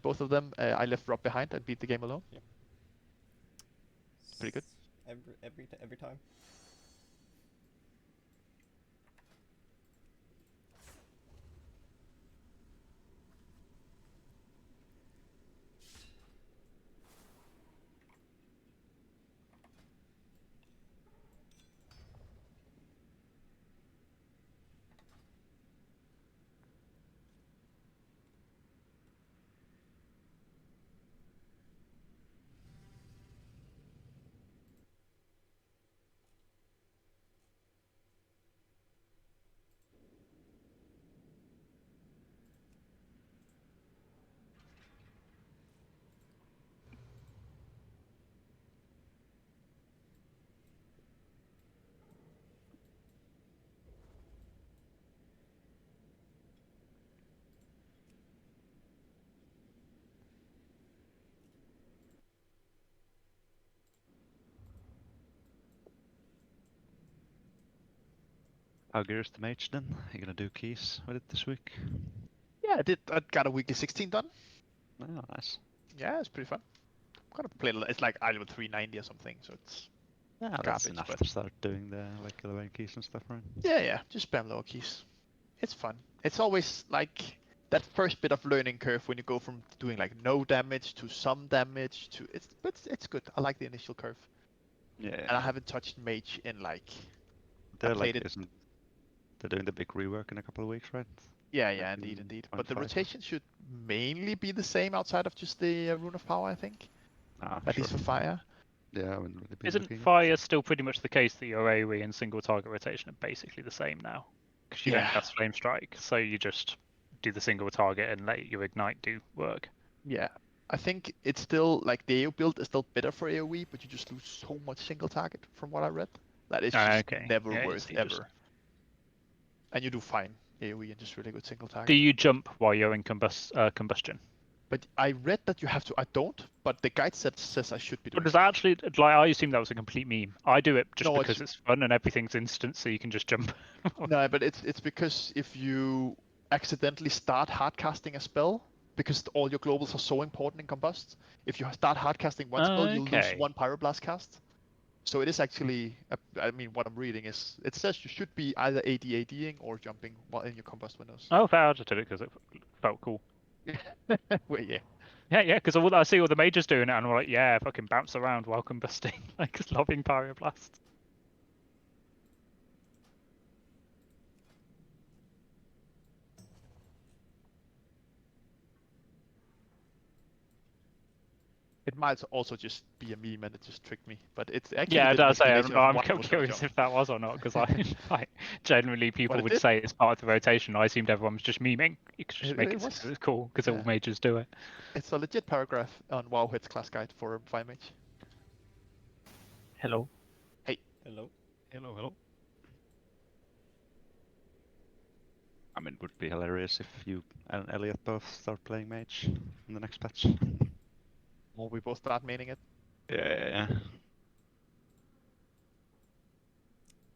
both of them. I left Rob behind and beat the game alone. Yep. Pretty good. Every time. How gears the mage then? You gonna do keys with it this week? Yeah, I did. I got a weekly 16 done. Oh, nice. Yeah, it's pretty fun. Kind of played. It's like I level 390 or something, so it's Yeah, that's garbage. enough But to start doing the like elevator keys and stuff, right? yeah, just spam lower keys. It's fun. It's always like that first bit of learning curve when you go from doing like no damage to some damage to it's good. I like the initial curve. Yeah. And I haven't touched mage in like They're played like, it. isn't they're doing the big rework in a couple of weeks, right? Yeah, indeed. But the 19.5. rotation should mainly be the same outside of just the Rune of Power, I think. Ah, At sure. least for fire. Yeah, I haven't really been Isn't looking fire still pretty much the case that your AoE and single target rotation are basically the same now? Because you don't Yeah. cast Flame Strike, so you just do the single target and let your ignite do work. Yeah. I think it's still like the AoE build is still better for AoE, but you just lose so much single target from what I read. That is just Okay. never Yeah, worth so you ever. just- And you do fine AoE and just really good single target. Do you jump while you're in combustion? But I read that you have to. I don't, but the guide says I should be doing But does it. that actually, like, I assume that was a complete meme. I do it just No, because it's fun and everything's instant, so you can just jump. No, but it's because if you accidentally start hardcasting a spell, because all your globals are so important in Combust, if you start hardcasting one spell, you'll lose Okay. one Pyroblast cast. So it is actually, I mean, what I'm reading is, it says you should be either AD-ADing or jumping while in your Combust windows. Oh, fair, I just did it because it felt cool. Well, yeah. Yeah, because I see all the mages doing it, and I'm like, yeah, fucking bounce around while combusting, like lobbing Pyroblast. It might also just be a meme and it just tricked me, but it's actually Yeah, did an I say, explanation of I'm why I was gonna curious jump. if that was or not, because like, generally people it would did. say it's part of the rotation. I assumed everyone was just memeing. You could just It- make it it was. so it's cool, because all Yeah. mages do it. It's a legit paragraph on Wowhead's class guide for Fire Mage. Hello. Hello. Hello. I mean, it would be hilarious if you and Elliot both start playing mage in the next patch. Or we both start maining it. Yeah.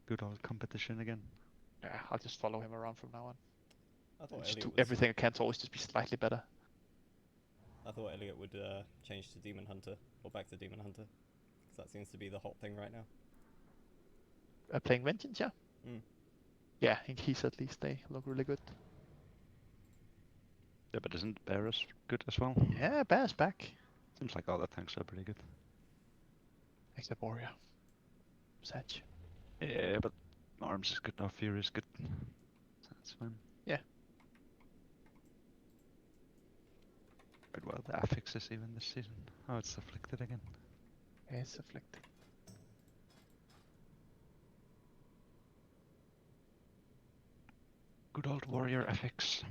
Good old competition again. Yeah, I'll just follow him around from now on. I thought Just Elliot do was, everything I can to always just be slightly better. I thought Elliot would change to Demon Hunter or back to Demon Hunter, because that seems to be the hot thing right now. Playing Vengeance, yeah. Mm. Yeah, in keys at least they look really good. Yeah, but isn't Aberrus good as well? Yeah, Bear's back. Seems like all the tanks are pretty good. Except Warrior. Sag. Yeah, but Arms is good now, Fury is good. So that's fine. Yeah. But well, the affix is even this season. Oh, it's afflicted again. Yeah, it's afflicted. Good old warrior affix.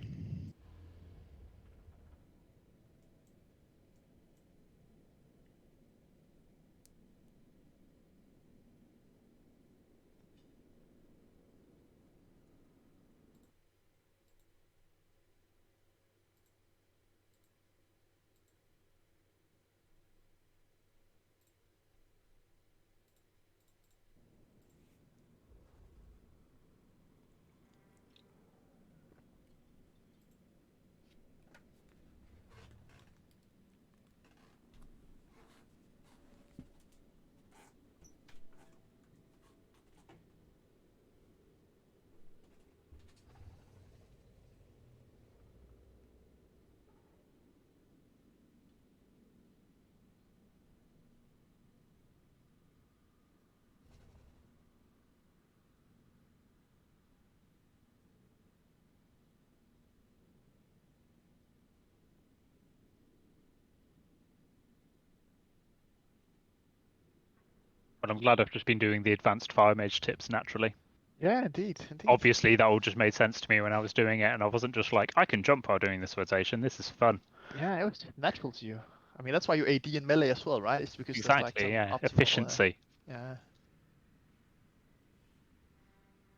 I'm glad I've just been doing the advanced fire mage tips naturally. Yeah, indeed, indeed. Obviously, that all just made sense to me when I was doing it, and I wasn't just like, I can jump while doing this rotation. This is fun. Yeah, it was just natural to you. I mean, that's why you AD in melee as well, right? It's because there's like Exactly. some Yeah. optimal. Efficiency. Yeah.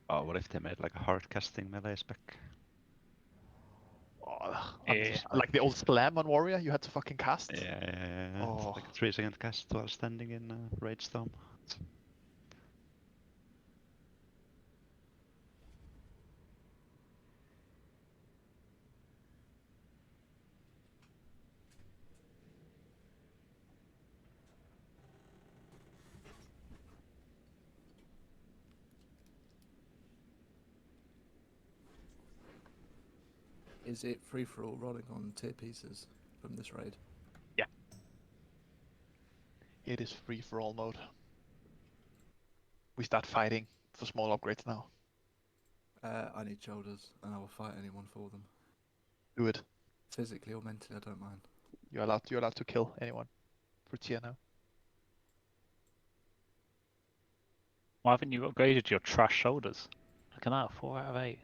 Oh, what if they made like a hard casting melee spec? Oh, Yeah. like the old slam on warrior, you had to fucking cast. Yeah. Oh. It's like a 3-second cast while standing in Rage Storm. Is it free for all rolling on tier pieces from this raid? It is free for all mode. We start fighting for small upgrades now. I need shoulders, and I will fight anyone for them. Do it. Physically or mentally, I don't mind. You're allowed to kill anyone for tier now. Why haven't you upgraded your trash shoulders? Look at that, 4 out of 8.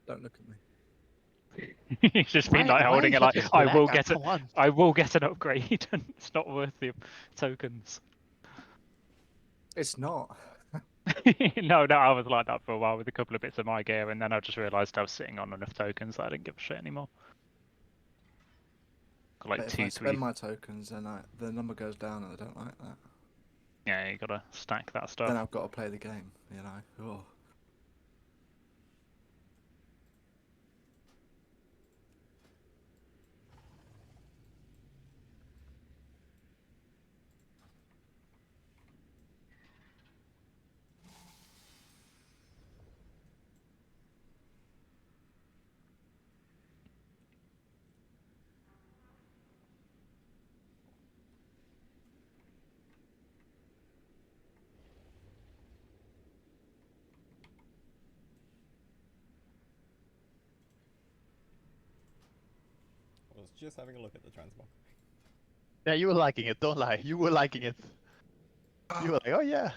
Don't look at me. He's just been like holding it like, I will get it. I will get an upgrade, and it's not worth the tokens. It's not. No, I was like that for a while with a couple of bits of my gear, and then I just realised I was sitting on enough tokens that I didn't give a shit anymore. Got like But if 2, I 3. spend my tokens, then the number goes down, and I don't like that. Yeah, you gotta stack that stuff. Then I've got to play the game, you know. Oh. I was just having a look at the transmog. Yeah, you were liking it. Don't lie. You were liking it. You were like, oh yeah.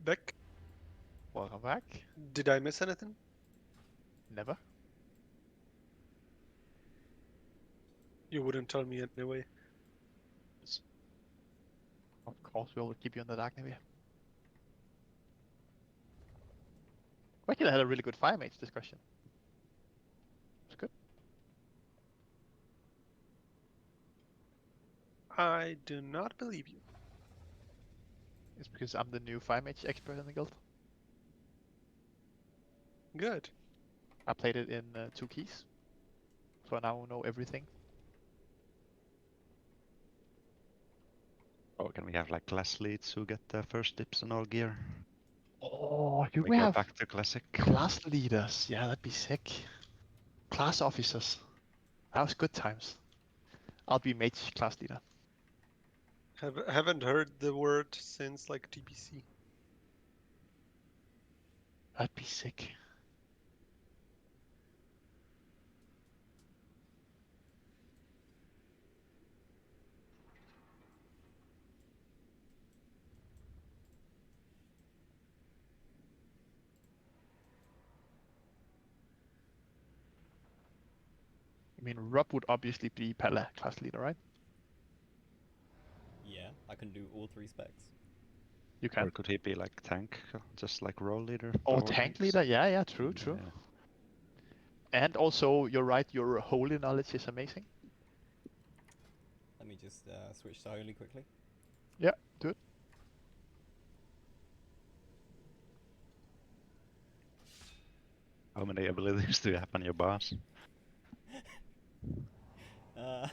Beck, Welcome back. did I miss anything? Never. You wouldn't tell me anyway. Of course, we will keep you in the dark, maybe. We actually had a really good fire mage discussion. It's good. I do not believe you. It's because I'm the new fire mage expert in the guild. Good. I played it in 2 keys, so I now know everything. Oh, can we have like class leads who get the first dips on all gear? Oh, you We go have back to classic. class leaders. Yeah, that'd be sick. Class officers. That was good times. I'll be mage class leader. Haven't heard the word since like TBC. That'd be sick. I mean, Rob would obviously be Pala class leader, right? Yeah, I can do all 3 specs. You Or can. could he be like tank, just like role leader? Or for tank tanks? leader, yeah, true. Yeah. And also, you're right, your holy knowledge is amazing. Let me just switch to holy quickly. Yeah, do it. How many abilities do you have on your boss? Uh,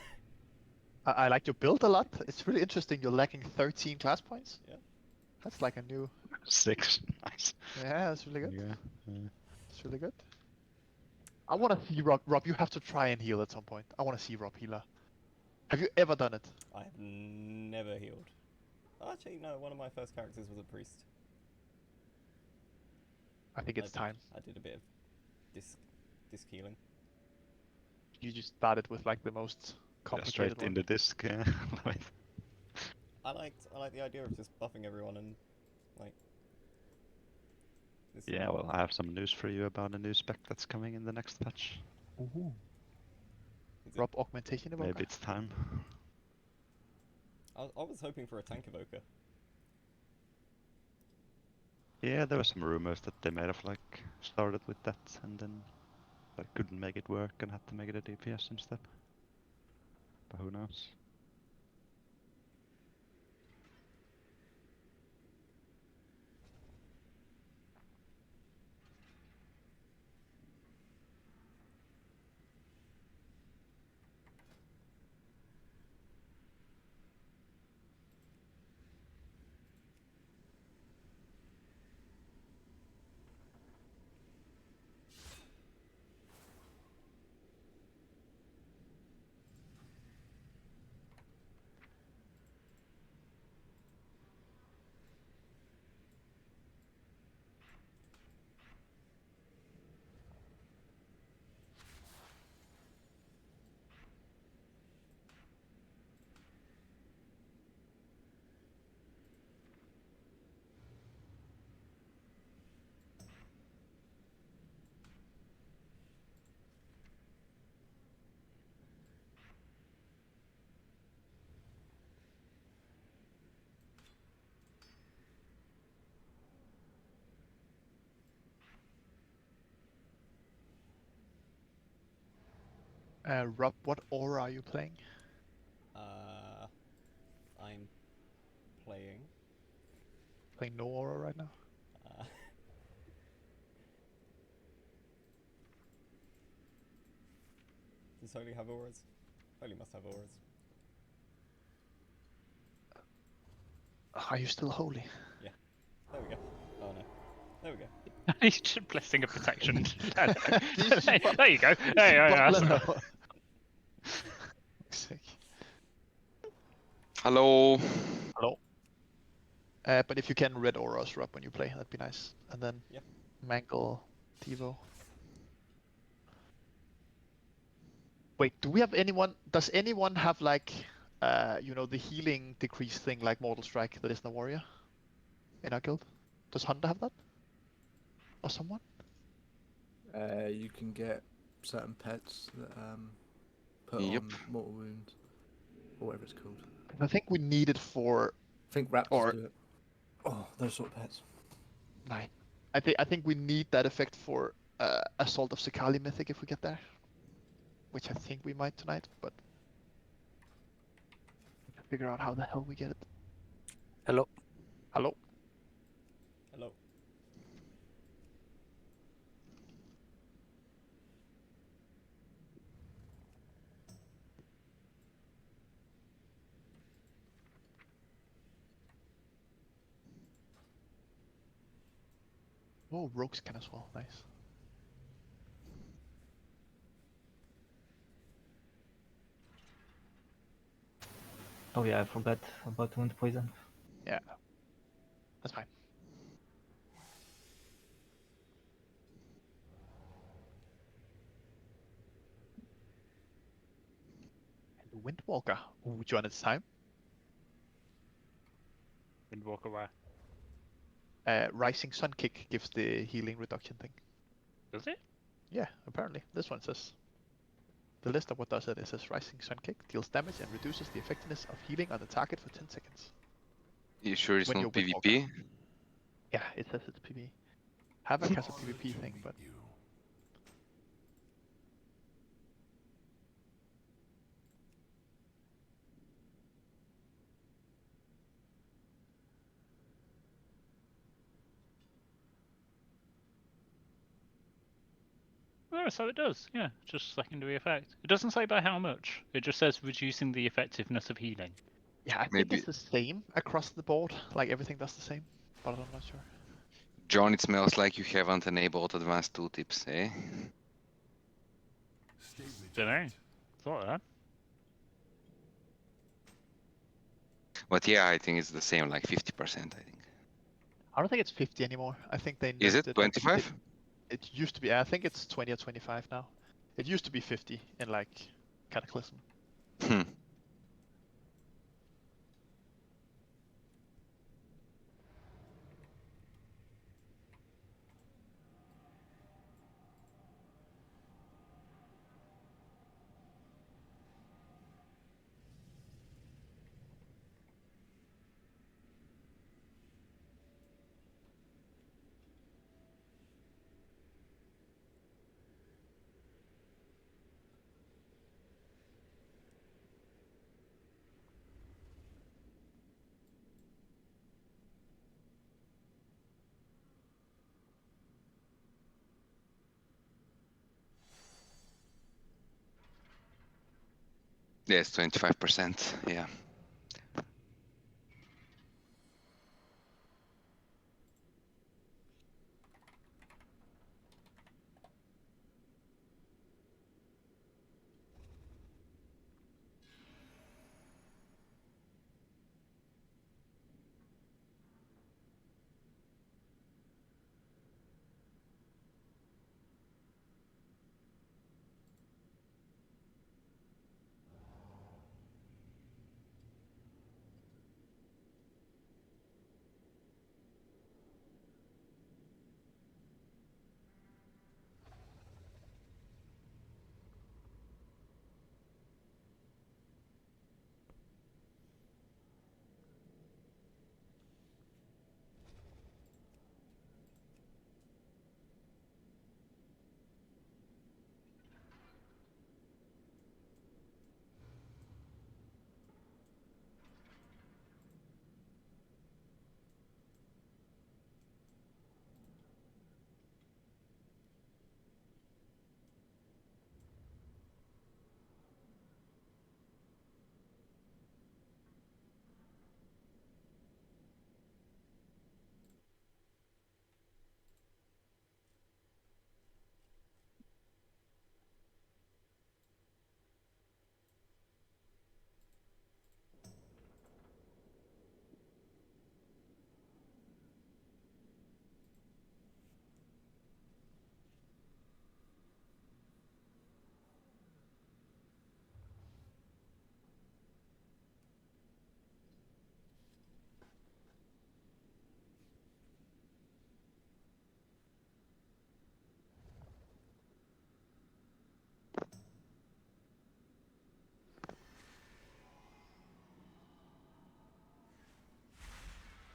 I like your build a lot. It's really interesting. You're lacking 13 class points. Yeah. That's like a new. 6. Nice. Yeah, that's really good. Yeah. It's really good. I want to see Rob. Rob, you have to try and heal at some point. I want to see Rob healer. Have you ever done it? I have never healed. Actually, no, one of my first characters was a priest. I think it's time. I did a bit of disc healing. You just started with like the most Yeah, complicated straight in one. the disc. Yeah. I like the idea of just buffing everyone and Like, this Yeah, well, I have some news for you about a new spec that's coming in the next patch. Ooh. is it- Drop augmentation evoker. Maybe it's time. I was hoping for a tank evoker. Yeah, there were some rumors that they might have like started with that and then like couldn't make it work and had to make it a DPS instead. But who knows? Rob, what aura are you playing? I'm playing. Playing no aura right now. Does Holy have auras? Holy must have auras. Are you still holy? Yeah. There we go. Oh no. There we go. He's just blessing a protection. These There you go. There. Sick. Hello. Hello. But if you can red auras, Rob, when you play, that'd be nice. And then Yeah. Mangle, Devo. Wait, do we have anyone? Does anyone have like, you know, the healing decrease thing like Mortal Strike that is in the warrior in our guild? Does Hunter have that? Or someone? You can get certain pets that put Yep. on mortal wound, or whatever it's called. I think we need it for. I think raptors Or- do it. Oh, those sort of pets. Nine. I think we need that effect for Assault of Sakali Mythic if we get there. Which I think we might tonight, but we can figure out how the hell we get it. Hello. Hello? Hello. Oh, rogues can as well. Nice. Oh yeah, I forgot about wound poison. Yeah. That's fine. And the Windwalker. Ooh, join its time. Windwalker where? Rising Sun Kick gives the healing reduction thing. Does it? Yeah, apparently. This one says. The list of what does it says Rising Sun Kick deals damage and reduces the effectiveness of healing on the target for 10 seconds. You sure it's When not you're PvP? Yeah, it says it's PvE. Havoc has a PvP thing, but Oh, so it does. Yeah, just secondary effect. It doesn't say by how much. It just says reducing the effectiveness of healing. yeah, I think Maybe- it's the same across the board. Like everything does the same, but I'm not sure. John, it smells like you haven't enabled advanced tooltips, eh? Dunno. Thought that. But yeah, I think it's the same, like 50%, I think. I don't think it's 50 anymore. I think they Is it nerfed 25? It used to be. I think it's 20 or 25 now. It used to be 50 in like Cataclysm. Hmm. Yes, 25%. Yeah.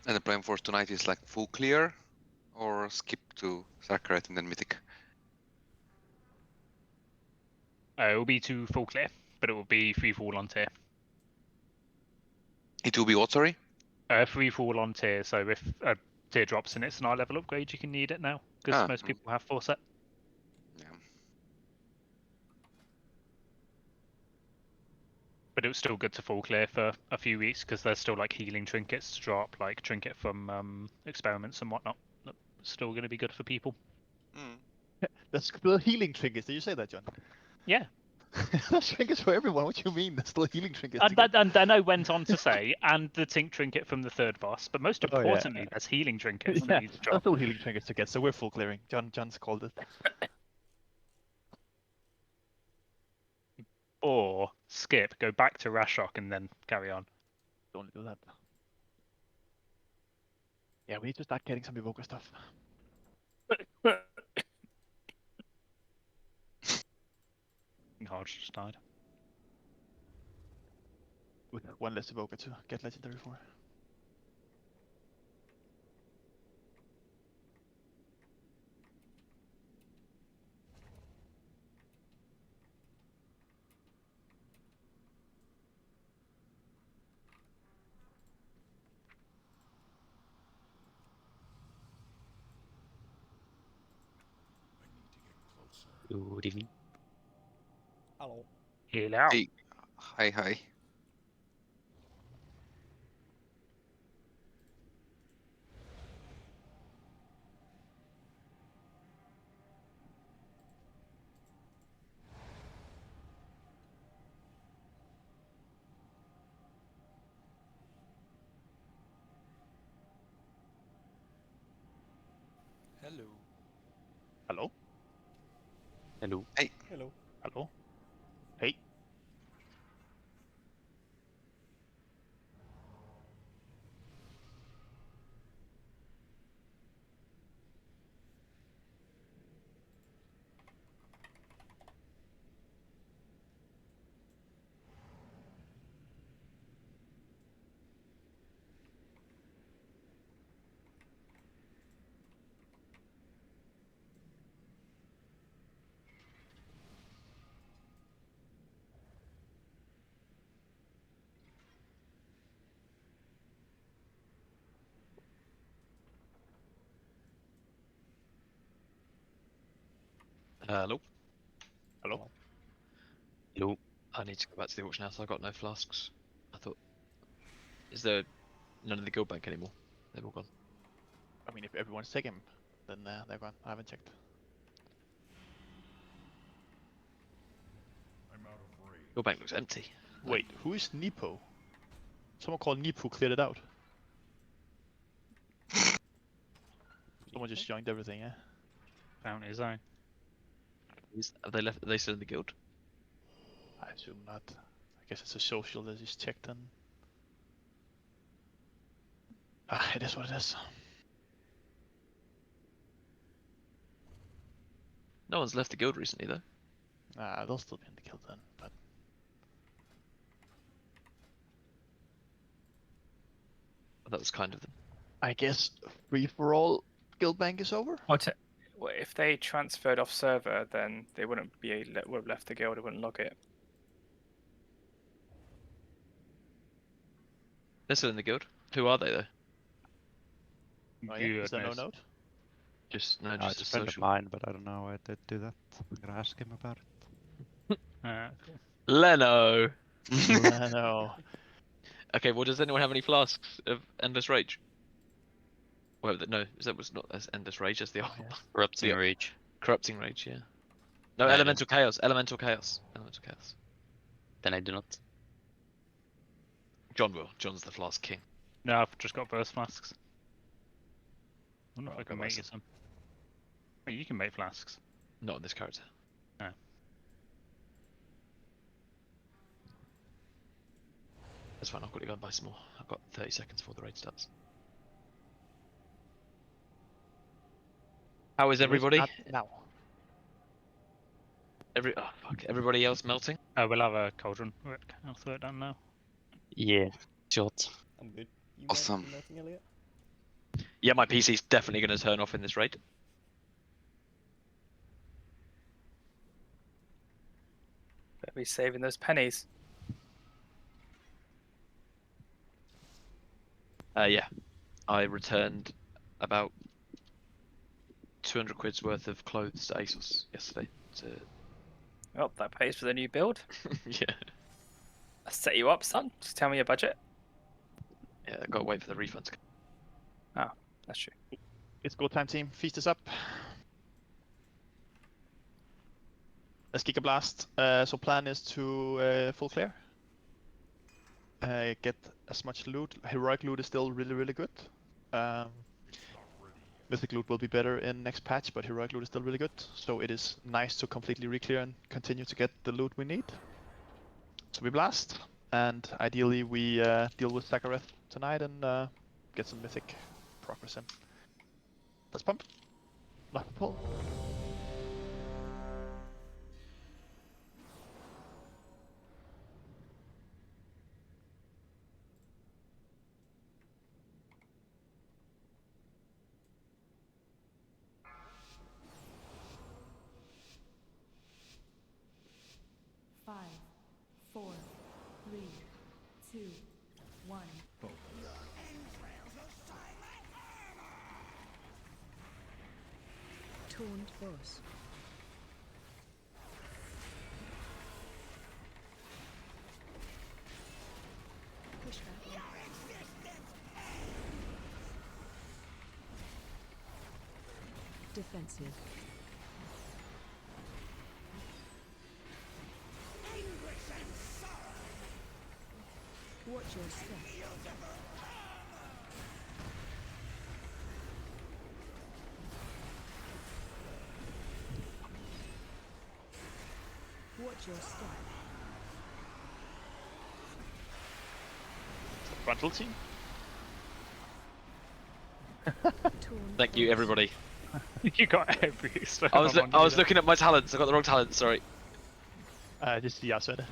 And the plan for tonight is like full clear, or skip to Sacred and then Mythic. It will be to full clear, but it will be free fall on tier. It will be what, sorry? Free fall on tier, so if a tier drops and it's an eye level upgrade, you can need it now, because most people have foresight. Yeah. But it was still good to full clear for a few weeks, because there's still like healing trinkets to drop, like trinket from experiments and whatnot. That's still going to be good for people. There's still healing trinkets. Did you say that, John? Yeah. There's trinkets for everyone. What do you mean? There's still healing trinkets. And then I went on to say, and the Tink trinket from the third boss, but most importantly, there's healing trinkets that need to There's drop. still healing trinkets to get, so we're full clearing. John's called it. Or skip, go back to Rashok, and then carry on. Don't do that. Yeah, we need to start getting some evoker stuff. Oh, just died. With one less evoker to get legendary for. Good evening. Hello. Hello. Hey. Hi. Hello. Hello? Hello. Hey. Hello. Hello? Hey. Hello. Hello? Hello. I need to go back to the auction house. I've got no flasks. I thought, is there none in the guild bank anymore? They're all gone. I mean, if everyone's taking them, then they're gone. I haven't checked. Guild bank looks empty. Wait, who is Nepo? Someone called Nepo cleared it out. Someone just joined everything, yeah? Bounty zone. Have they left? Are they still in the guild? I assume not. I guess it's a social that is checked and... Ah, it is what it is. No one's left the guild recently though. They'll still be in the guild then, but... That was kind of them. I guess free-for-all guild bank is over? Well, if they transferred off server, then they wouldn't would have left the guild. They wouldn't log it. They're still in the guild. Who are they though? Oh, yeah? Is there no Goodness. note? Just no, No, just it's a a friend of social. mine, but I don't know why they do that. I'm gonna ask him about it. Cool. Leno. No. Okay, well, does anyone have any flasks of Endless Rage? Well, no, that was not as Endless Rage as the old Corrupting Yeah. Rage. Corrupting Rage, yeah. No, I Elemental Chaos, Elemental Chaos, Elemental Chaos. Then I do not. John will. John's the flask king. No, I've just got burst flasks. I wonder if Oh, I can go make buy you some. Wait, you can make flasks. Not in this character. Oh. That's fine, I'll quickly go and buy some more. I've got 30 seconds before the raid starts. How is everybody? Now. Everybody else melting? We'll have a cauldron. I'll throw it down now. Yeah, short. I'm good. You Awesome. melting, Elliot? Yeah, my PC's definitely going to turn off in this raid. Better be saving those pennies. Yeah, I returned about 200 quid's worth of clothes to ASOS yesterday. Oh, that pays for the new build. Yeah. I set you up, son. Just tell me your budget. Yeah, I've got to wait for the refund to come. That's true. It's go time, team. Feast us up. Let's kick a blast. So plan is to full clear. Get as much loot. Heroic loot is still really good. Mythic loot will be better in next patch, but heroic loot is still really good. So it is nice to completely re-clear and continue to get the loot we need. So we blast, and ideally we deal with Sakareth tonight and get some Mythic progress in. Let's pump. Lock and pull. Five, 4, 3, 2, 1. Taunt boss. Pushback. Defensive. Watch your step. Watch your step. Frontal team. Thank you, everybody. You got every stone. I was looking at my talents. I got the wrong talent. Sorry. Just Yasuo.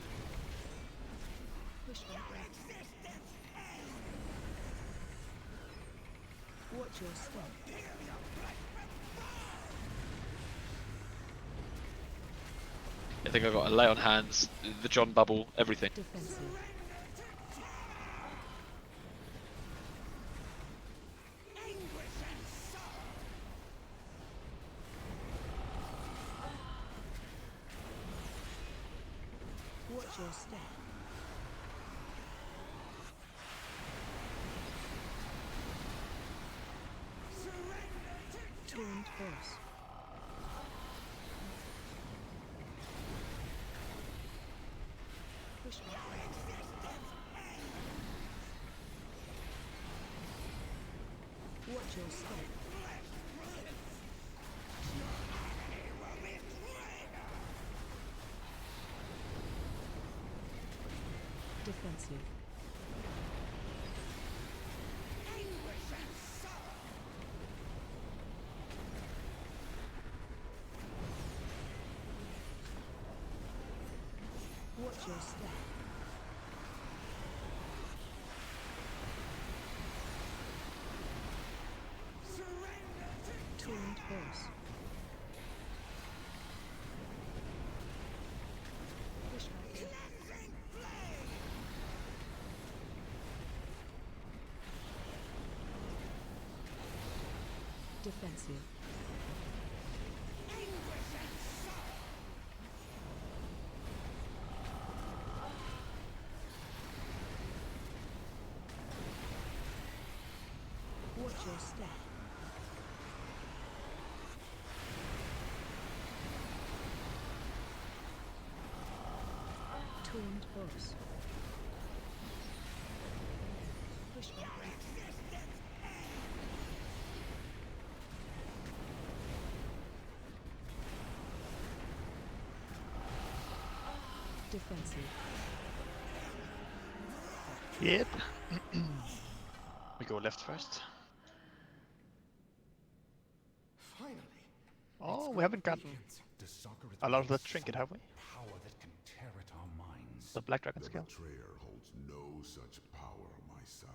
Watch your step. I think I got a lay on hands, the John bubble, everything. Defensive. Watch your step. Taunt boss. Push back. Watch your step. Defensive. Watch your step. Taunt boss. Push back. Defensive. Watch your step. Taunt boss. Push back. Defensive. Yep. We go left first. Finally. Oh, we haven't gotten a lot of that trinket, have we? Power that can tear at our minds. The Black Dragon skill. Betrayer holds no such power, my son.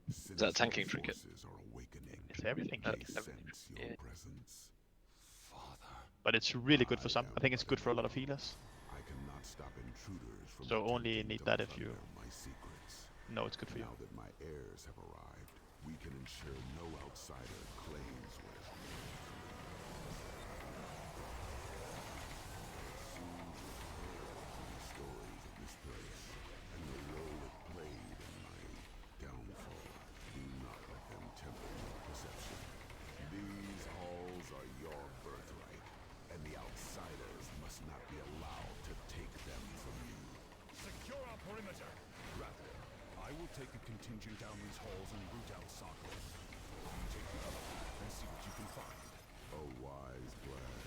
Is that a tanking trinket? It's everything. Sense your Yeah. presence. Father, But it's really good for some. I think it's good for a lot of healers. I cannot stop intruders from So only attempting need to that if you plunder my secrets. know it's good for you. Now that my heirs have arrived, we can ensure no outsider claims what is mine. The stories of this place and the role it played in my downfall. Do not let them temper your perception. These halls are your birthright, and the outsiders must not be allowed to take them from you. Secure our perimeter. Rather, I will take a contingent down these halls and root out Sako. You take the other path and see what you can find. a wise plan.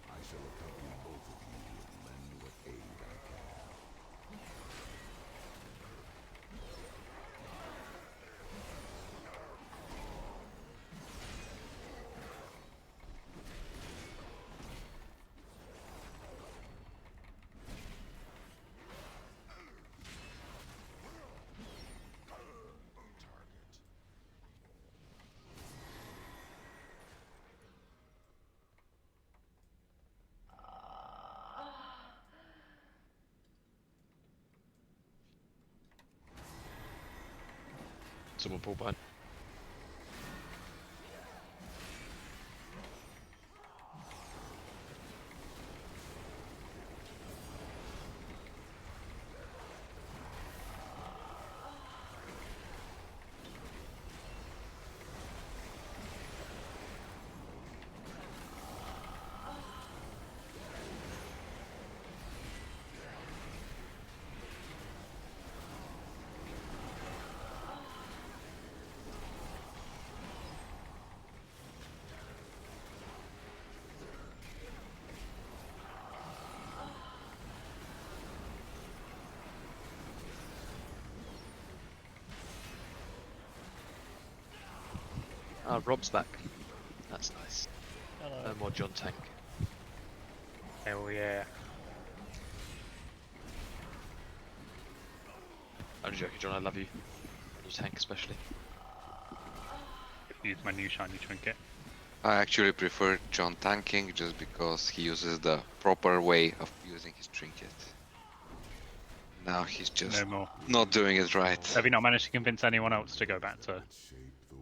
I shall accompany both of you and lend what aid I can. Someone pull behind. Rob's back. That's nice. Hello. No more John Tank. Hell yeah. I'm joking, John. I love you. You tank especially. Use my new shiny trinket. I actually prefer John tanking just because he uses the proper way of using his trinket. Now he's just No more. not doing it right. Have you not managed to convince anyone else to go back to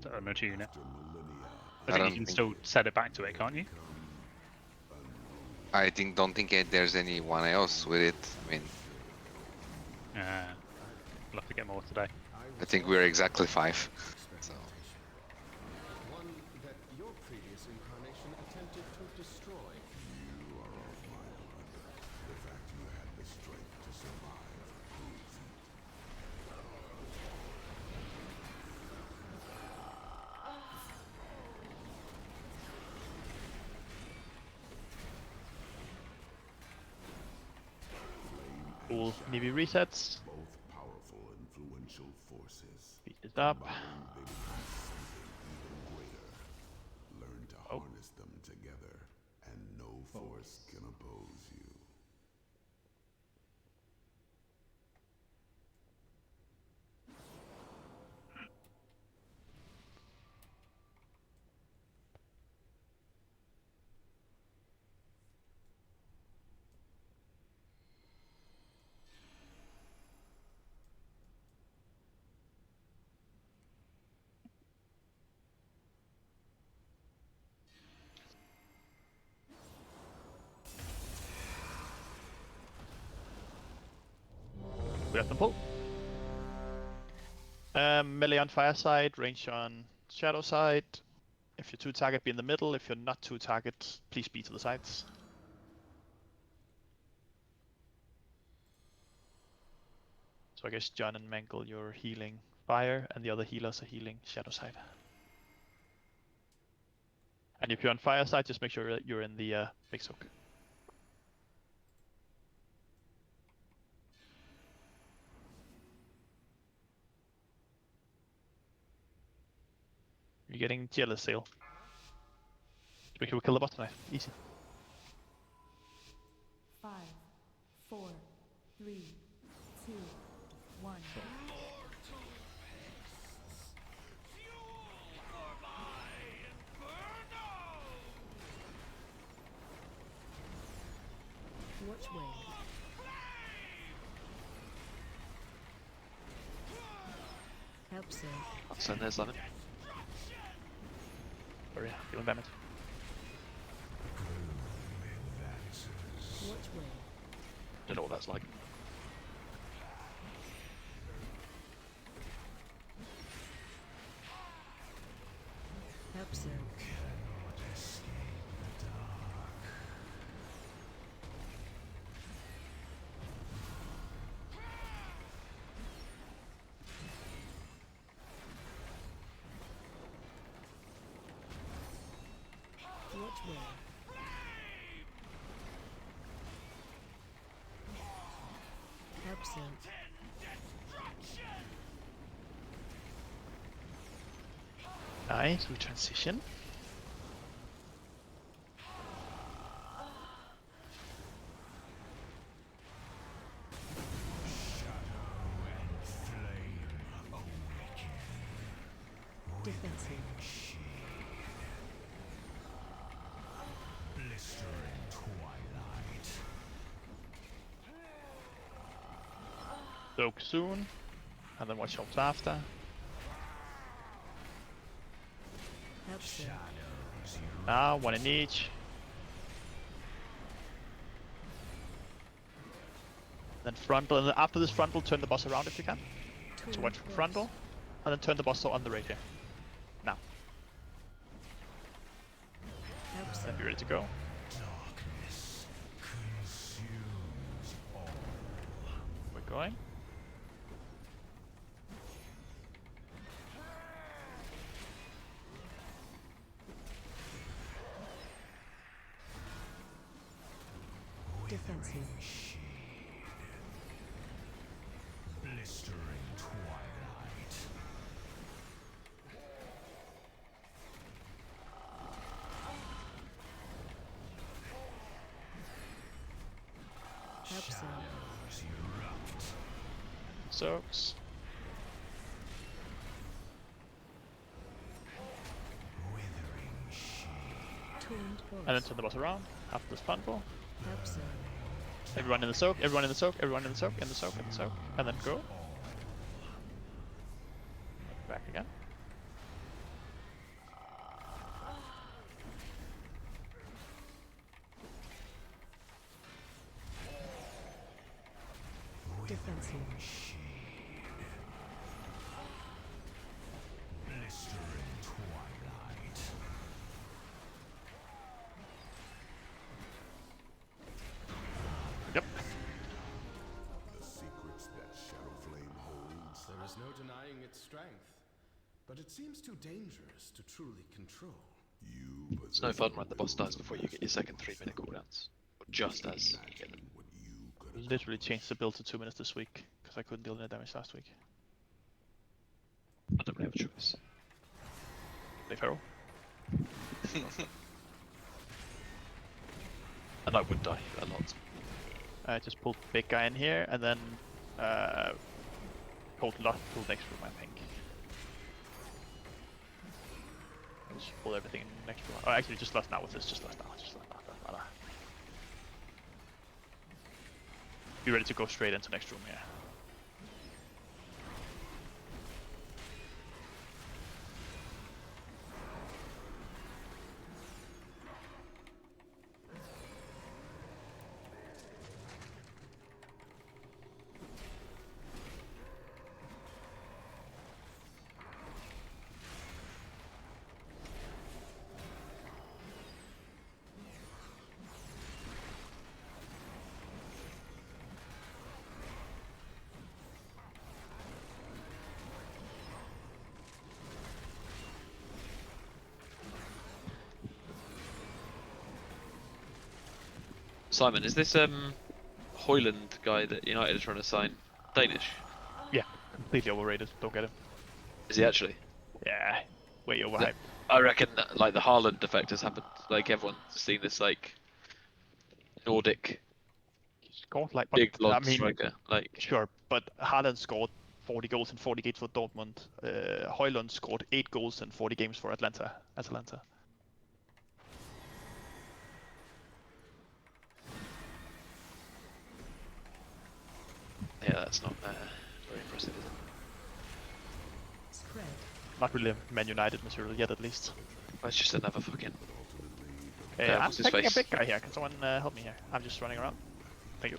unattune it? I think you can still set it back to it, can't you? Don't think there's anyone else with it. I mean, We'll have to get more today. I think we're exactly 5. So. One that your previous incarnation attempted to destroy. You are of my blood. The fact you had the strength to survive proves it. Cool. Nibby resets. Both powerful, influential forces. Beat it up. Combined, they become something even greater. Learn to harness them together, and no force can oppose you. We have them pull. Melee on fire side, range on shadow side. If you're 2 target, be in the middle. If you're not 2 target, please be to the sides. So I guess John and Mangle, you're healing fire, and the other healers are healing shadow side. And if you're on fire side, just make sure that you're in the big soak. You're getting jealous, Seal. Just make sure we kill the boss tonight. Easy. 5, 4, 3, 2, 1. Watch wave. Help sir. I'll send there's 11. Sorry, feeling damage. Watch wave. Don't know what that's like. Help sir. Watch wave. Help sir. Nice, we transition. Defensive. Blistering twilight. Soak soon, and then watch out after. Help sir. Now, 1 in each. Then frontal, and then after this frontal, turn the boss around if you can. So watch for frontal, and then turn the boss on the right here. Now. Help sir. Then be ready to go. Darkness consumes all. We're going. Defensive. Blistering twilight. Help sir. Erupt. Soaks. Withering shade. Taunt boss. And then turn the boss around after this frontal. Help sir. Everyone in the soak, everyone in the soak, everyone in the soak, in the soak, in the soak, and then go. Back again. Defensive. Expensive. Blistering twilight. Yep. The secrets that Shadowflame holds. There is no denying its strength, but it seems too dangerous to truly control. You It's no fun when the boss dies before you get your second 3-minute cooldowns. Or just as you get them. Literally changed the build to 2 minutes this week because I couldn't deal any damage last week. I don't really have a choice. Play Feral. And I would die a lot. I just pulled big guy in here and then pulled next room, I think. I just pulled everything in next room. Oh, actually, just last now with this. Just last now. Be ready to go straight into next room, yeah. Simon, is this Hoyland guy that United are trying to sign Danish? Yeah, completely overrated. Don't get him. Is he actually? Yeah, way overhyped. I reckon that, like the Haaland effect has happened. Like everyone's seen this like Nordic Scored like big I blonde mean, striker. Like sure, but Haaland scored 40 goals and 40 games for Dortmund. Højlund scored 8 goals and 40 games for Atalanta. yeah, that's not very impressive, is it? Spread. Not really Man United material yet, at least. That's just another fucking. I'm what's his taking face? a big guy here. Can someone help me here? I'm just running around. Thank you.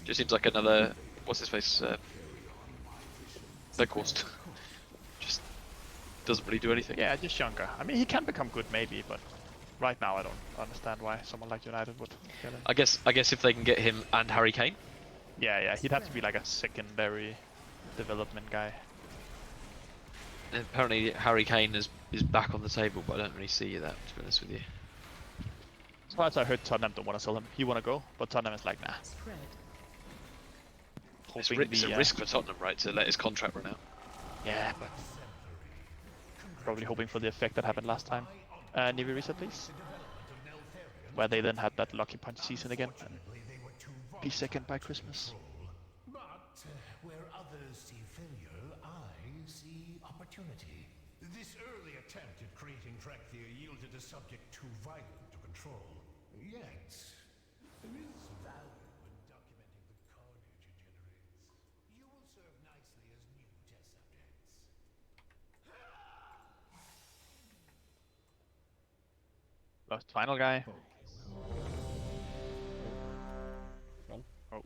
Just seems like another. What's his face? Beghorst. Just doesn't really do anything. Yeah, just younger. I mean, he can become good maybe, but right now I don't understand why someone like United would get him. I guess if they can get him and Harry Kane. Yeah, he'd have to be like a secondary development guy. And apparently Harry Kane is back on the table, but I don't really see that, to be honest with you. As far as I heard, Tottenham don't want to sell him. He want to go, but Tottenham is like, nah. Spread. It's a risk for Tottenham, right, to let his contract run out. Yeah, but probably hoping for the effect that happened last time. Navy reset, please. Where they then had that lucky punch season again. And be second by Christmas. But where others see failure, I see opportunity. This early attempt at creating Trakthir yielded a subject too violent to control. Yet, there is value in documenting the carnage it generates. You will serve nicely as new test subjects. Last final guy. Run. Oh.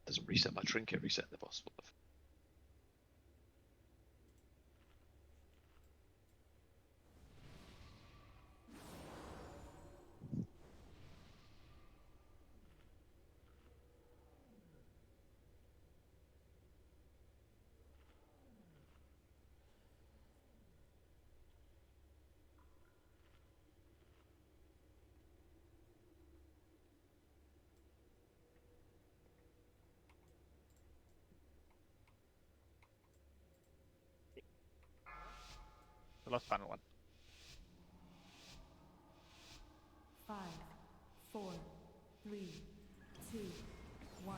Doesn't reset my trinket, reset the boss. What the The last final one. 5, 4, 3, 2, 1.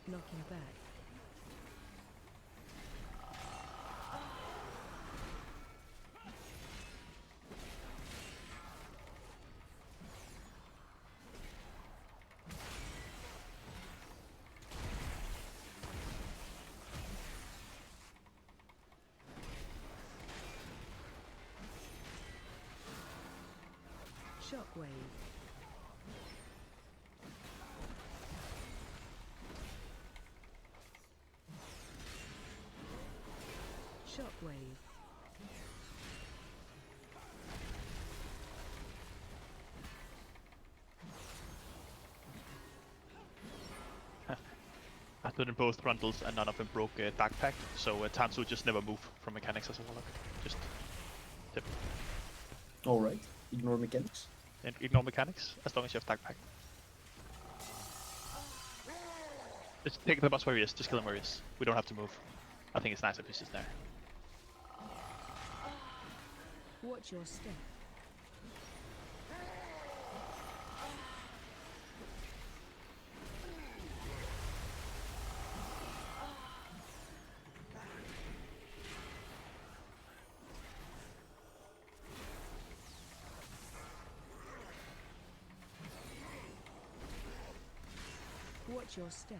Knocking back. Shockwave. Shockwave. I put in both frontals and none of them broke Dark Pact, so Tansu just never move from mechanics as a warlock. Just tip. Alright, ignore mechanics. And ignore mechanics as long as you have Dark Pact. Just take the boss where he is, just kill him where he is. We don't have to move. I think it's nice if he's just there. Watch your step. Watch your step.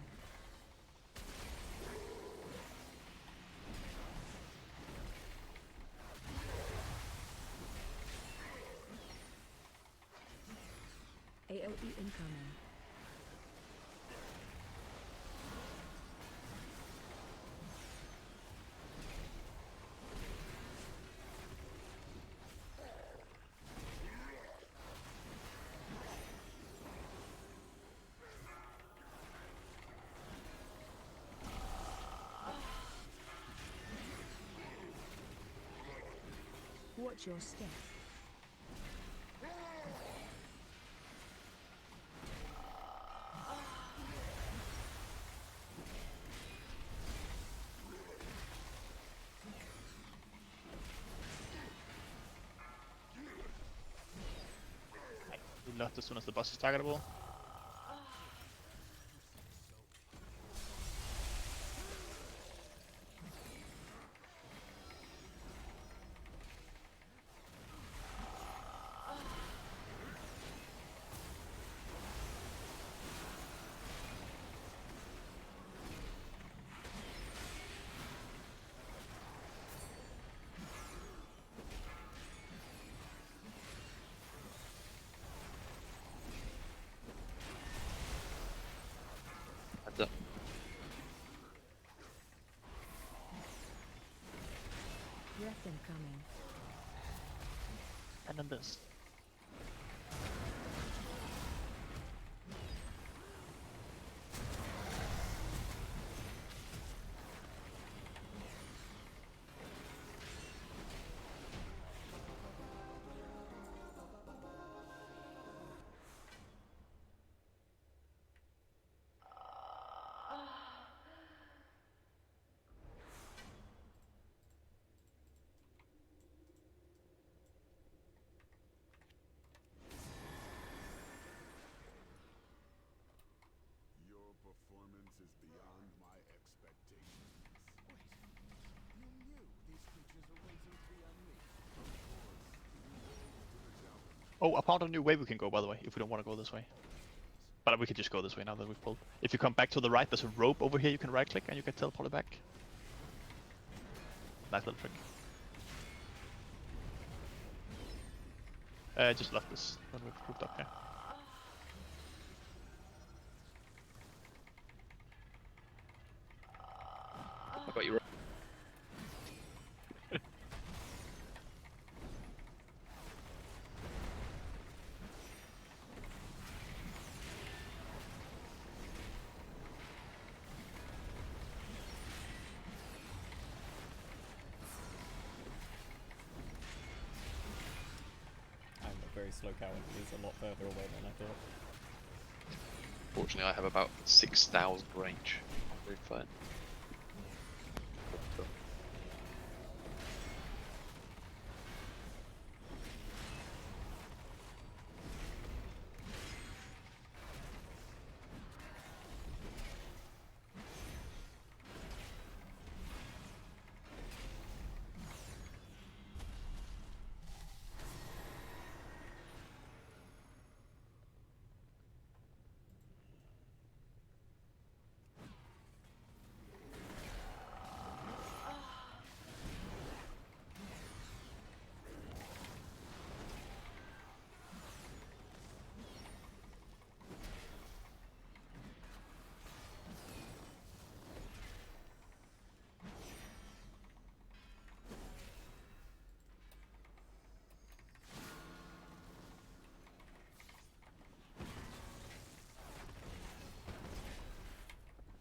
AOE incoming. Watch your step. We left as soon as the boss is targetable. Breath incoming. And then this. Your performance is beyond my expectations. Wait, you knew these creatures are waiting to be unleashed. Of course, you rose to the challenge. Oh, I found a new way we can go, by the way, if we don't want to go this way. But we could just go this way now that we've pulled. If you come back to the right, there's a rope over here you can right click and you get teleported back. Nice little trick. Just left this when we've grouped up here. I got you. I'm a very slow coward. He's a lot further away than I thought. Fortunately, I have about 6,000 range. I'm very fine.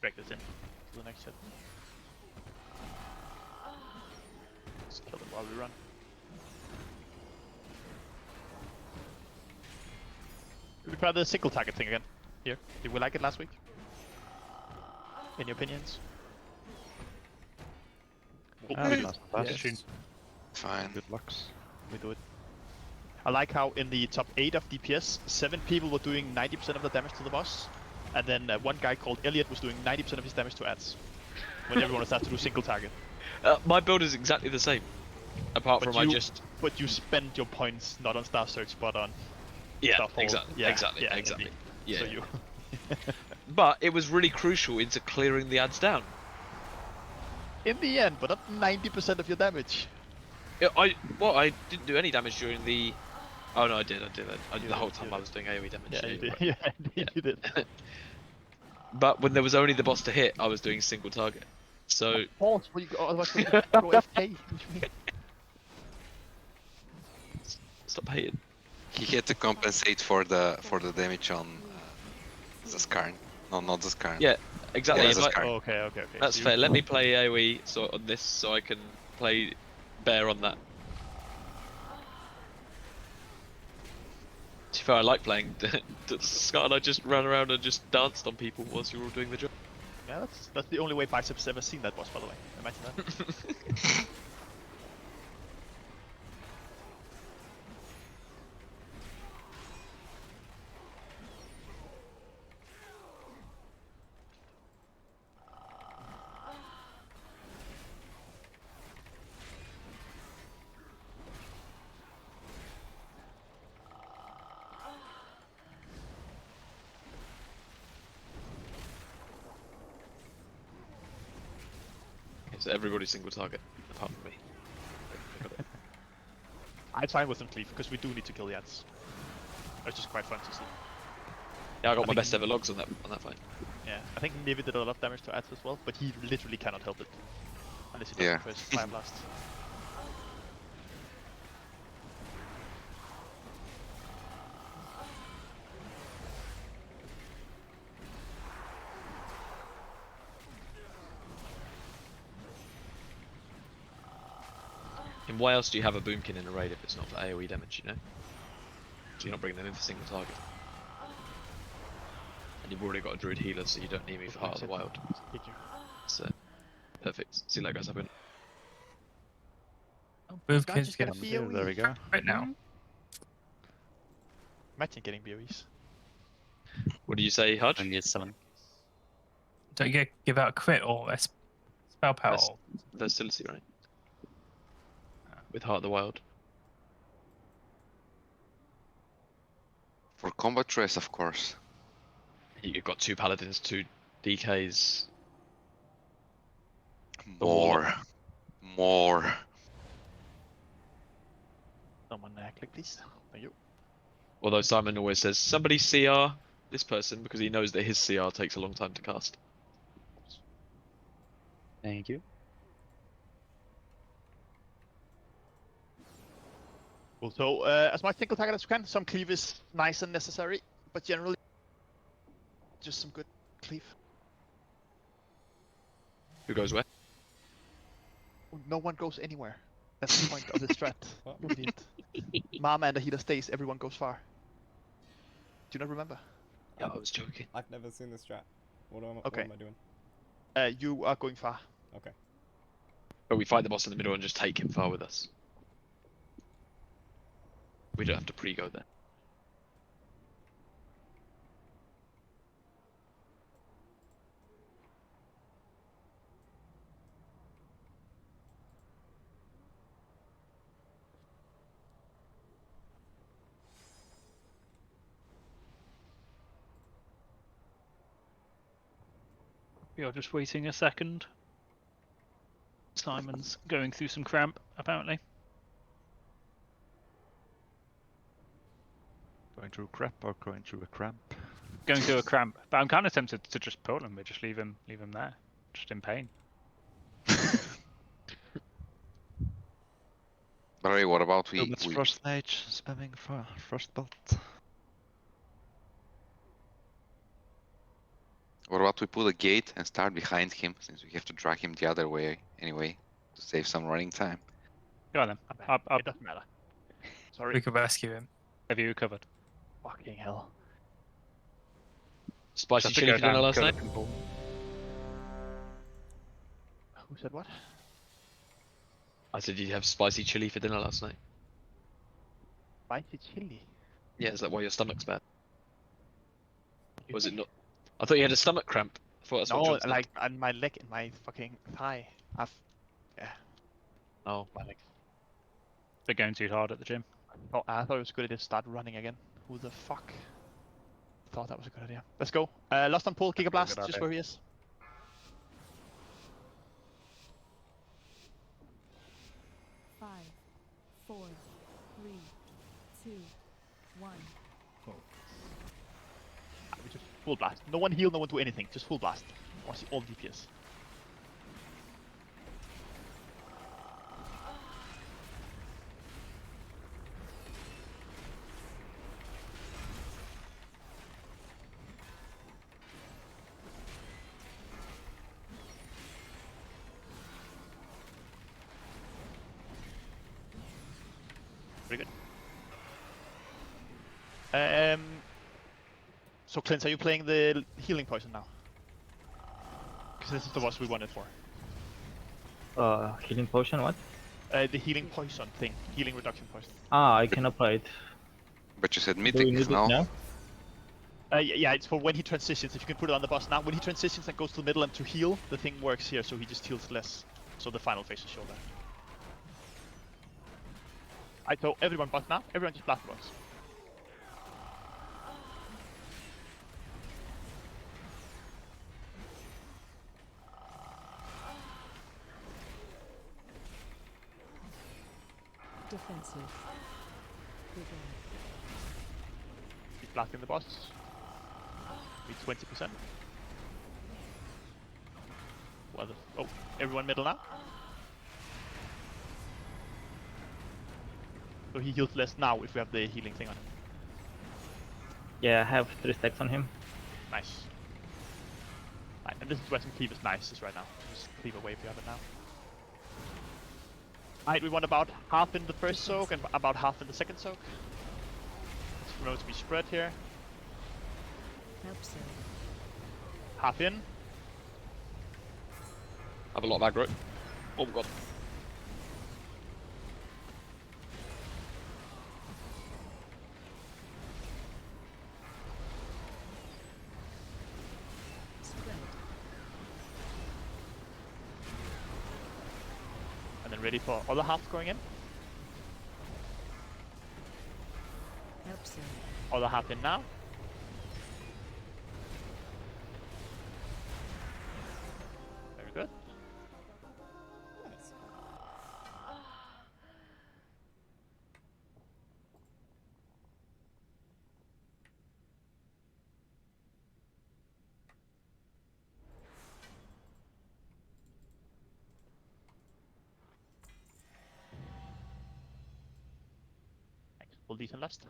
Break this in to the next hit. Just kill them while we run. We try the single target thing again. Here. Did we like it last week? Any opinions? Yes. Fine. Good lucks. We do it. I like how in the top 8 of DPS, 7 people were doing 90% of the damage to the boss, and then one guy called Elliot was doing 90% of his damage to ads. When everyone started to do single target. My build is exactly the same, apart But from you- I just But you spend your points not on Star Search, but on stuff. exactly, exactly. indeed. Yeah. So you. But it was really crucial into clearing the ads down. In the end, but not 90% of your damage. Yeah, I didn't do any damage during the. Oh no, I did. The whole time I was doing AoE damage. Yeah, you did. right. Yeah, indeed you did. But when there was only the boss to hit, I was doing single target. So Pause. Well, otherwise you go FK. stop hating. He had to compensate for the damage on Zaskarn. No, not Zaskarn. Yeah, exactly. Yeah, If I- Zaskarn. Okay. That's So fair. Let me play AoE on this so I can play Bear on that. To be fair, I like playing Scott, and I just ran around and just danced on people whilst you were all doing the job. Yeah, that's the only way Bicep's ever seen that boss, by the way. Imagine that. Okay, so everybody's single target, apart from me. I'm fine with them cleave, because we do need to kill the ads. It's just quite fun to see. Yeah, I got my think- best ever logs on that fight. Yeah, I think Nivi did a lot of damage to ads as well, but he literally cannot help it. Unless he doesn't Yeah. press Fire Blast. And why else do you have a Boomkin in a raid if it's not for AoE damage, you know? So you're not bringing them in for single target. And you've already got a Druid healer, so you don't need me for Heart of the Wild. Thank you. So, perfect. See you later, guys. Have a good Boom Guys, kids just get a get BOE. There we go. right now. Imagine getting BOEs. What do you say, Hutch? Only at 7. Don't you give out a crit or a spell power? That's Versatility, right? With Heart of the Wild. For combat trace, of course. You've got 2 Paladins, 2 DKs. More. Someone click, please. Thank you. Although Simon always says, somebody CR this person, because he knows that his CR takes a long time to cast. Thank you. Cool. So, as much single target as we can, some cleave is nice and necessary, but generally, just some good cleave. Who goes where? No one goes anywhere. That's the point of the strat. Indeed. Mama and the healer stays, everyone goes far. Do you not remember? Yeah, I was joking. I've never seen this strat. What am Okay. I doing? You are going far. Okay. But we fight the boss in the middle and just take him far with us. We don't have to pre-go there. We are just waiting a second. Simon's going through some cramp, apparently. Going through crap or going through a cramp? Going through a cramp. But I'm kind of tempted to just pull him, but just leave him there. Just in pain. Barry, what about Oh, it's Frost Mage spamming for Frostbolt. What about we put a gate and start behind him, since we have to drag him the other way anyway, to save some running time? Go on then. Up. It doesn't matter. Sorry. We could rescue him. Have you recovered? Fucking hell. Spicy Just to chili go for dinner down, last kill the night? people. Who said what? I said, did you have spicy chili for dinner last night? Spicy chili. Yeah, is that why your stomach's bad? Was it not? I thought you had a stomach cramp. I thought that's what No, John said. like on my leg and my fucking thigh. Oh. My legs. They're going too hard at the gym. Oh, I thought it was a good idea to start running again. Who the fuck thought that was a good idea? Let's go. Lost on pull, Giga Blast, good just idea. where he is. Five, 4, 3, 2, 1. We just full blast. No one heal, no one do anything. Just full blast. I want to see all DPS. Pretty good. So Clint, are you playing the healing poison now? Because this is the boss we wanted for. Healing potion, what? The healing poison thing. Healing reduction poison. Ah, I can apply it. But you said Do we Mythic, need it no? now? Yeah, it's for when he transitions. If you can put it on the boss now. When he transitions and goes to the middle and to heal, the thing works here, so he just heals less. So the final phase is show that. So everyone boss now. Everyone just blast the boss. Defensive. Good one. Keep blasting the boss. Be 20%. What the? Oh, everyone middle now. So he heals less now if we have the healing thing on him. Yeah, I have 3 stacks on him. Nice. Right, and this is where some cleave is nice is right now. Just cleave away if you have it now. Alright, we want about half in the first soak and about half in the second soak. It's supposed to be spread here. Help so. Half in. I have a lot of aggro. Oh my god. Spread. And then ready for other half going in. Help so. Other half in now. Very good. Thanks. Full decent last.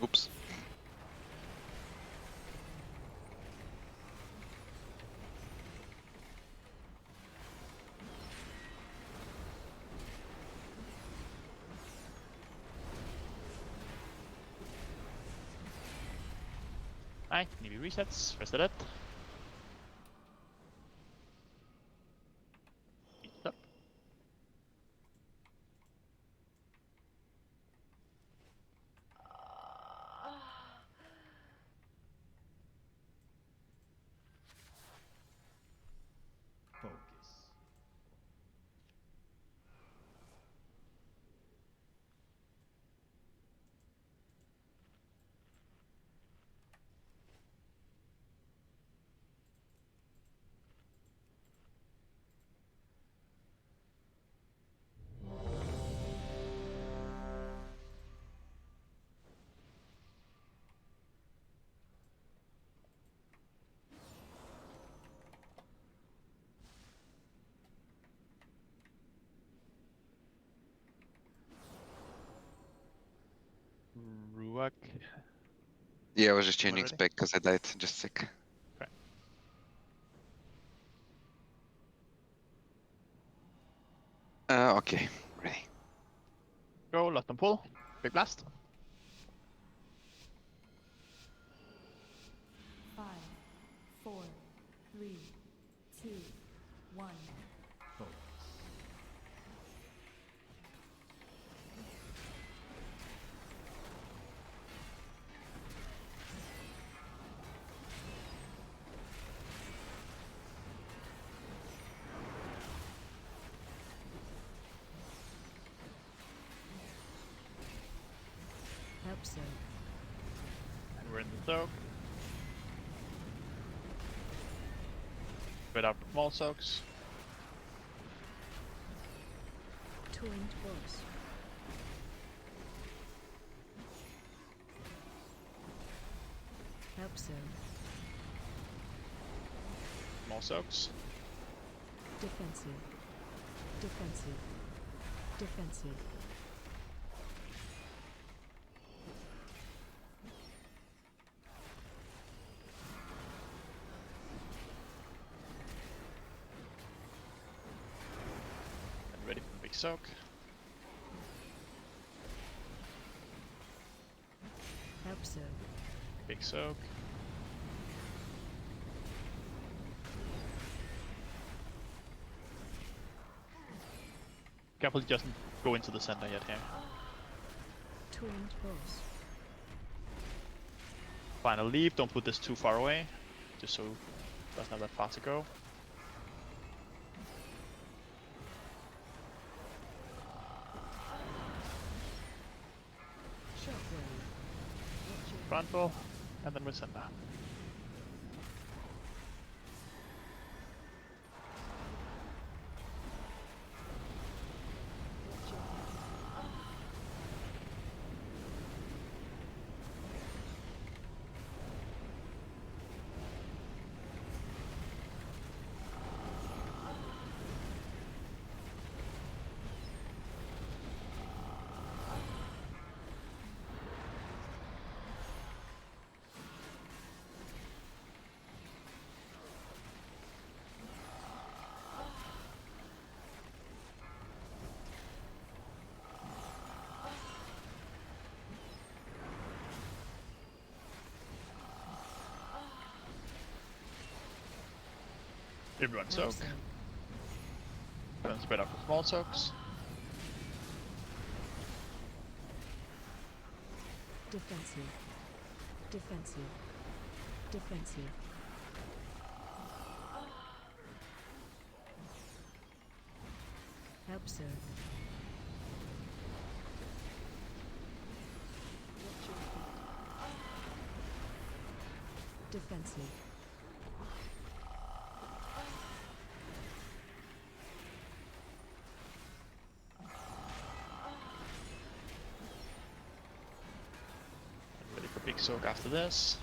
Oops. Alright, maybe resets. Rested it. Up. Focus. Yeah, I was just changing ready? spec because I died. Just sick. Okay. Okay, ready. Go, lock and pull. Big blast. 5, 4, 3, 2, 1. Help so. And we're in the soak. Spread out small soaks. Torrent boss. Help so. Small soaks. Defensive. Defensive. Defensive. And ready for the big soak. Help so. Big soak. Careful, he doesn't go into the center yet here. Torrent boss. Final leave, don't put this too far away. Just so it doesn't have that far to go. Shockwave. Front roll, and then we send that. Everyone soak. Then spread out for small soaks. Defensive. Defensive. Defensive. Help sir. Defensive. Ready for big soak after this.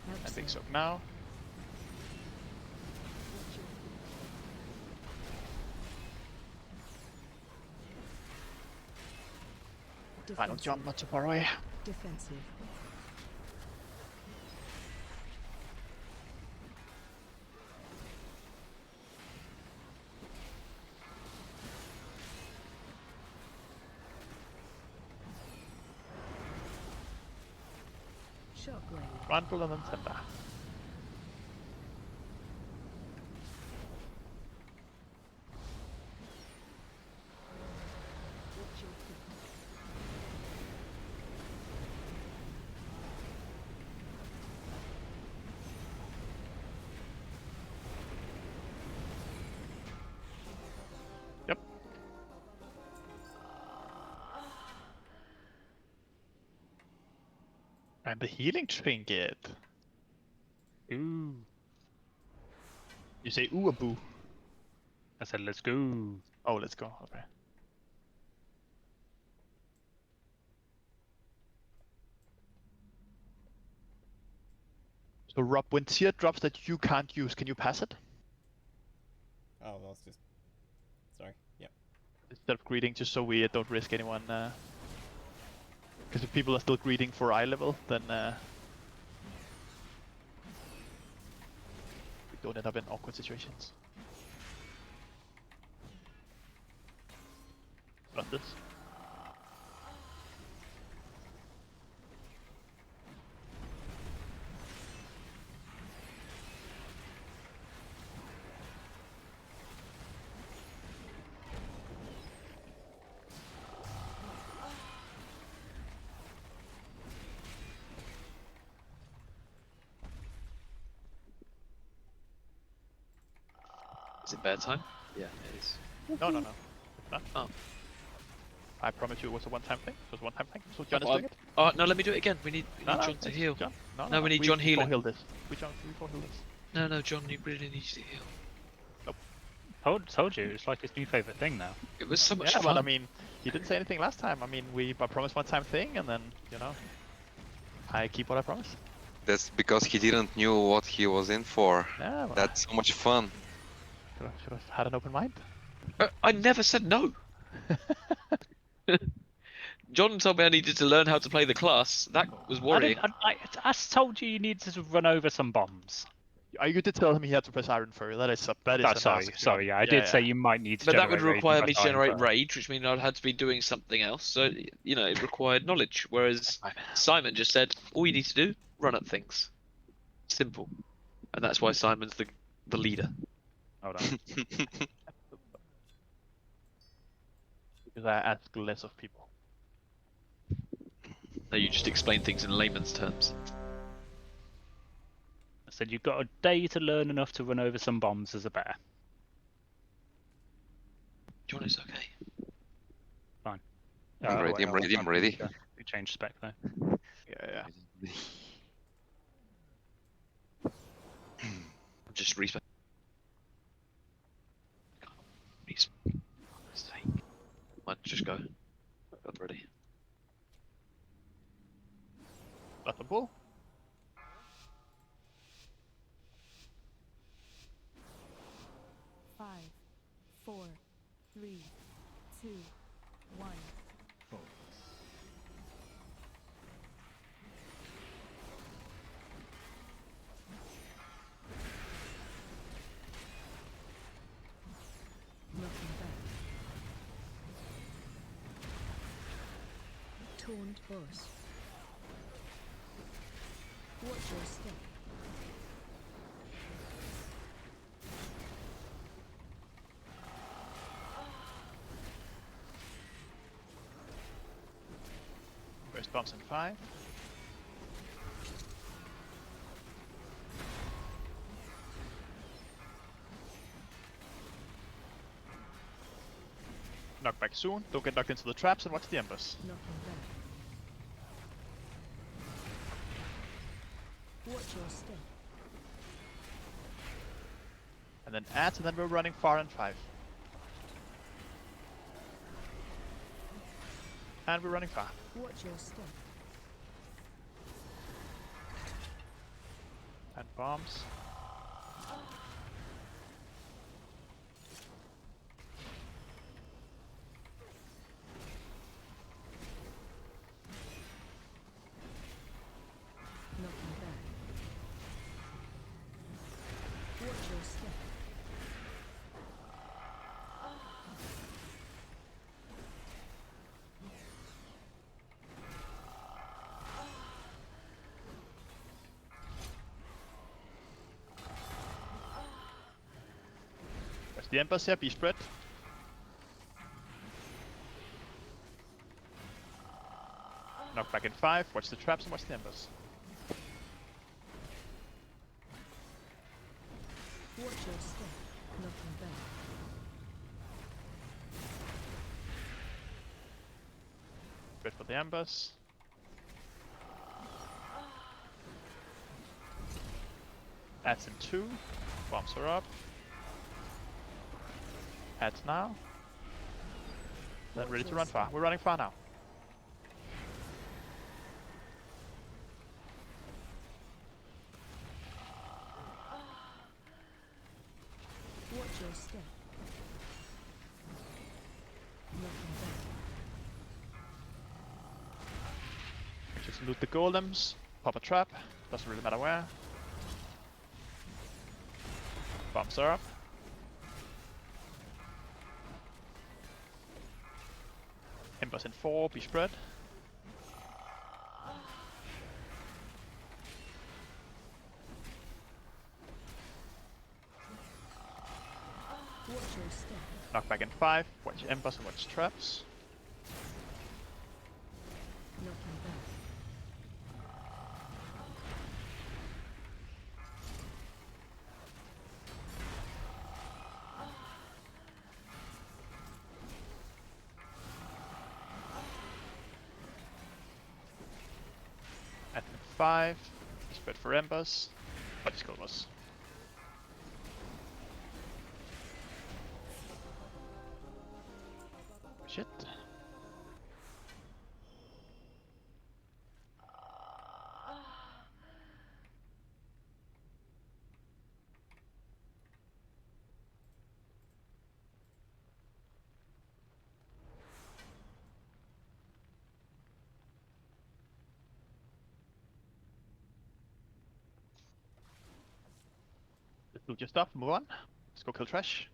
Help And big sir. soak now. Final Defensive. jump, not too far away. Defensive. Shockwave. Front roll and then send that. Yep. And the healing trinket. Ooh. You say ooh or boo? I said let's go. Oh, let's go. Okay. So Rob, when tier drops that you can't use, can you pass it? Oh, that's just. Sorry. Yep. instead of greeting, just so we don't risk anyone. Because if people are still greeting for eye level, then we don't end up in awkward situations. Got this. Is it bear time? Yeah, it is. No. It's not. Oh. I promise you it was a one-time thing. It was a one-time thing. So John is doing it. Oh, no, let me do it again. We need No, John to it's heal. John. No, we need John healing. Heal this. We John heal this. No, John, you really need to heal. Told you, it's like his new favourite thing now. It was so much Yeah, fun. but I mean, he didn't say anything last time. I mean, I promised one-time thing, and then I keep what I promised. That's because he didn't knew what he was in for. Yeah, well, That's so much fun. should have had an open mind. I never said no. John told me I needed to learn how to play the class. That was worrying. I told you needed to run over some bombs. You did tell him he had to press Iron Furry. That is a Sorry, yeah, I did say you might need to. But that would generate require rage me to by generate Iron rage, which means I'd had to be doing something else. So, it required knowledge. Whereas Simon just said, all you need to do, run at things. Simple. And that's why Simon's the leader. Hold on. Because I ask less of people. No, you just explain things in layman's terms. I said you've got a day to learn enough to run over some bombs as a bear. John is okay. Fine. I'm ready. We changed spec though. Yeah. Just respect. Might just go. I'm ready. Button ball. Five, 4, 3, 2, 1. Knocking back. Taunt boss. Watch your step. First bombs in 5. Knock back soon. Don't get knocked into the traps and watch the embers. Knocking back. Watch your step. And then add, and then we're running far in 5. And we're running far. Watch your step. And bombs. Knocking back. Watch your step. There's the embers here, be spread. Knock back in 5, watch the traps and watch the embers. Watch your step. Knocking back. Spread for the embers. Adds in 2. Bombs are up. Adds now. Then ready to run far. We're running far now. Watch your step. Nothing back. Just loot the golems, pop a trap, doesn't really matter where. Bombs are up. Embers in 4, be spread. Watch your step. Knockback in 5, watch embers and watch traps. Nothing back. At 5, spread for embers. What is was? Shit. Let's loot your stuff, move on. Let's go kill trash.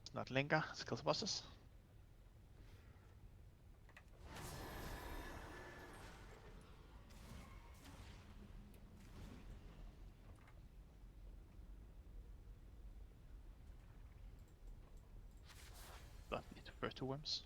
Let's not linger, let's kill some bosses. Don't need to first 2 worms.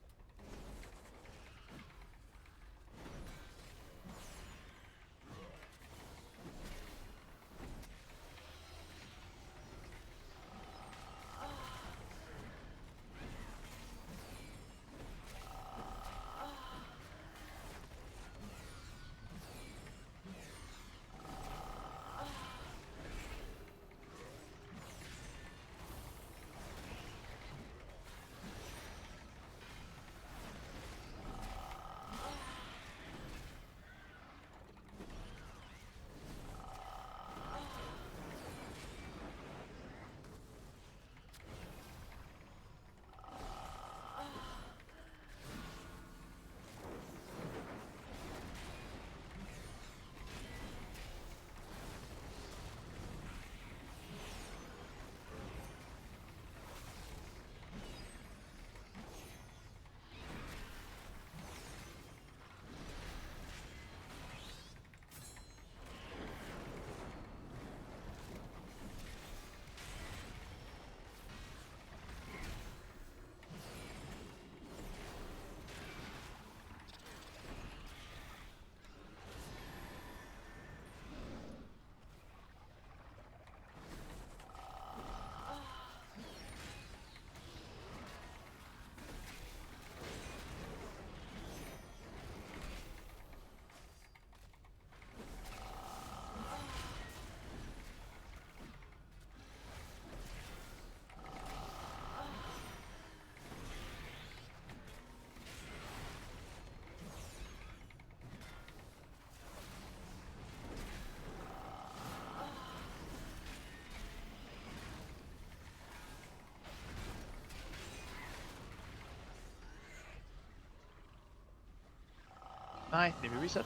Nice, maybe reset.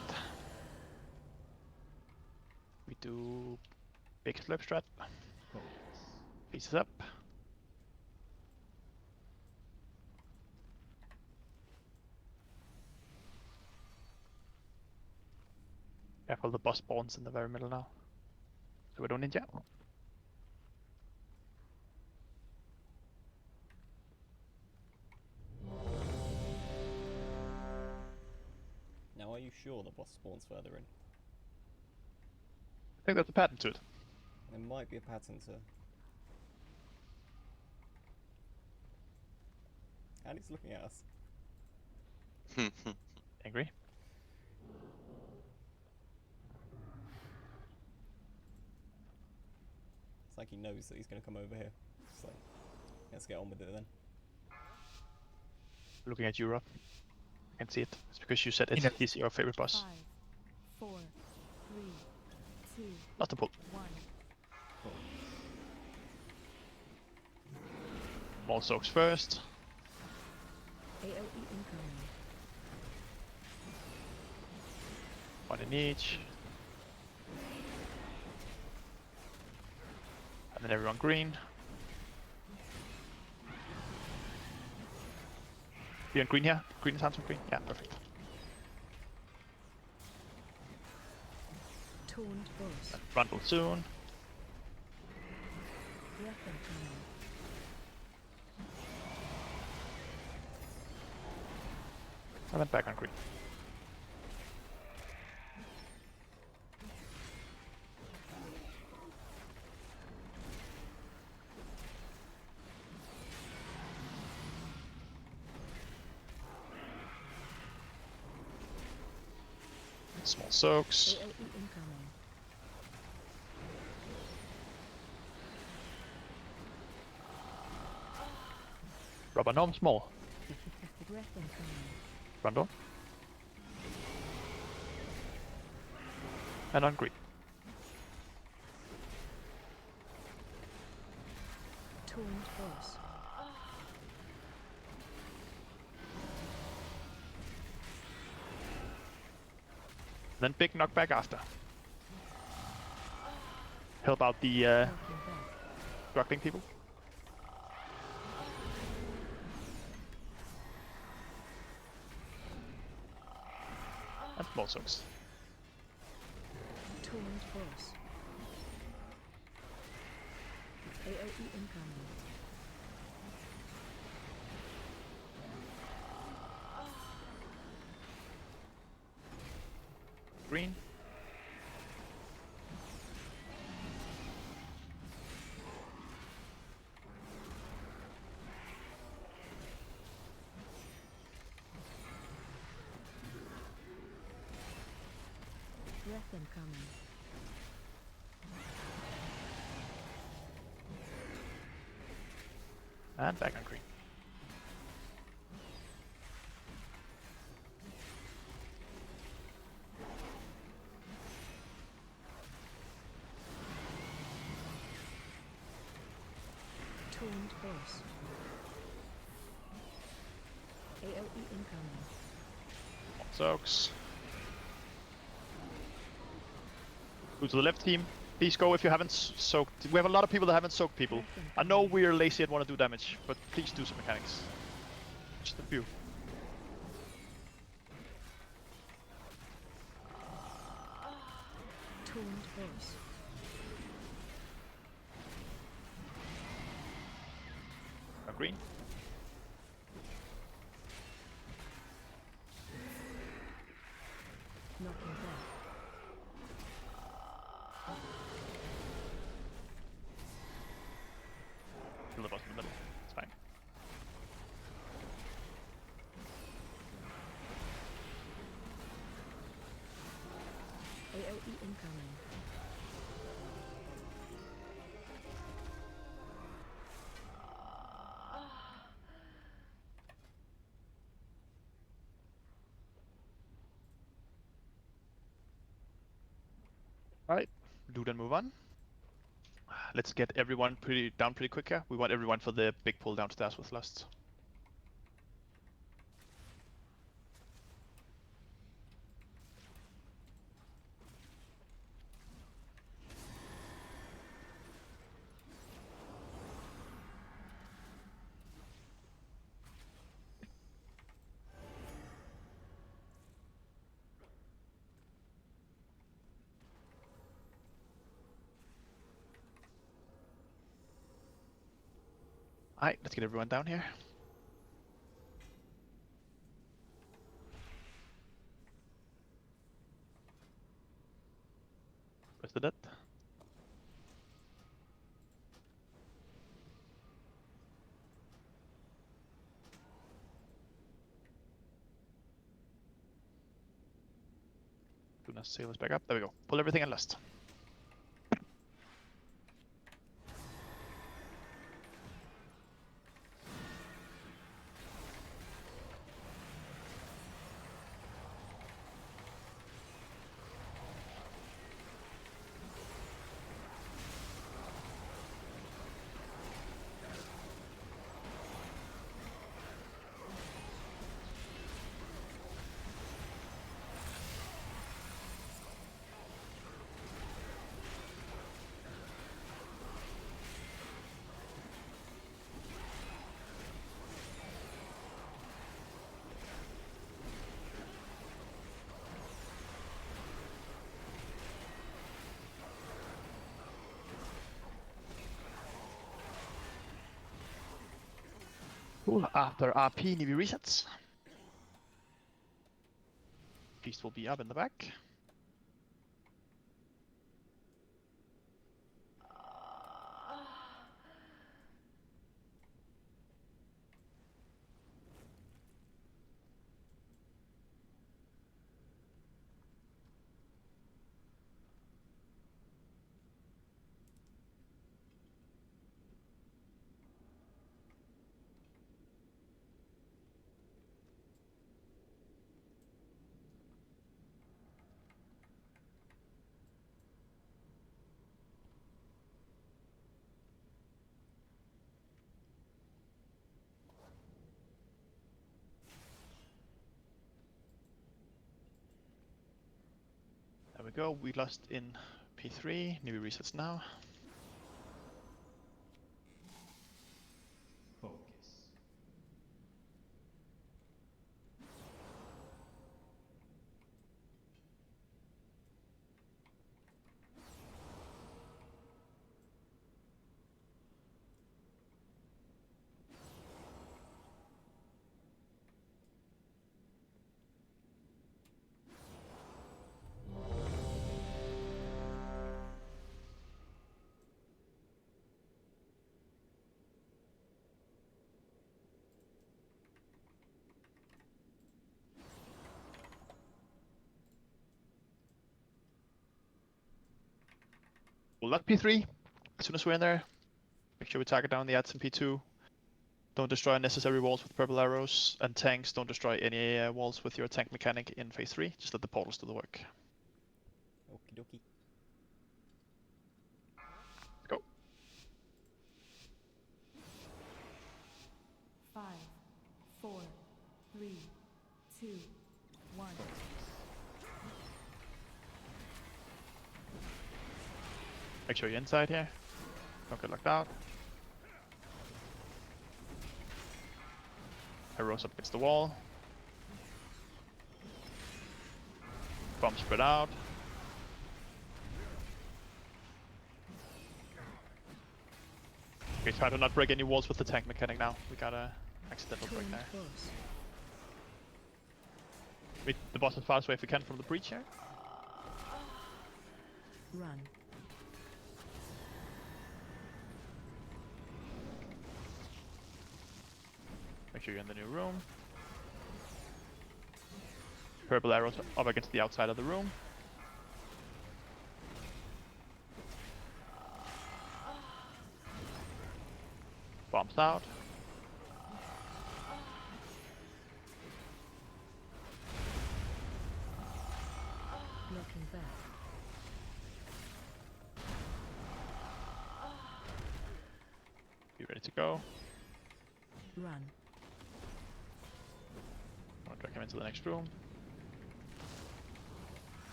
We do big slurp strat. Pieces up. Careful, the boss spawns in the very middle now. So we don't ninja. Now, are you sure the boss spawns further in? I think that's a pattern to it. There might be a pattern to. And he's looking at us. Angry. It's like he knows that he's going to come over here. So, let's get on with it then. Looking at you, Rob. I can see it. It's because you said it. He's your favorite boss. 5, 4, 3, 2, Not the pull. 1. Maul soaks first. One in each. And then everyone green. You want green here? Green is hands on green? Yeah, perfect. Taunt boss. Rundle soon. Breath incoming. I went back on green. Small soaks. AoE incoming. Rubber gnome small. Breath incoming. Rundle. And on green. Taunt boss. Then big knockback after. Help out the Knocking back. struggling people. And small soaks. Taunt boss. AoE incoming. Green. Breath incoming. And back on green. Taunt boss. AoE incoming. Soaks. Go to the left team. Please go if you haven't soaked. We have a lot of people that haven't soaked people. I know we're lazy and want to do damage, but please do some mechanics. Just a few. Taunt boss. Green. Knocking back. Kill the boss in the middle. It's fine. AoE incoming. Alright, loot and move on. Let's get everyone down pretty quick here. We want everyone for the big pull downstairs with lusts. Alright, let's get everyone down here. Where's the dead? Do not sail us back up. There we go. Pull everything and lust. Cool. After RP, Nibi resets. Beast will be up in the back. There we go. We lost in P3. Nibi resets now. We'll let P3 as soon as we're in there. Make sure we target down the ads in P2. Don't destroy unnecessary walls with purple arrows, and tanks don't destroy any walls with your tank mechanic in phase 3. Just let the portals do the work. Okie dokie. Go. 5, 4, 3, 2, 1. Make sure you're inside here. Don't get locked out. Arrows up against the wall. Bomb spread out. Okay, try to not break any walls with the tank mechanic now. We got a accidental break there. Meet the boss as far away if we can from the breach here. Run. Make sure you're in the new room. Purple arrows up against the outside of the room. Bombs out. Looking back. Be ready to go. Run. I'll drag him into the next room.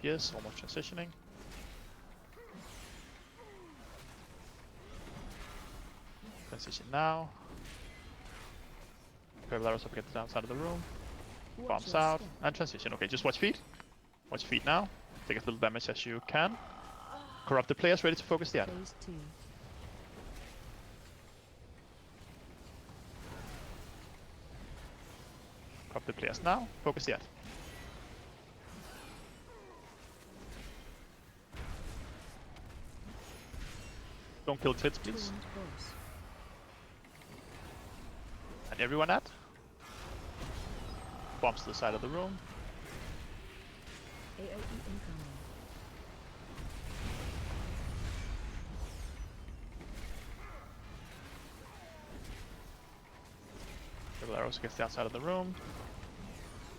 DPS, almost transitioning. Transition now. Purple arrows up against the downside of the room. Bombs out. And transition. Okay, just watch feet. Watch feet now. Take as little damage as you can. Corrupted players ready to focus the ad. Phase 2. Corrupted players now. Focus the ad. Don't kill tits, please. And everyone at. Bombs to the side of the room. AOE incoming. Purple arrows against the outside of the room.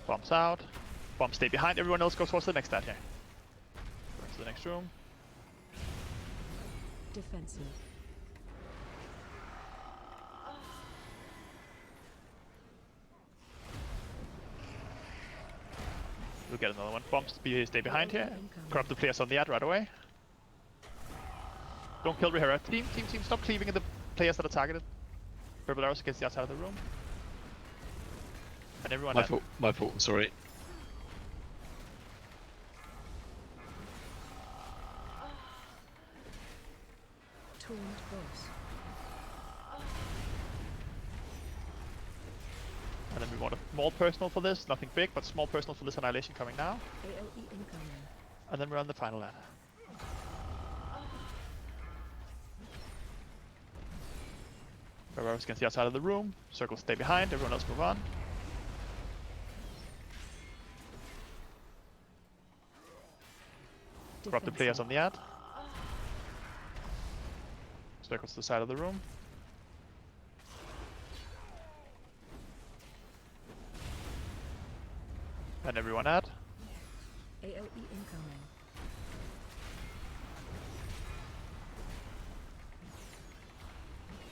Bombs out. Bombs stay behind. Everyone else goes towards the next ad here. Go to the next room. Defensive. We'll get another one. Bombs stay behind here. Corrupt the players on the ad right away. Don't kill Rihera. Team, stop cleaving at the players that are targeted. Purple arrows against the outside of the room. And everyone My fault, sorry. Torrent boss. Small personal for this, nothing big, but small personal for this annihilation coming now. AoE incoming. And then we're on the final land. Aberrus can see outside of the room. Circles stay behind, everyone else move on. Drop the players on the ad. Circles to the side of the room. And everyone ad. AoE incoming.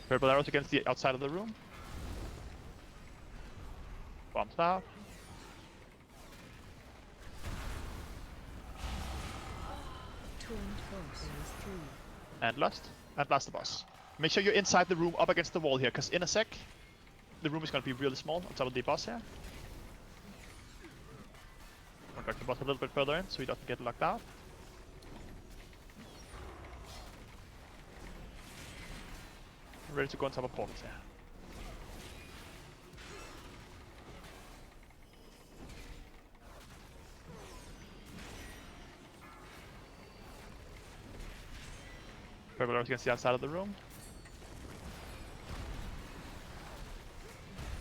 Purple arrows against the outside of the room. Bombs out. Taunt boss is 3. And lost. And blast the boss. Make sure you're inside the room up against the wall here, because in a sec, the room is going to be really small on top of the boss here. Drag the boss a little bit further in so he doesn't get locked out. Ready to go on top of portals here. Purple arrows against the outside of the room.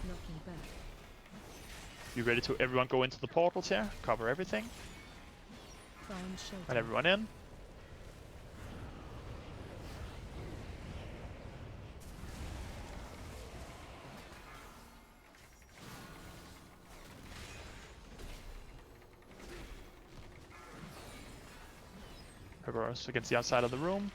Knocking back. Be ready to everyone go into the portals here, cover everything, Find shelter. and everyone in. Aberrus against the outside of the room.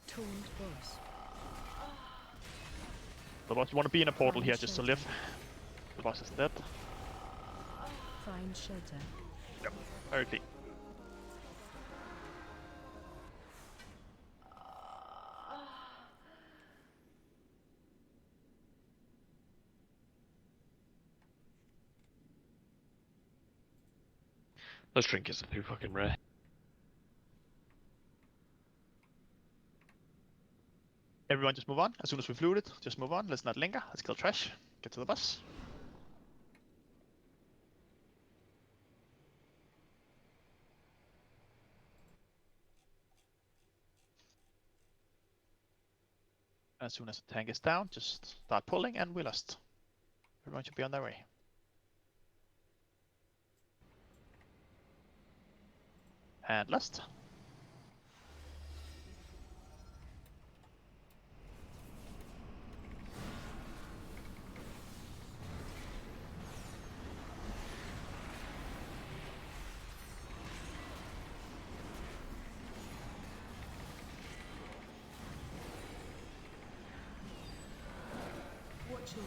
Taunt boss. The boss, you want to be in a portal here just to live. The boss is dead. Find shelter. Yep, very clean. Those trinkets are too fucking rare. Everyone just move on. As soon as we've looted, just move on. Let's not linger. Let's kill trash. Get to the boss. As soon as the tank is down, just start pulling and we lost. Everyone should be on their way. And lost. Watch your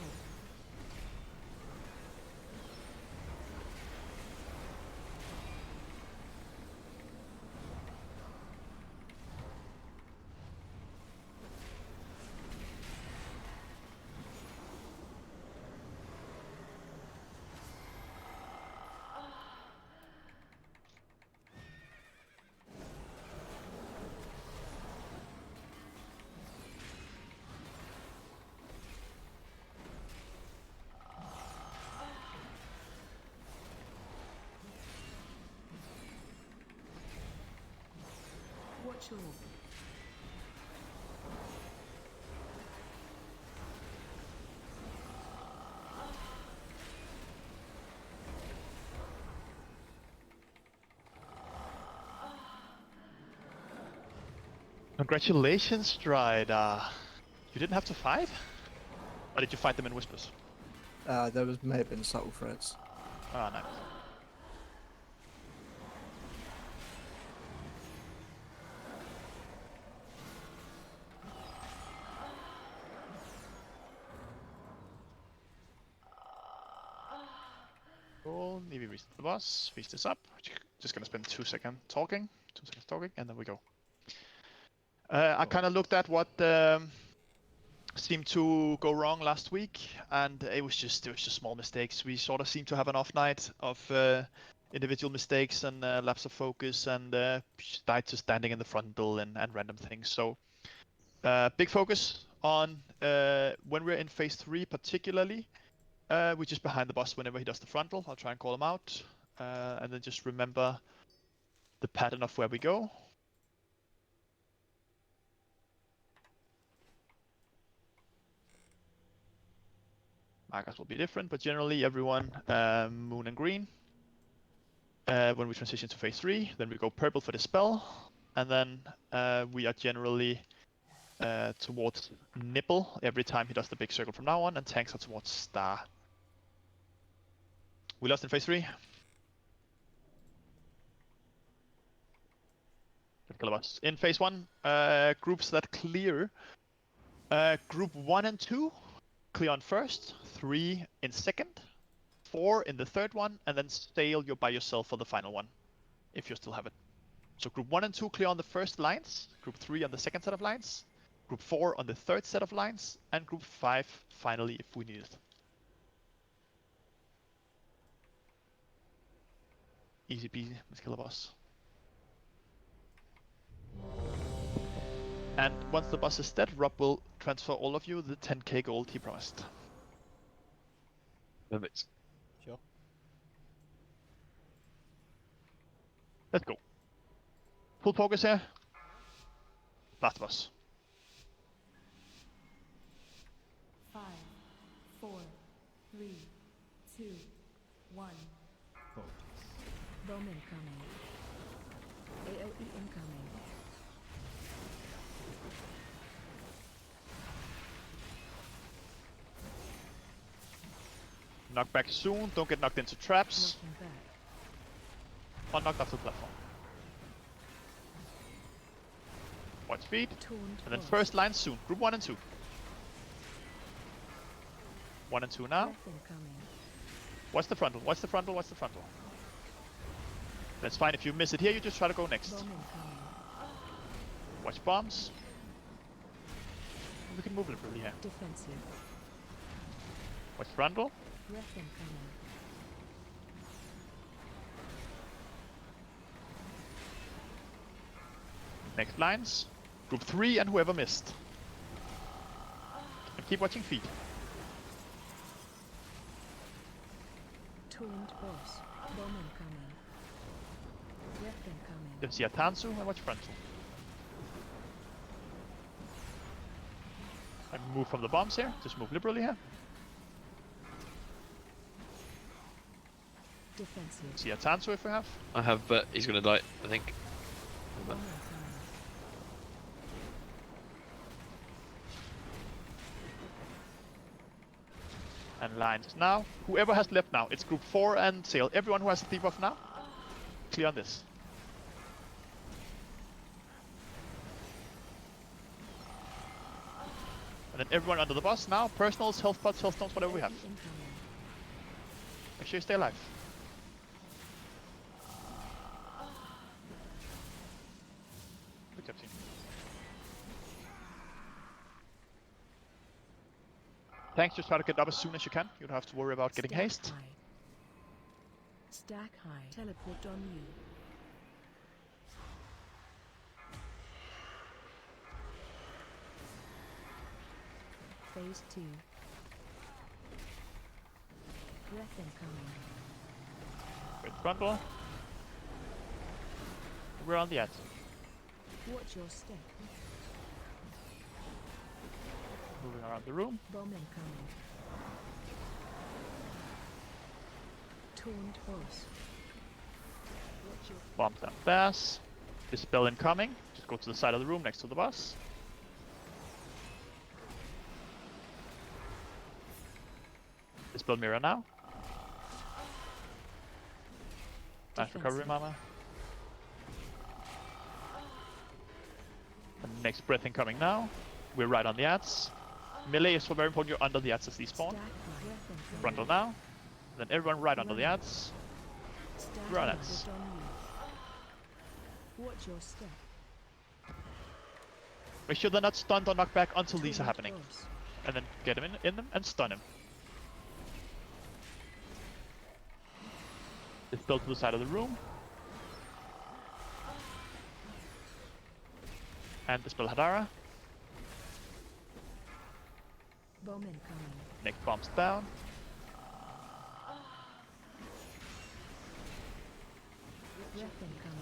Watch your Congratulations, Stride. You didn't have to fight? Or did you fight them in whispers? There may have been subtle threats. Ah, nice. Cool. Maybe reach the boss. Feast this up. Just gonna spend 2 seconds talking. 2 seconds talking, and then we go. I kind of looked at what seemed to go wrong last week, and it was just small mistakes. We sort of seemed to have an off night of individual mistakes and lapse of focus and died to standing in the frontal and random things. So big focus on when we're in phase 3 particularly, which is behind the boss whenever he does the frontal. I'll try and call him out. And then just remember the pattern of where we go. Markers will be different, but generally everyone moon and green. When we transition to phase 3, then we go purple for the spell, and then we are generally towards nipple every time he does the big circle from now on, and tanks are towards star. We lost in phase 3. Kill us. In phase 1, groups that clear. Group 1 and 2 clear on first, 3 in second, 4 in the third one, and then sail you're by yourself for the final one, if you still have it. So group 1 and 2 clear on the first lines, group 3 on the second set of lines, group 4 on the third set of lines, and group 5 finally if we need it. Easy peasy, let's kill the boss. And once the boss is dead, Rob will transfer all of you the 10k gold he promised. Perfect. Sure. Let's go. Full focus here. Last boss. 5, 4, 3, 2, 1. Focus. Bomb incoming. AOE incoming. Knock back soon, don't get knocked into traps. Knocking back. Or knocked off the platform. Watch speed. Taunt And then boss. first line soon. Group 1 and 2. 1 and 2 now. Breath incoming. What's the frontal? What's the frontal? What's the frontal? That's fine. If you miss it here, you just try to go next. Bomb incoming. Watch bombs. We can move liberally here. Defensive. Watch frontal. Breath incoming. Next lines. Group 3 and whoever missed. And keep watching feet. Taunt boss. Bomb incoming. Breath incoming. Then see a Tansu and watch frontal. And move from the bombs here. Just move liberally here. Defensive. See a Tansu if we have. I have, but he's gonna die, I think. Bomb incoming. And lines now. Whoever has left now. It's group 4 and sail. Everyone who has a debuff now. Clear on this. And then everyone under the boss now. Personals, health pots, health stones, whatever we have. AOE incoming. Make sure you stay alive. Good job, team. Thanks, just try to get up as soon as you can. You don't have to worry about getting Stack haste. high. Stack high. Teleport on you. Phase 2. Breath incoming. Good frontal. We're on the edge. Watch your step. Moving around the room. Bomb incoming. Taunt boss. Watch your Bombs down fast. Dispel incoming. Just go to the side of the room next to the boss. Dispel mirror now. Nice recovery, Defensive. mama. And next breath incoming now. We're right on the ads. Melee is so very important. You're under the ads as they spawn. stack high. Breath incoming. Frontal now. Then everyone right under the ads. Stack We're on high ads. on you. Watch your step. Make sure they're not stunned or knocked back until these are Taunt happening. boss. And then get him in them and stun him. Dispel to the side of the room. And Dispel Hadara. Bowman coming. Next bombs down. Breath incoming.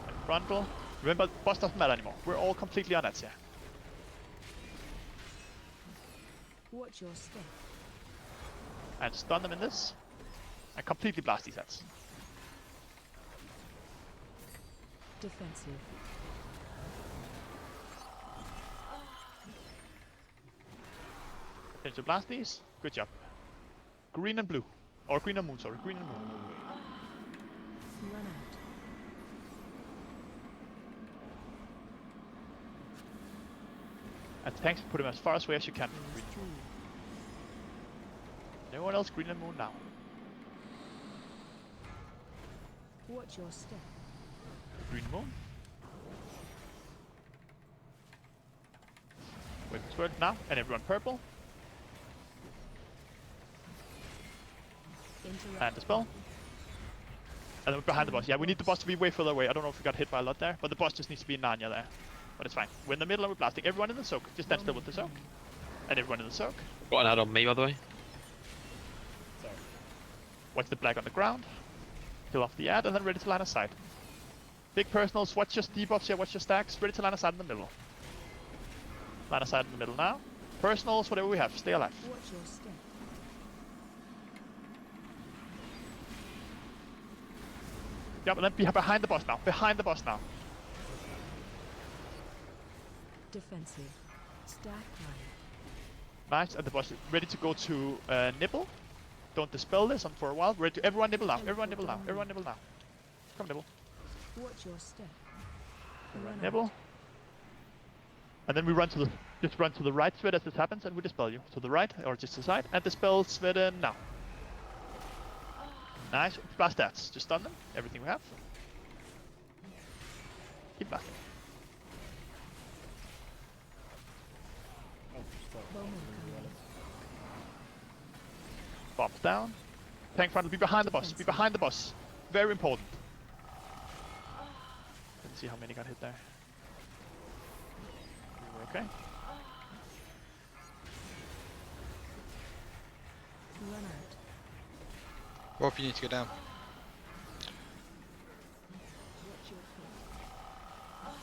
And frontal. Remember, boss doesn't matter anymore. We're all completely on edge here. Watch your step. And stun them in this. And completely blast these heads. Defensive. Finish to blast these. Good job. Green and blue. Or green and moon, sorry. Green and moon. Run out. And tanks, put him as far away as you can. Green and moon. Anyone else green and moon now? Watch your step. Green moon. Wait, sword now, and everyone purple. Interrupt. And Dispel. And then we're behind the boss. Yeah, we need the boss to be way further away. I don't know if we got hit by a lot there, but the boss just needs to be in Narnia there. But it's fine. We're in the middle and we're blasting. Everyone in the soak. Just stand still with the soak. And everyone in the soak. Got an ad on me, by the way. Watch the black on the ground. Kill off the ad and then ready to line aside. Big personals, watch your debuffs here, watch your stacks. Ready to line aside in the middle. Line aside in the middle now. Personals, whatever we have, stay alive. Watch your step. Yep, and then be behind the boss now. Behind the boss now. Defensive. Stack high. Nice, and the boss is ready to go to nibble. Don't dispel this on for a while. Ready to everyone nibble now. Everyone nibble now. Everyone nibble now. Come nibble. Watch your step. Everyone Run nibble. out. And then we run to the just run to the right, Sved, as this happens, and we dispel you. To the right, or just to the side, and dispel Sved now. Nice. Blast stats. Just stun them. Everything we have. Keep blasting. Bowman coming. Bombs down. Tank front will be behind the boss. Be behind the boss. Very important. Let's see how many got hit there. We were okay. Run out. Warp, you need to go down. Watch your feet.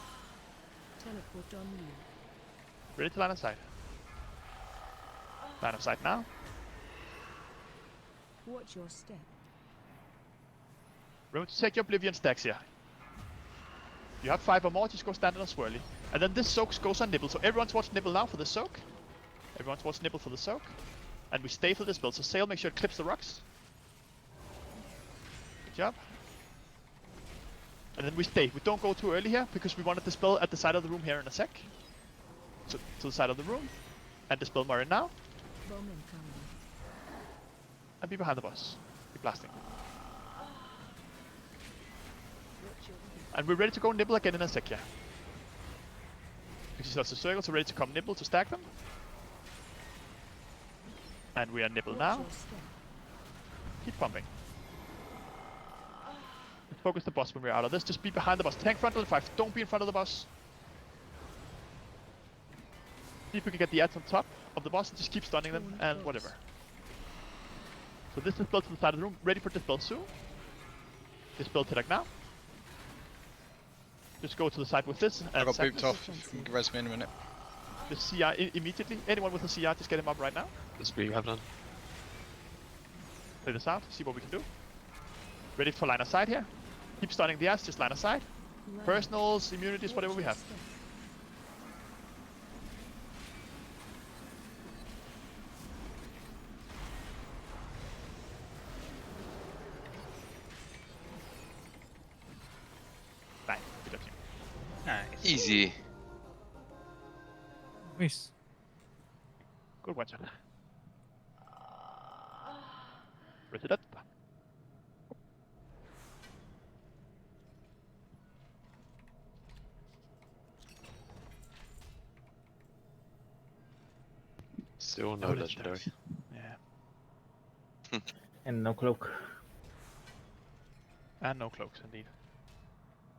Teleport on you. Ready to line of sight. Line of sight now. Watch your step. Remember to take your Oblivion stacks here. You have 5 or more, just go stand on Swirly. And then this soak goes on Nibble, so everyone towards Nibble now for the soak. Everyone towards Nibble for the soak. And we stay for this build, so Sail, make sure it clips the rocks. Good job. And then we stay. We don't go too early here, because we want to dispel at the side of the room here in a sec. So, to the side of the room. And dispel Murray now. Bowman coming. And be behind the boss. Be blasting. Watch your feet. And we're ready to go Nibble again in a sec here. Because that's the circle, so ready to come Nibble to stack them. And we are Nibble Watch now. your step. Keep pumping. Let's focus the boss when we're out of this. Just be behind the boss. Tank frontal in 5. Don't be in front of the boss. See if we can get the ads on top of the boss and just keep stunning them and whatever. So this is built to the side of the room. Ready for dispel soon. Dispel Tidak now. Just go to the side with this. And I got sack booped this. off. You can res me in a minute. Just CR immediately. Anyone with a CR, just get him up right now. That's what you have done. Play this out. See what we can do. Ready for line of sight here. Keep stunning the ass. Just line of sight. Run. Personals, immunities, Watch whatever we your have. step. Nice. Good job, team. Nice. Easy. Nice. Good one shot. Press it up. Still no Oh, legendary. Yeah. And no cloak. And no cloaks, indeed.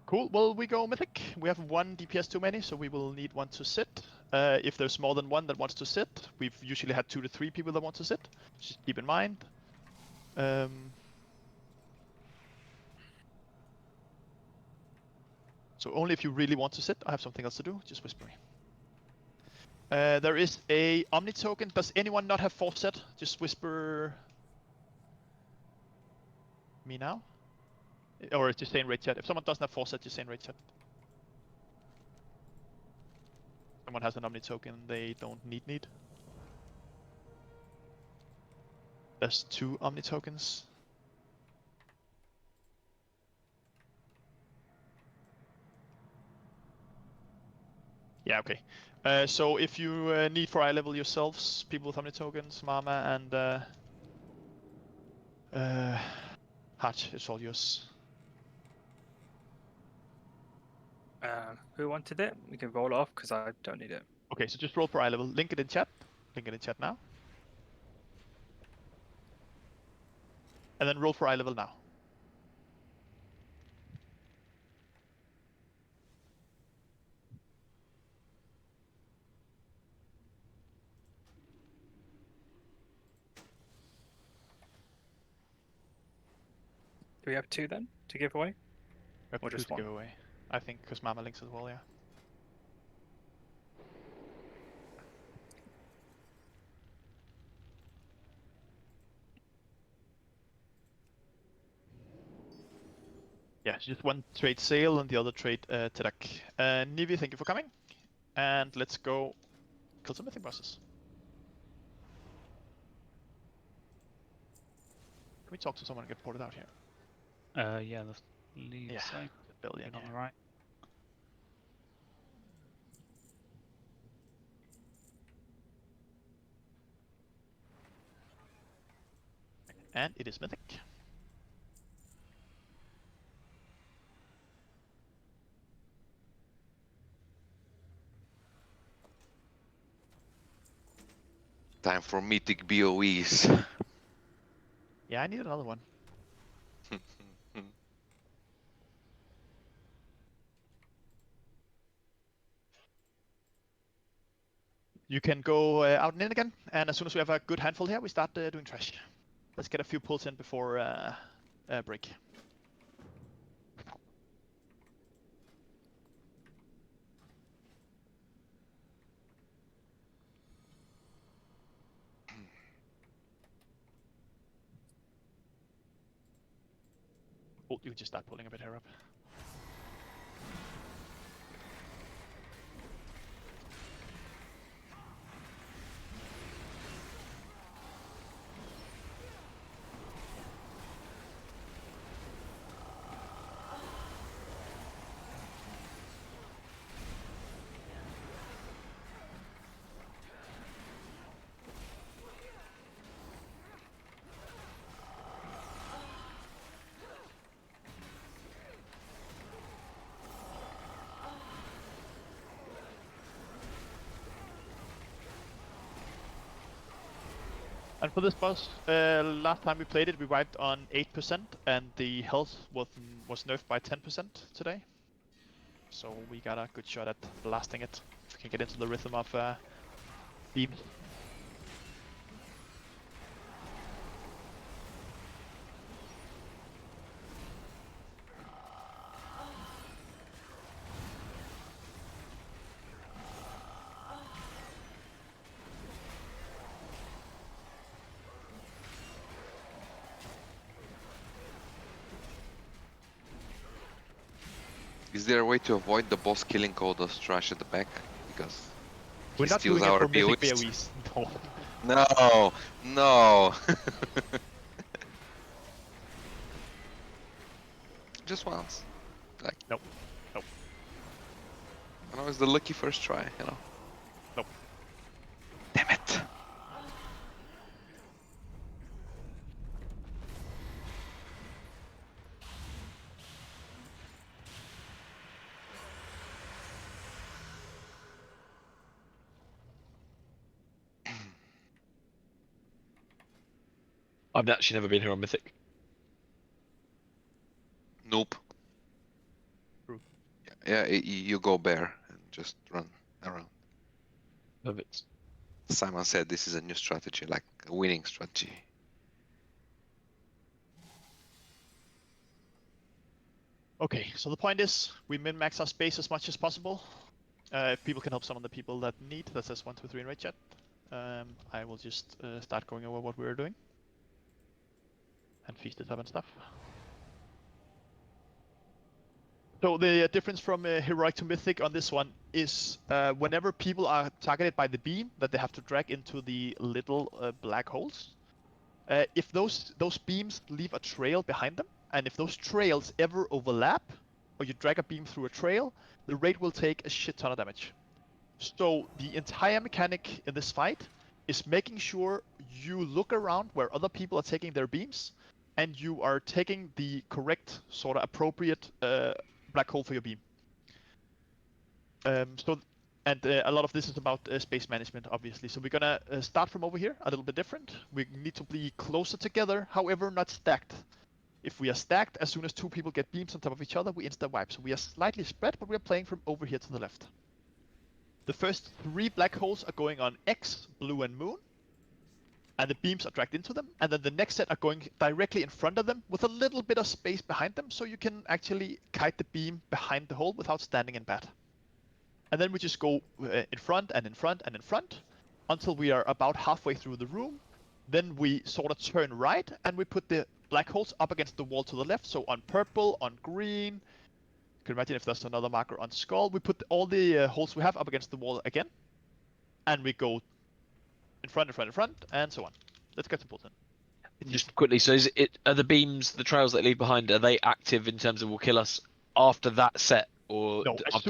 Cool, well, we go Mythic. We have one DPS too many, so we will need one to sit. If there's more than one that wants to sit, we've usually had 2 to 3 people that want to sit. Just keep in mind. So only if you really want to sit. I have something else to do, just whisper me. There is a Omni token. Does anyone not have force set? Just whisper me now. Or just say in raid chat. If someone doesn't have force set, just say in raid chat. Someone has an Omni token they don't need. There's 2 Omni tokens. Yeah, okay. So if you need for eye level yourselves, people with Omni tokens, Mama and Hatch, it's all yours. Who wanted it? We can roll off because I don't need it. Okay, so just roll for eye level. Link it in chat. Link it in chat now. And then roll for eye level now. Do we have 2 then to give away? We have Or 2 just to 1? give away. I think because Mama links as well, yeah. Yeah, just one trade sale and the other trade Tedak. Nivi, thank you for coming. And let's go kill some Mythic bosses. Can we talk to someone and get ported out here? Yeah, the lead side. Billion On here. the right. And it is Mythic. Time for Mythic BOEs. Yeah, I need another one. You can go out and in again, and as soon as we have a good handful here, we start doing trash. Let's get a few pulls in before break. Oh, you can just start pulling a bit here up. And for this boss, last time we played it, we wiped on 8%, and the health was nerfed by 10% today. So we got a good shot at blasting it. If we can get into the rhythm of beams. Is there a way to avoid the boss killing all those trash at the back? Because We're he not steals doing it our for Mythic BOEs. BOEs. No. No, no. Just once. Like. Nope. Nope. I know it's the lucky first try, you know. Nope. Damn it. I've actually never been here on Mythic. Yeah, you go bear and just run around. Love it. Simon said this is a new strategy, like a winning strategy. Okay, so the point is, we min-max our space as much as possible. If people can help some of the people that need, that says 1, 2, 3 in raid chat. I will just start going over what we're doing. And feast it up and stuff. So the difference from Heroic to Mythic on this one is whenever people are targeted by the beam that they have to drag into the little black holes, if those beams leave a trail behind them, and if those trails ever overlap, or you drag a beam through a trail, the raid will take a shit ton of damage. So the entire mechanic in this fight is making sure you look around where other people are taking their beams, and you are taking the correct, sort of appropriate black hole for your beam. A lot of this is about space management, obviously. So we're gonna start from over here, a little bit different. We need to be closer together, however, not stacked. If we are stacked, as soon as 2 people get beams on top of each other, we insta-wipe. So we are slightly spread, but we are playing from over here to the left. The first 3 black holes are going on X, Blue, and Moon. And the beams are dragged into them. And then the next set are going directly in front of them with a little bit of space behind them, so you can actually kite the beam behind the hole without standing in bat. And then we just go in front and in front and in front until we are about halfway through the room. Then we sort of turn right and we put the black holes up against the wall to the left. So on purple, on green. You can imagine if there's another marker on skull. We put all the holes we have up against the wall again. And we go in front, in front, in front, and so on. Let's get some pulls in. Just quickly, so are the beams, the trails that leave behind, are they active in terms of will kill us after that set, or no? As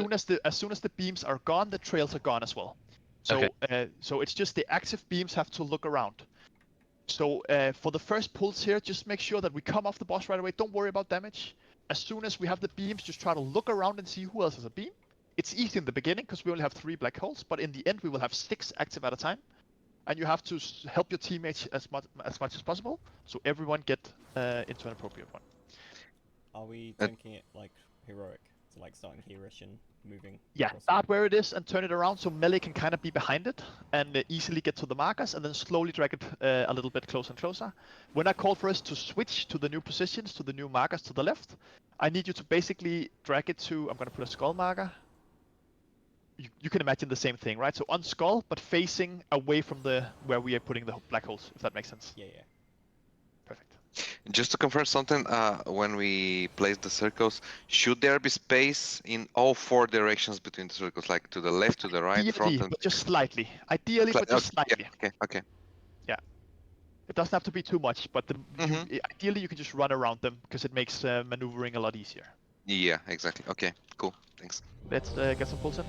soon as the beams are gone, the trails are gone as well. So so it's just the active beams have to look around. So for the first pulls here, just make sure that we come off the boss right away. Don't worry about damage. As soon as we have the beams, just try to look around and see who else has a beam. It's easy in the beginning because we only have 3 black holes, but in the end we will have 6 active at a time. And you have to help your teammates as much as possible, so everyone get into an appropriate one. Are we tanking it like heroic? So like starting here-ish and moving? Yeah, start where it is and turn it around so melee can kind of be behind it and easily get to the markers, and then slowly drag it a little bit closer and closer. When I call for us to switch to the new positions, to the new markers to the left, I need you to basically drag it to, I'm going to put a skull marker. You can imagine the same thing, right? So on skull, but facing away from where we are putting the black holes, if that makes sense. Yeah. Perfect. Just to confirm something, when we place the circles, should there be space in all 4 directions between the circles, like to the left, to the right, Ideally, front, and but just slightly. Ideally, but just slightly. Yeah, okay. Yeah. It doesn't have to be too much, but ideally you can just run around them because it makes maneuvering a lot easier. Yeah, exactly. Okay, cool. Thanks. Let's get some pulls in.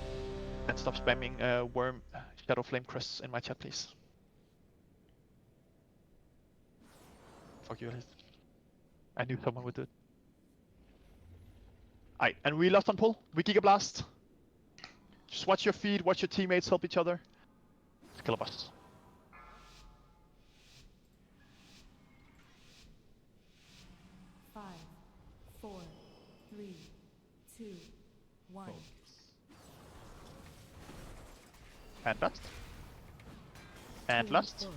And stop spamming worm shadow flame crests in my chat, please. Fuck you, I knew someone would do it. Alright, and we lost on pull. We Giga Blast. Just watch your feet, watch your teammates help each other. Let's kill a boss. Five, 4, 3, 2, 1. And last. And last.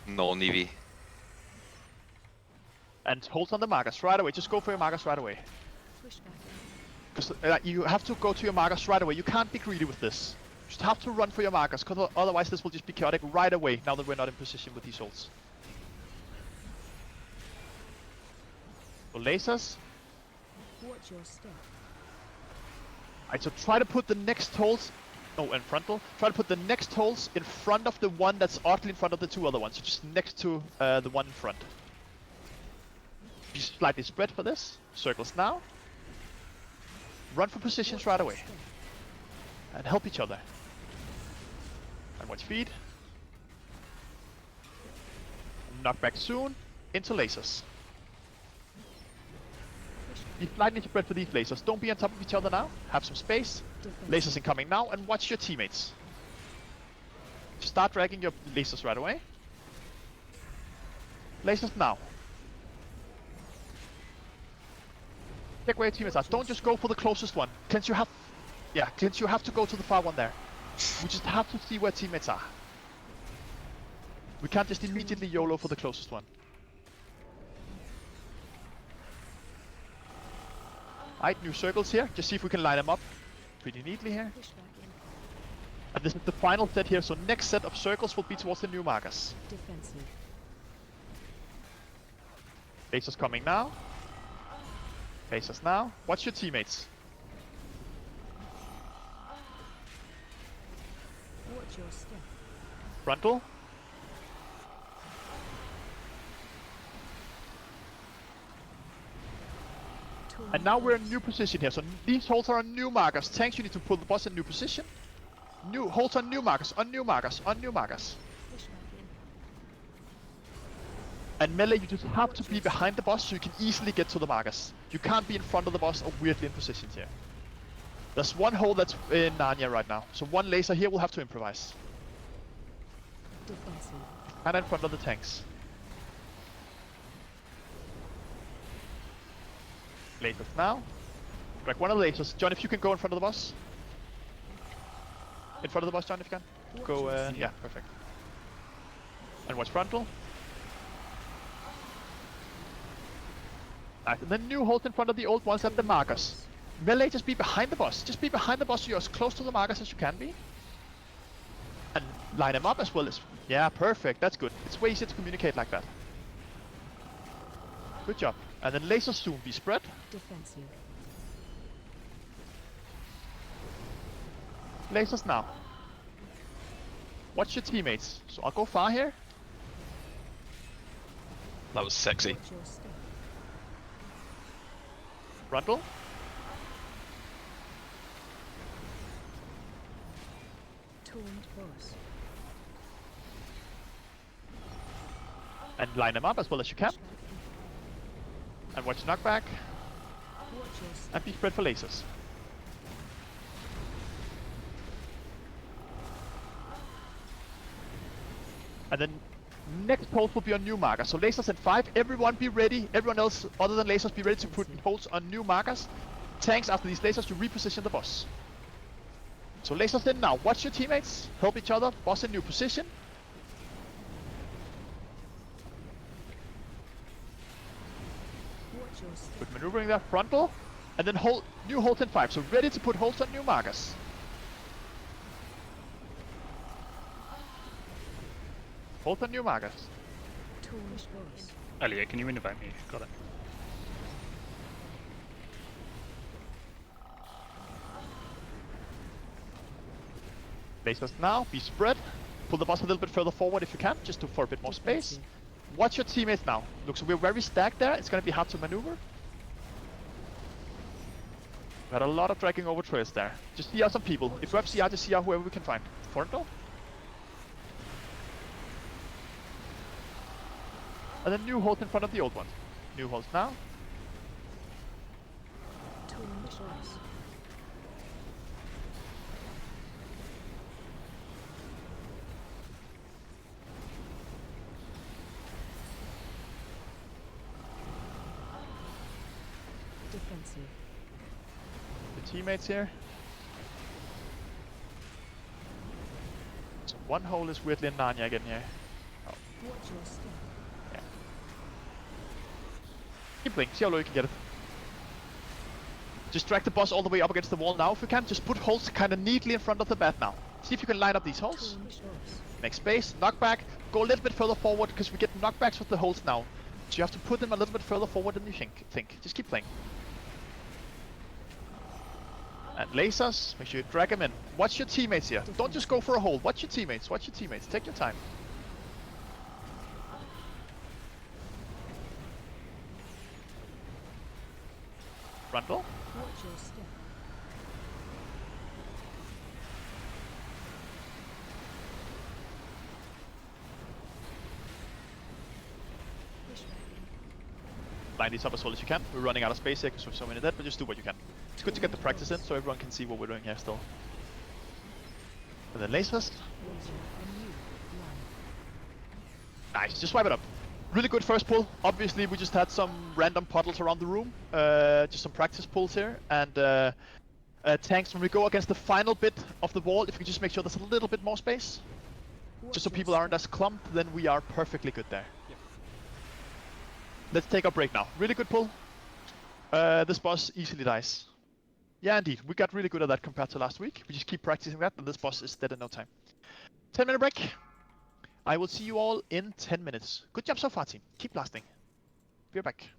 No Nivi. And hold on the markers right away. Just go for your markers right away. Because you have to go to your markers right away. You can't be greedy with this. You just have to run for your markers, because otherwise this will just be chaotic right away now that we're not in position with these ults. So lasers. Watch your step. Alright, so try to put the next holes. Oh, and frontal. Try to put the next holes in front of the one that's oddly in front of the 2 other ones. So just next to the one in front. Be slightly spread for this. Circles now. Run for positions right away. And help each other. And watch feed. Knock back soon. Into lasers. Be slightly spread for these lasers. Don't be on top of each other now. Have some space. Lasers incoming now, and watch your teammates. Start dragging your lasers right away. Lasers now. Check where your teammates are. Don't just go for the closest one. Cleanse, you have... Yeah, Cleanse, you have to go to the far one there. We just have to see where teammates are. We can't just immediately YOLO for the closest one. Alright, new circles here. Just see if we can line them up pretty neatly here. And this is the final set here, so next set of circles will be towards the new markers. Defensive. Lasers coming now. Lasers now. Watch your teammates. Watch your step. Frontal. And now we're in a new position here. So these holes are on new markers. Tanks, you need to pull the boss in new position. New holes on new markers, on new markers, on new markers. And melee, you just have to be behind the boss so you can easily get to the markers. You can't be in front of the boss or weirdly in positions here. There's one hole that's in Narnia right now. So one laser here will have to improvise. Defensive. And in front of the tanks. Lasers now. Grab one of the lasers. John, if you can go in front of the boss. In front of the boss, John, if you can. Go, yeah, perfect. And watch frontal. Nice. And then new holes in front of the old ones at the markers. Melee, just be behind the boss. Just be behind the boss so you're as close to the markers as you can be. And line them up as well as... Yeah, perfect. That's good. It's way easier to communicate like that. Good job. And then lasers soon be spread. Defensive. Lasers now. Watch your teammates. So I'll go far here. That was sexy. Watch your step. Frontal. Taunt boss. And line them up as well as you can. And watch knockback. Watch your step. And be spread for lasers. And then next holes will be on new markers. So lasers at 5, everyone be ready. Everyone else other than lasers be ready to put holes on new markers. Tanks, after these lasers, you reposition the boss. So lasers in now. Watch your teammates. Help each other. Boss in new position. Watch your step. Good maneuvering there. Frontal. And then hold new holes in 5. So ready to put holes on new markers. Holes on new markers. Taunt boss. Elliot, can you invite me? Got it. Lasers now. Be spread. Pull the boss a little bit further forward if you can, just for a bit more space. Watch your teammates now. Look, so we're very stacked there. It's going to be hard to maneuver. We had a lot of dragging over trails there. Just see out some people. If we have CR, just see out whoever we can find. Frontal. And then new holes in front of the old one. New holes now. Taunt boss. Defensive. The teammates here. So one hole is weirdly in Narnia again here. Oh. Watch your step. Yeah. Keep blink, see how low you can get it. Just drag the boss all the way up against the wall now if you can. Just put holes kind of neatly in front of the bat now. See if you can line up these holes. Taunt boss. Make space, knockback, go a little bit further forward because we get knockbacks with the holes now. So you have to put them a little bit further forward than you think. Just keep playing. And lasers, make sure you drag them in. Watch your teammates here. Don't just go for a hole. Watch your teammates. Watch your teammates. Take your time. Frontal. Watch your step. Pushback. Line these up as well as you can. We're running out of space here because we have so many dead, but just do what you can. It's good to get the practice in so everyone can see what we're doing here still. And then lasers. Laser. A new line. Nice, just swipe it up. Really good first pull. Obviously, we just had some random puddles around the room. Just some practice pulls here. And tanks, when we go against the final bit of the wall, if we just make sure there's a little bit more space, just so people aren't as clumped, then we are perfectly good there. Yep. Let's take our break now. Really good pull. This boss easily dies. Yeah, indeed. We got really good at that compared to last week. We just keep practicing that, and this boss is dead in no time. 10-minute break. I will see you all in 10 minutes. Good job so far, team. Keep blasting. Be right back.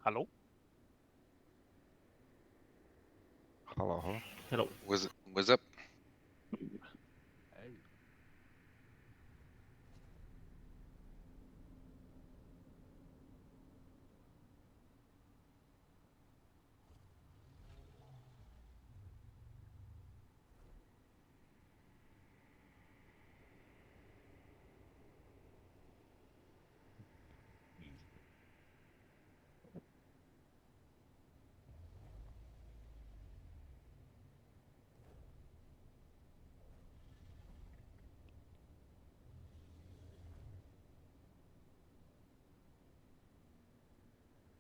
Hello? Hello, hello. Hello. What's up?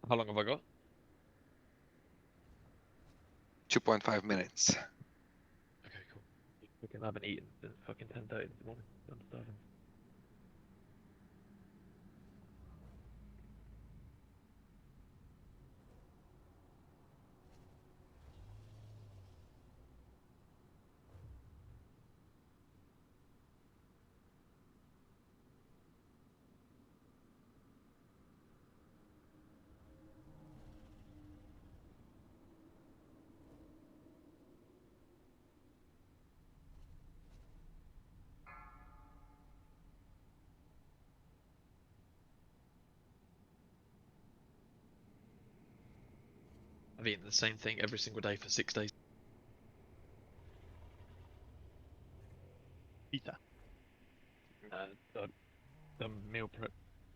How long have I got? 2.5 minutes. Okay, cool. Fucking haven't eaten since fucking 10:30 this morning. I'm starving. I've eaten the same thing every single day for 6 days. Pizza. Done meal prep.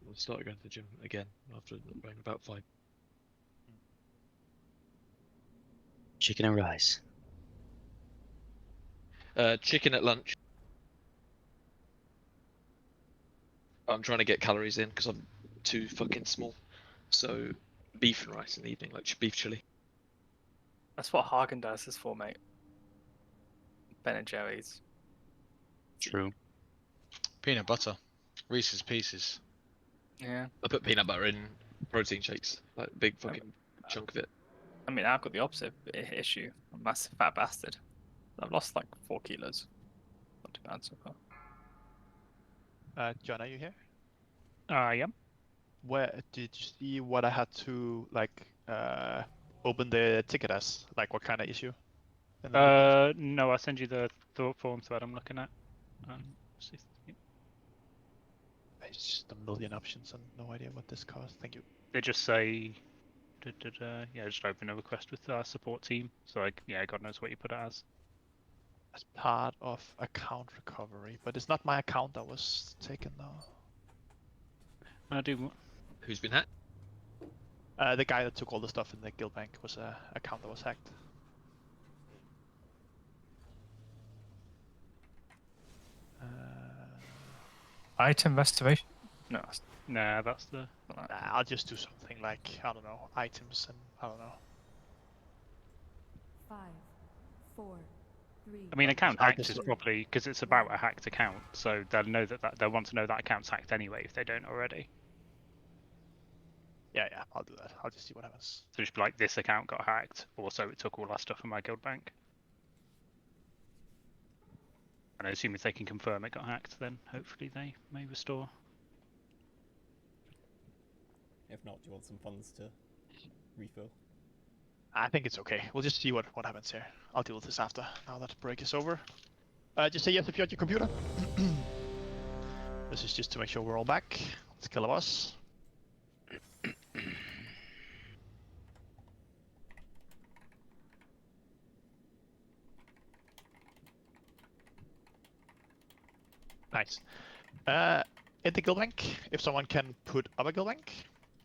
I started going to the gym again after going about 5. Chicken and rice. Chicken at lunch. I'm trying to get calories in because I'm too fucking small. So beef and rice in the evening, like beef chili. That's what Hagen does is for, mate. Ben and Jerry's. True. Peanut butter. Reese's Pieces. Yeah. I put peanut butter in protein shakes, like a big fucking chunk of it. I mean, I've got the opposite issue. I'm a massive fat bastard. I've lost like 4 kilos. Not too bad so far. John, are you here? I am. Where did you see what I had to like open the ticket as? Like what kind of issue? in the document? No, I'll send you the thought form thread I'm looking at. See- It's just a million options and no idea what this costs. Thank you. They just say, yeah, just open a request with our support team. So like, yeah, God knows what you put it as. As part of account recovery, but it's not my account that was taken though. I do. Who's been hacked? The guy that took all the stuff in the guild bank was a account that was hacked. Item restoration? No. Nah, that's the. Nah, I'll just do something like, I don't know, items and I don't know. 5, 4, 3. I mean, account I'll hacked just is look. probably because it's about a hacked account, so they'll know that they'll want to know that account's hacked anyway if they don't already. Yeah, I'll do that. I'll just see what happens. So just be like, this account got hacked. Also, it took all our stuff from my guild bank. And I assume if they can confirm it got hacked, then hopefully they may restore. If not, do you want some funds to refill? I think it's okay. We'll just see what happens here. I'll deal with this after, now that break is over. Just say yes if you're at your computer. This is just to make sure we're all back. Let's kill a boss. Nice. In the guild bank, if someone can put up a guild bank,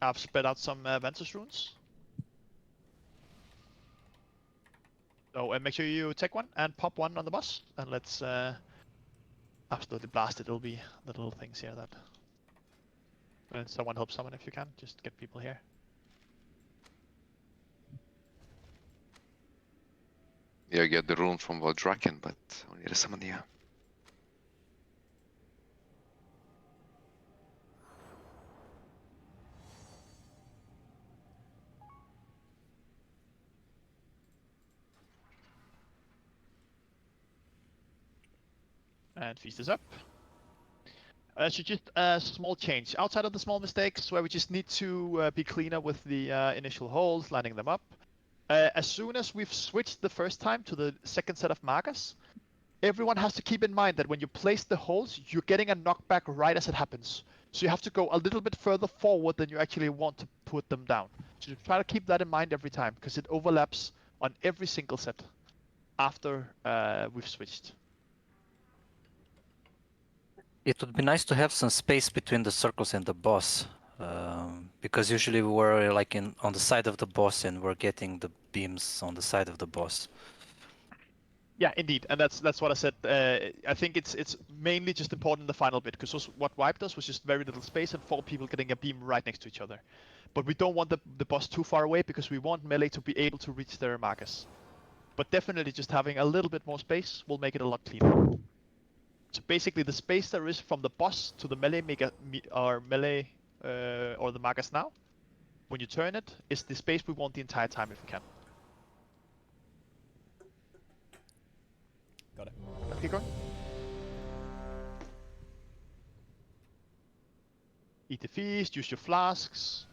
I've spread out some Ventus runes. So make sure you take one and pop one on the boss, and let's absolutely blast it. It'll be the little things here that. And someone help someone if you can. Just get people here. Yeah, I get the rune from Valdraken, but only the summon here. And feast is up. So just a small change. Outside of the small mistakes, where we just need to be cleaner with the initial holes, lining them up. As soon as we've switched the first time to the second set of markers, everyone has to keep in mind that when you place the holes, you're getting a knockback right as it happens. So you have to go a little bit further forward than you actually want to put them down. So you try to keep that in mind every time, because it overlaps on every single set after we've switched. It would be nice to have some space between the circles and the boss, because usually we're like on the side of the boss and we're getting the beams on the side of the boss. Yeah, indeed, and that's what I said. I think it's mainly just important in the final bit, because what wiped us was just very little space and 4 people getting a beam right next to each other. But we don't want the boss too far away, because we want melee to be able to reach their markers. But definitely just having a little bit more space will make it a lot cleaner. So basically the space there is from the boss to the melee or the markers now, when you turn it, is the space we want the entire time if we can. Got it. Let's keep going. Eat the feast, use your flasks.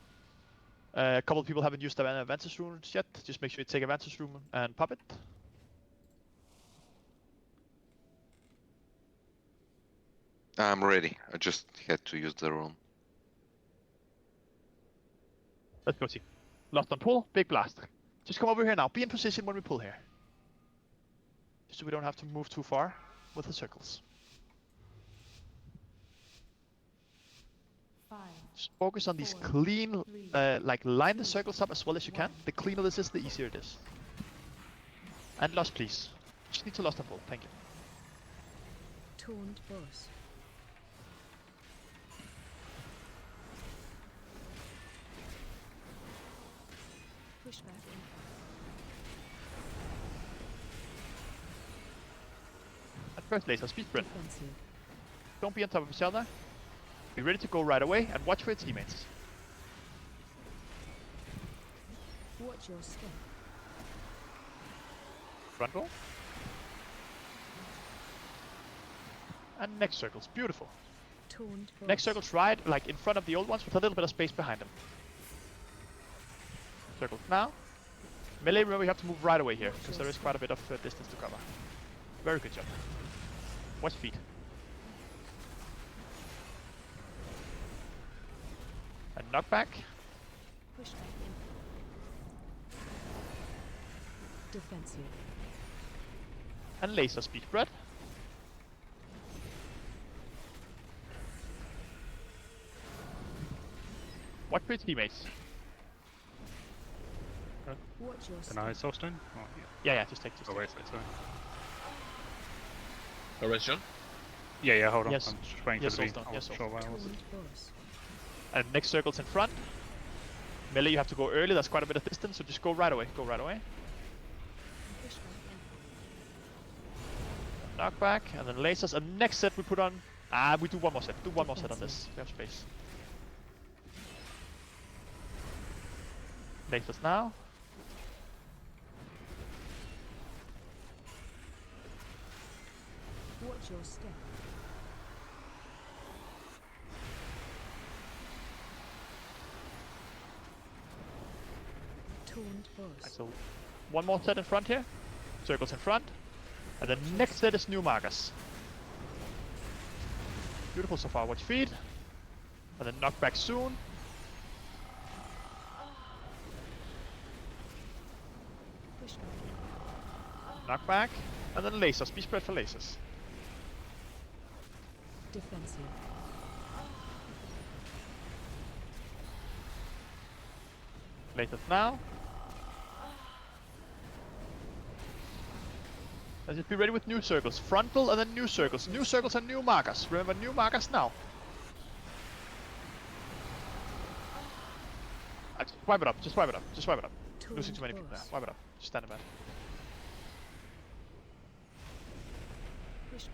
A couple of people haven't used the Advantage runes yet. Just make sure you take Advantage rune and pop it. I'm ready. I just had to use the rune. Let's go see. Lost on pull, big blast. Just come over here now. Be in position when we pull here. Just so we don't have to move too far with the circles. Just focus on these clean, like line the circles up as well as you can. The cleaner this is, the easier it is. And lost, please. Just need to lost and pull. Thank you. Taunt boss. Push back in. At first, laser speed sprint. Defensive. Don't be on top of each other. Be ready to go right away and watch for your teammates. Watch your step. Front roll. And next circles. Beautiful. Taunt boss. Next circles right, like in front of the old ones with a little bit of space behind them. Circles now. Melee, remember you have to move right away here, because there is quite a bit of distance to cover. Very good job. Watch feet. And knock back. Push back in. Defensive. And laser speed spread. Watch for your teammates. Watch your Can I Soulstone? Oh, Yeah, just take Oh, wait, sorry. Oh, rest, John? Yeah, hold on. Yes. I'm just waiting Yes, for the beam. Soulstone, I yes, wasn't sure where I was. Taunt boss. And next circle's in front. Melee, you have to go early. That's quite a bit of distance, so just go right away. Go right away. Push back in. Knock back, and then lasers. And next set we put on. We do one more set. Do one more set on this. We have space. Lasers now. Watch your step. Taunt boss. So one more set in front here. Circles in front. And the next set is new markers. Beautiful so far. Watch feet. And then knock back soon. Push back in. Knock back. And then lasers. Be spread for lasers. Defensive. Lasers now. Let's just be ready with new circles. Frontal and then new circles. New circles and new markers. Remember, new markers now. Just wipe it up. Just wipe it up. Just wipe it up. Losing too many people now. Wipe it up. Just stand in bed.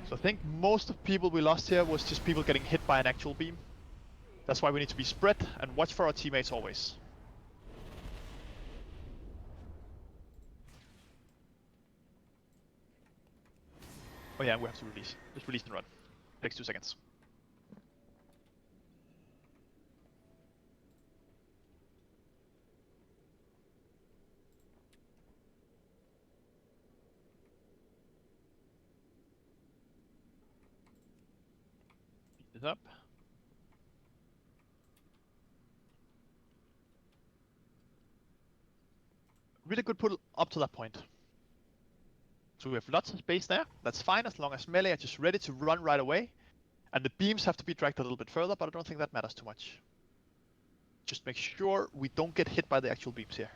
So I think most of people we lost here was just people getting hit by an actual beam. That's why we need to be spread and watch for our teammates always. Oh yeah, we have to release. Just release and run. Takes 2 seconds. is up. Really good pull up to that point. So we have lots of space there. That's fine as long as melee are just ready to run right away. And the beams have to be dragged a little bit further, but I don't think that matters too much. Just make sure we don't get hit by the actual beams here.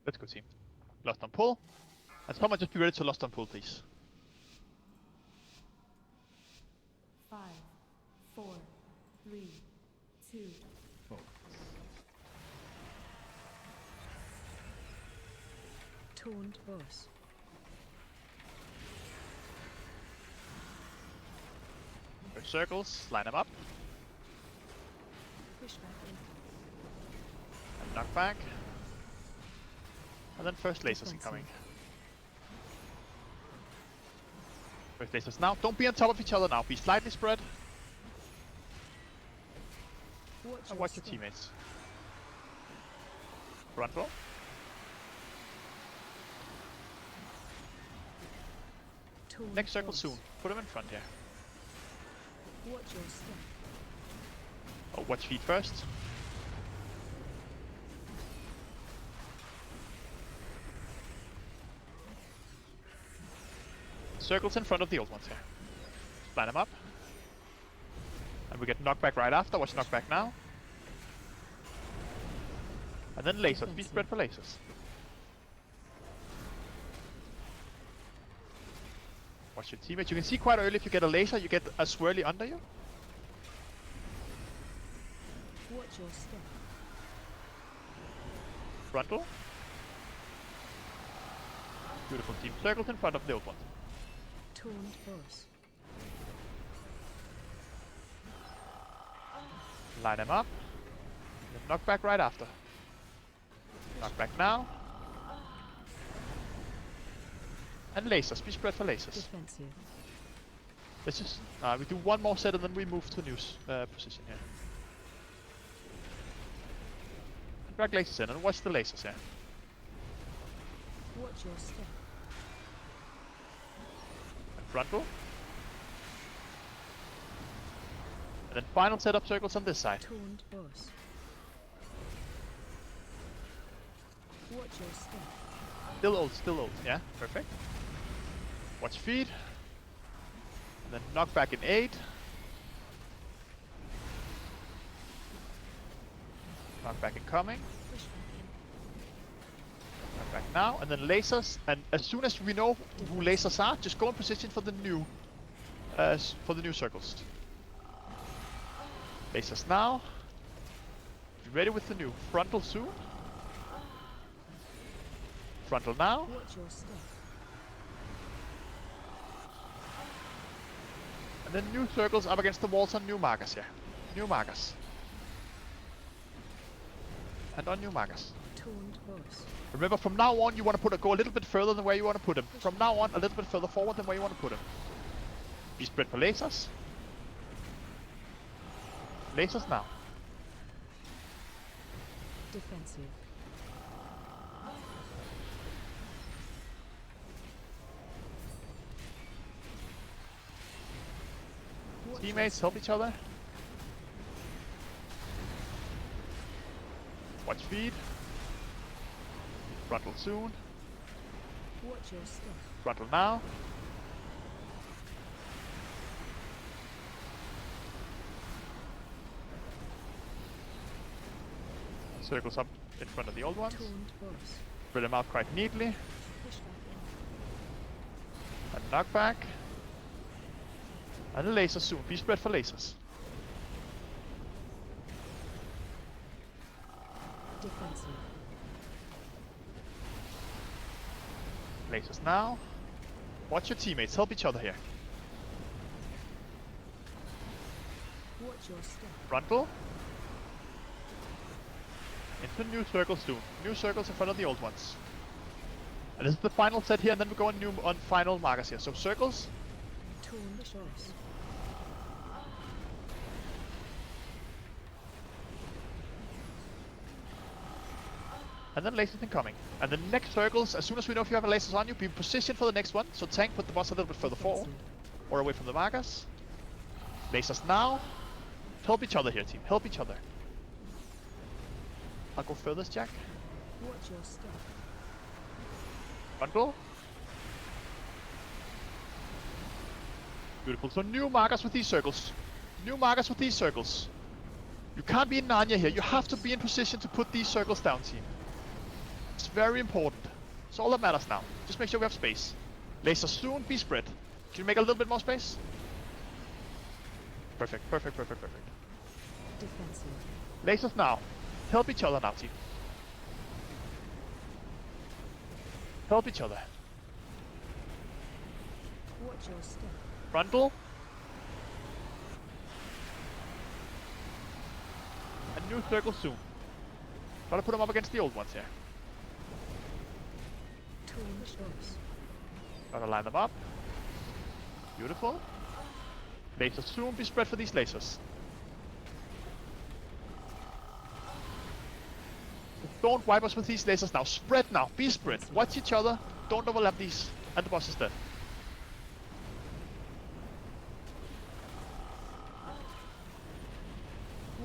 Let's go, team. Lost on pull. And someone just be ready to lost on pull, please. 5, 4, 3, 2. Taunt boss. Go circles, line them up. Push back in. And knock back. And then first lasers incoming. First lasers now. Don't be on top of each other now. Be slightly spread. And watch your teammates. Front row. Next circle soon. Put them in front here. Watch your step. Oh, watch feet first. Circles in front of the old ones here. Line them up. And we get knockback right after. Watch knockback now. And then lasers. Be spread for lasers. Watch your teammates. You can see quite early if you get a laser, you get a swirly under you. Watch your step. Frontal. Beautiful team. Circles in front of the old ones. Taunt boss. Line them up. Then knock back right after. Knock back now. And lasers. Be spread for lasers. Defensive. Let's just we do one more set and then we move to new position here. Drag lasers in and watch the lasers here. Watch your step. Frontal. And then final setup circles on this side. Taunt boss. Watch your step. Still old, yeah, perfect. Watch feed. And then knock back in 8. Knock back incoming. Push back in. Knock back now, and then lasers. And as soon as we know who lasers are, just go in position for the new circles. Lasers now. Be ready with the new frontal soon. Frontal now. Watch your step. And then new circles up against the walls on new markers here. New markers. And on new markers. Taunt boss. Remember, from now on you want to go a little bit further than where you want to put them. From now on, a little bit further forward than where you want to put them. Be spread for lasers. Lasers now. Defensive. Watch Teammates, help each other. Watch feed. Frontal soon. Watch your step. Frontal now. Circles up in front of the old ones. Taunt boss. Spread them out quite neatly. Push back in. And knock back. And a laser soon. Be spread for lasers. Defensive. Lasers now. Watch your teammates. Help each other here. Watch your step. Frontal. Into new circles soon. New circles in front of the old ones. And this is the final set here, and then we go on final markers here. So circles. Torn shores. And then lasers incoming. And the next circles, as soon as we know if you have a lasers on you, be in position for the next one. So tank, put the boss a little bit further forward. Or away from the markers. Lasers now. Help each other here, team. Help each other. I'll go furthest, Jack. Watch your step. Bundle. Beautiful. So new markers with these circles. New markers with these circles. You can't be in Narnia here. You have to be in position to put these circles down, team. It's very important. It's all that matters now. Just make sure we have space. Laser soon, be spread. Can you make a little bit more space? Perfect, perfect, perfect, perfect. Defensive. Lasers now. Help each other now, team. Help each other. Watch your step. Frontal. A new circle soon. Gotta put them up against the old ones here. Torn shores. Gotta line them up. Beautiful. Lasers soon be spread for these lasers. Don't wipe us with these lasers now. Spread now. Be spread. Watch each other. Don't overlap these. And the boss is dead.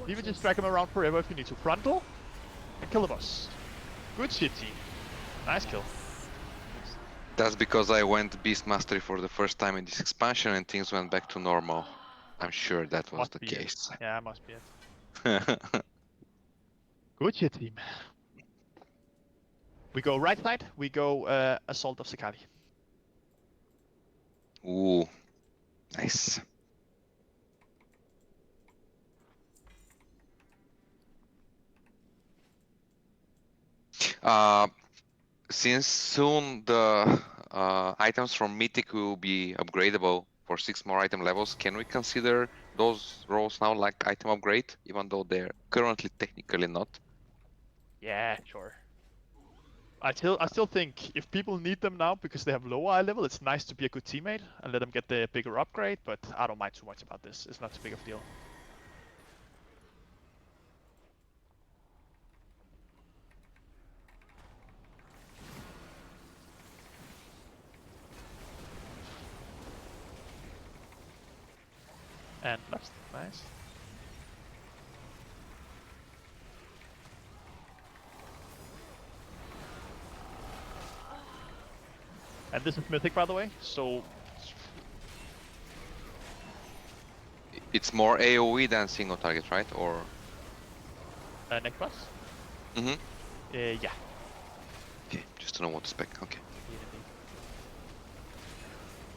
Leave it, just drag him around forever if you need to. Frontal. And kill the boss. Good shit, team. Nice kill. That's because I went Beast Mastery for the first time in this expansion and things went back to normal. I'm sure that was the case. Yeah, must be it. Good shit, team. We go right side. We go Assault of Sakali. Ooh, nice. Since soon the items from Mythic will be upgradable for 6 more item levels, can we consider those roles now like item upgrade, even though they're currently technically not? Yeah, sure. I still think if people need them now because they have lower eye level, it's nice to be a good teammate and let them get the bigger upgrade, but I don't mind too much about this. It's not too big of a deal. And left, nice. And this is Mythic, by the way, so... It's more AoE than single target, right? Or... next boss? Mm-hmm. Yeah. Okay, just to know what to spec, okay.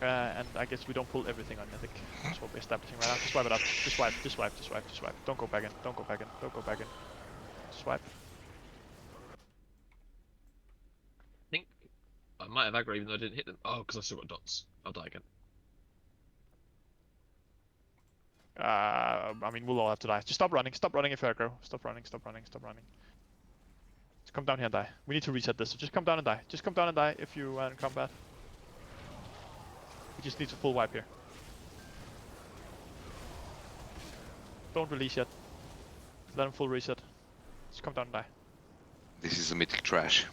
And I guess we don't pull everything on Mythic. That's what we're establishing right now. Just swipe it up. Just swipe, just swipe, just swipe, just swipe. Don't go back in, don't go back in, don't go back in. Swipe. I think I might have aggro even though I didn't hit them. Oh, because I still got dots. I'll die again. I mean, we'll all have to die. Just stop running if you aggro. Stop running, stop running, stop running. Just come down here and die. We need to reset this, so just come down and die. Just come down and die if you are in combat. We just need to full wipe here. Don't release yet. Let him full reset. Just come down and die. This is a Mythic trash.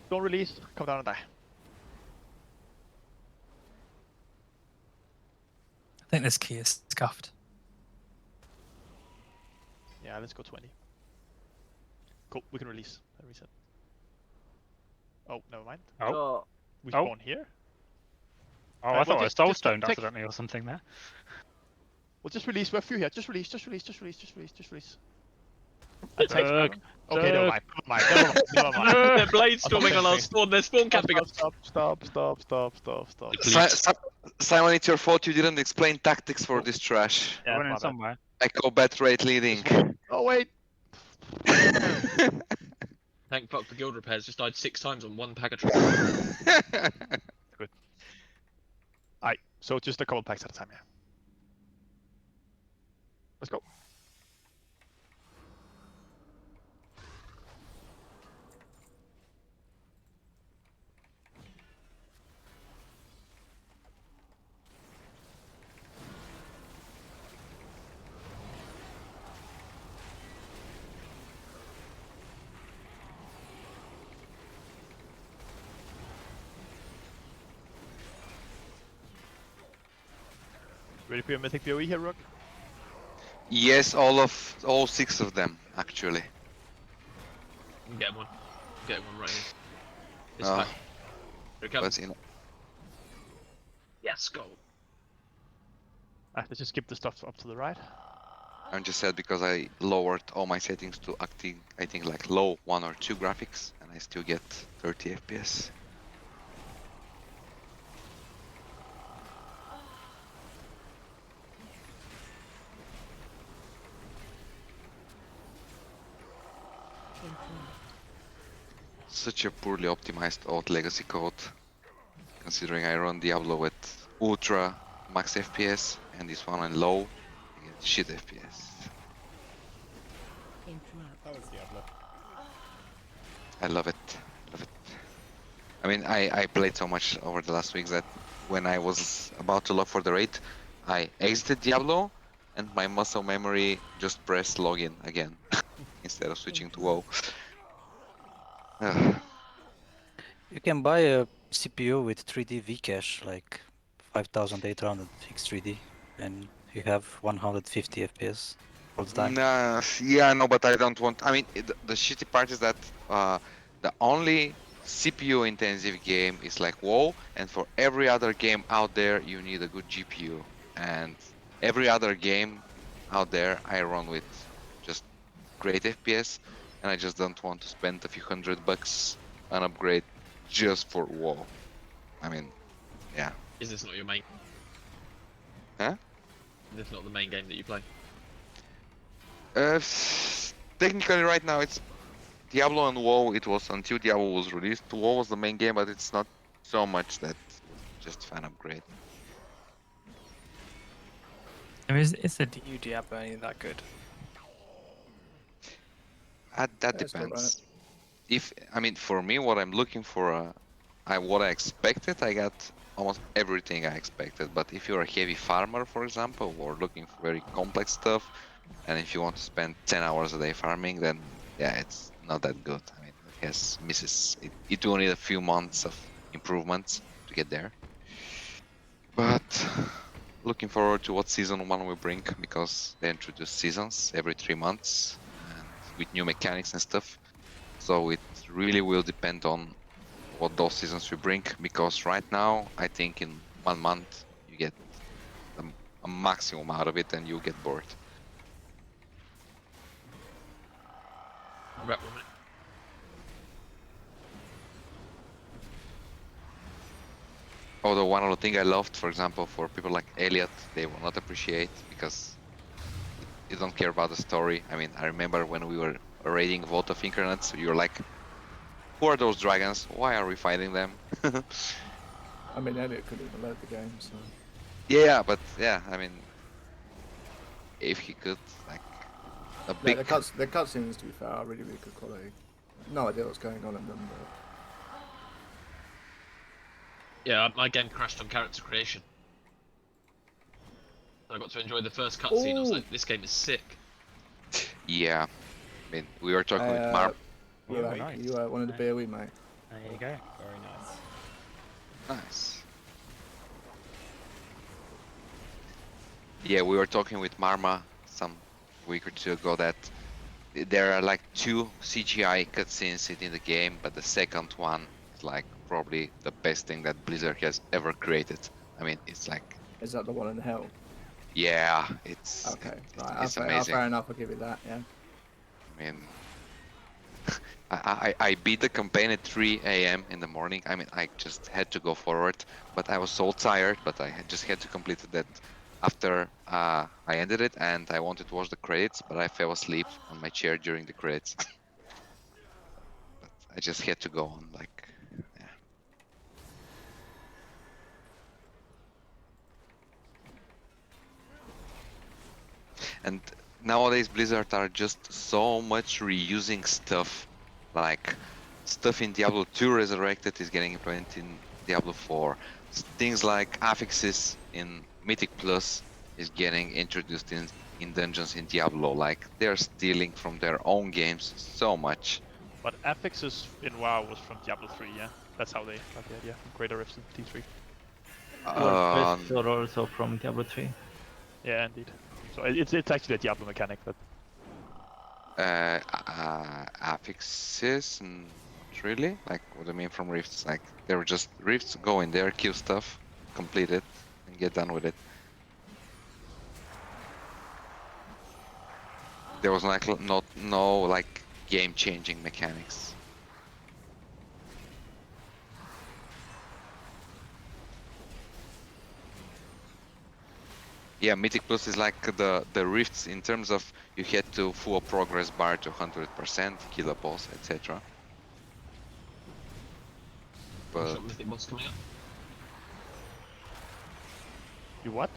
Don't release, come down and die. I think this key is scuffed. Yeah, let's go 20. Cool, we can release. Reset. Oh, never mind. Oh. We Oh. spawn here? Oh, I thought I just soulstoned take- accidentally or something there. We'll just release. We have a few here. Just release, just release, just release, just release, just release. And take Doug, spawn. Okay, never mind. Never mind. Never mind. Never mind. They're blade storming on our spawn. They're spawn camping us. Stop. Simon, it's your fault you didn't explain tactics for this trash. I went in somewhere. Echo bat rate leading. Oh wait. Thank fuck for guild repairs. Just died 6 times on one pack of Good. Alright, so just a couple packs at a time, yeah. Let's go. Ready for your Mythic PoE here, Rook? Yes, all 6 of them actually. Get one. Get one right here. It's Oh, back. Here it comes. but Yes, go. Let's just skip the stuff up to the right. I'm just sad because I lowered all my settings to acting, I think like low 1 or 2 graphics, and I still get 30 FPS. Such a poorly optimized old legacy code, considering I run Diablo with ultra max FPS and this one on low, I get shit FPS. That was Diablo. I love it, love it. I mean, I played so much over the last weeks that when I was about to log for the raid, I exited Diablo and my muscle memory just pressed login again instead of switching to WoW. Ugh. You can buy a CPU with 3D Vcache, like 5800 X3D, and you have 150 FPS all the time. Nah, yeah, no, but I don't want. I mean, the shitty part is that the only CPU intensive game is like WoW, and for every other game out there, you need a good GPU. And every other game out there, I run with just great FPS, and I just don't want to spend a few $100 on upgrade just for WoW. I mean, yeah. Is this not your main? Huh? Is this not the main game that you play? Technically right now it's Diablo and WoW. It was until Diablo was released. WoW was the main game, but it's not so much that just fan upgrade. I mean, is the new Diablo any that good? That That's not depends. If I mean, for me, what I'm looking for, what I expected, I got almost everything I expected. But if you're a heavy farmer, for example, or looking for very complex stuff, and if you want to spend 10 hours a day farming, then yeah, it's not that good. I mean, it has misses. It will need a few months of improvements to get there. But looking forward to what season 1 will bring, because they introduce seasons every 3 months and with new mechanics and stuff. So it really will depend on what those seasons will bring, because right now I think in 1 month you get a maximum out of it and you get bored. Right, 1 minute. Although one other thing I loved, for example, for people like Elliot, they will not appreciate because you don't care about the story. I mean, I remember when we were raiding Vault of Incarnates, you were like, who are those dragons? Why are we fighting them? I mean, Elliot could even load the game, so. Yeah, but yeah, I mean, if he could, like, a Yeah, big... the cutscenes, to be fair, are really, really good quality. No idea what's going on in them, but... Yeah, my game crashed on character creation. I got to enjoy the first cutscene. I was like, this game is sick. Yeah, I mean, we were talking with Mark. You wanted a BOE, mate. There you go. Very nice. Nice. Yeah, we were talking with Marma some week or two ago that there are like 2 CGI cutscenes in the game, but the second one is like probably the best thing that Blizzard has ever created. I mean, it's like... Is that the one in hell? Yeah, it's... Okay, right. It's amazing. Fair enough, I'll give you that, yeah. I mean... I beat the campaign at 3 AM in the morning. I mean, I just had to go forward, but I was so tired, but I just had to complete it that after I ended it, and I wanted to watch the credits, but I fell asleep on my chair during the credits. But I just had to go on, like, yeah. And nowadays Blizzard are just so much reusing stuff. Like, stuff in Diablo 2 Resurrected is getting implemented in Diablo 4. Things like affixes in Mythic Plus is getting introduced in dungeons in Diablo. Like, they're stealing from their own games so much. But affixes in WoW was from Diablo 3, yeah? That's how they got the idea from Greater Rifts in T3. Or also from Diablo 3. Yeah, indeed. So it's actually a Diablo mechanic that. Affixes? Not really. Like, what do you mean from rifts? Like, they were just rifts, go in there, kill stuff, complete it, and get done with it. There was like no like game-changing mechanics. Yeah, Mythic Plus is like the rifts in terms of you had to full progress bar to 100%, kill a boss, etc. But Mythic boss coming up. You what?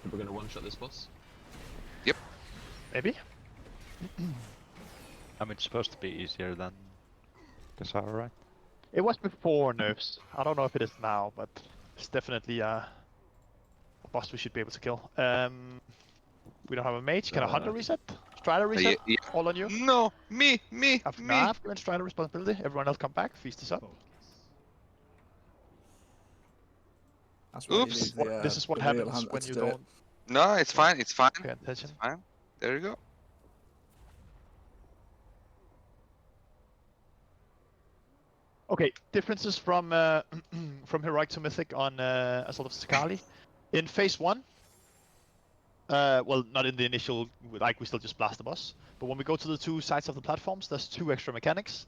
We're gonna one-shot this boss. Yep. Maybe. I mean, it's supposed to be easier than Kasara, right? It was before nerfs. I don't know if it is now, but it's definitely a boss we should be able to kill. We don't have a mage. Can a hunter reset? Strider reset? yeah. All on you? No, me. I've given Strider responsibility. Everyone else come back. Feast is up. That's why Oops. you need the, This is what the real happens hunter when to you do it. don't No, it's fine. It's fine. pay attention. It's fine. There you go. Okay, differences from from heroic to mythic on Assault of Sakali. In phase 1, well, not in the initial, like we still just blast the boss, but when we go to the two sides of the platforms, there's two extra mechanics.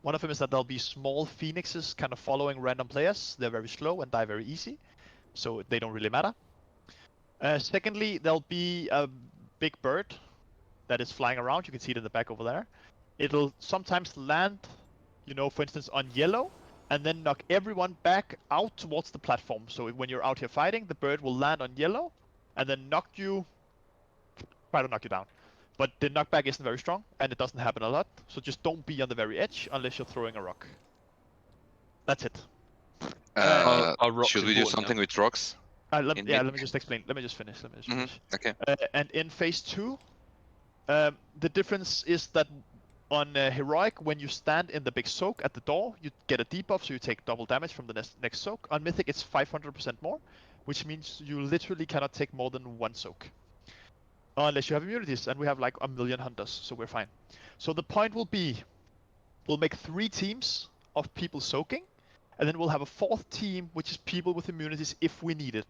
One of them is that there'll be small phoenixes kind of following random players. They're very slow and die very easy, so they don't really matter. Secondly, there'll be a big bird that is flying around. You can see it in the back over there. It'll sometimes land, you know, for instance, on yellow, and then knock everyone back out towards the platform. So when you're out here fighting, the bird will land on yellow, and then try to knock you down. But the knockback isn't very strong, and it doesn't happen a lot. So just don't be on the very edge unless you're throwing a rock. That's it. Should we do something with rocks? Let me just explain. Let me just finish. Okay. And in phase 2, the difference is that on heroic, when you stand in the big soak at the door, you get a debuff, so you take double damage from the next soak. On mythic, it's 500% more, which means you literally cannot take more than one soak. Unless you have immunities, and we have like 1 million hunters, so we're fine. So the point will be, we'll make 3 teams of people soaking, and then we'll have a 4th team, which is people with immunities if we need it.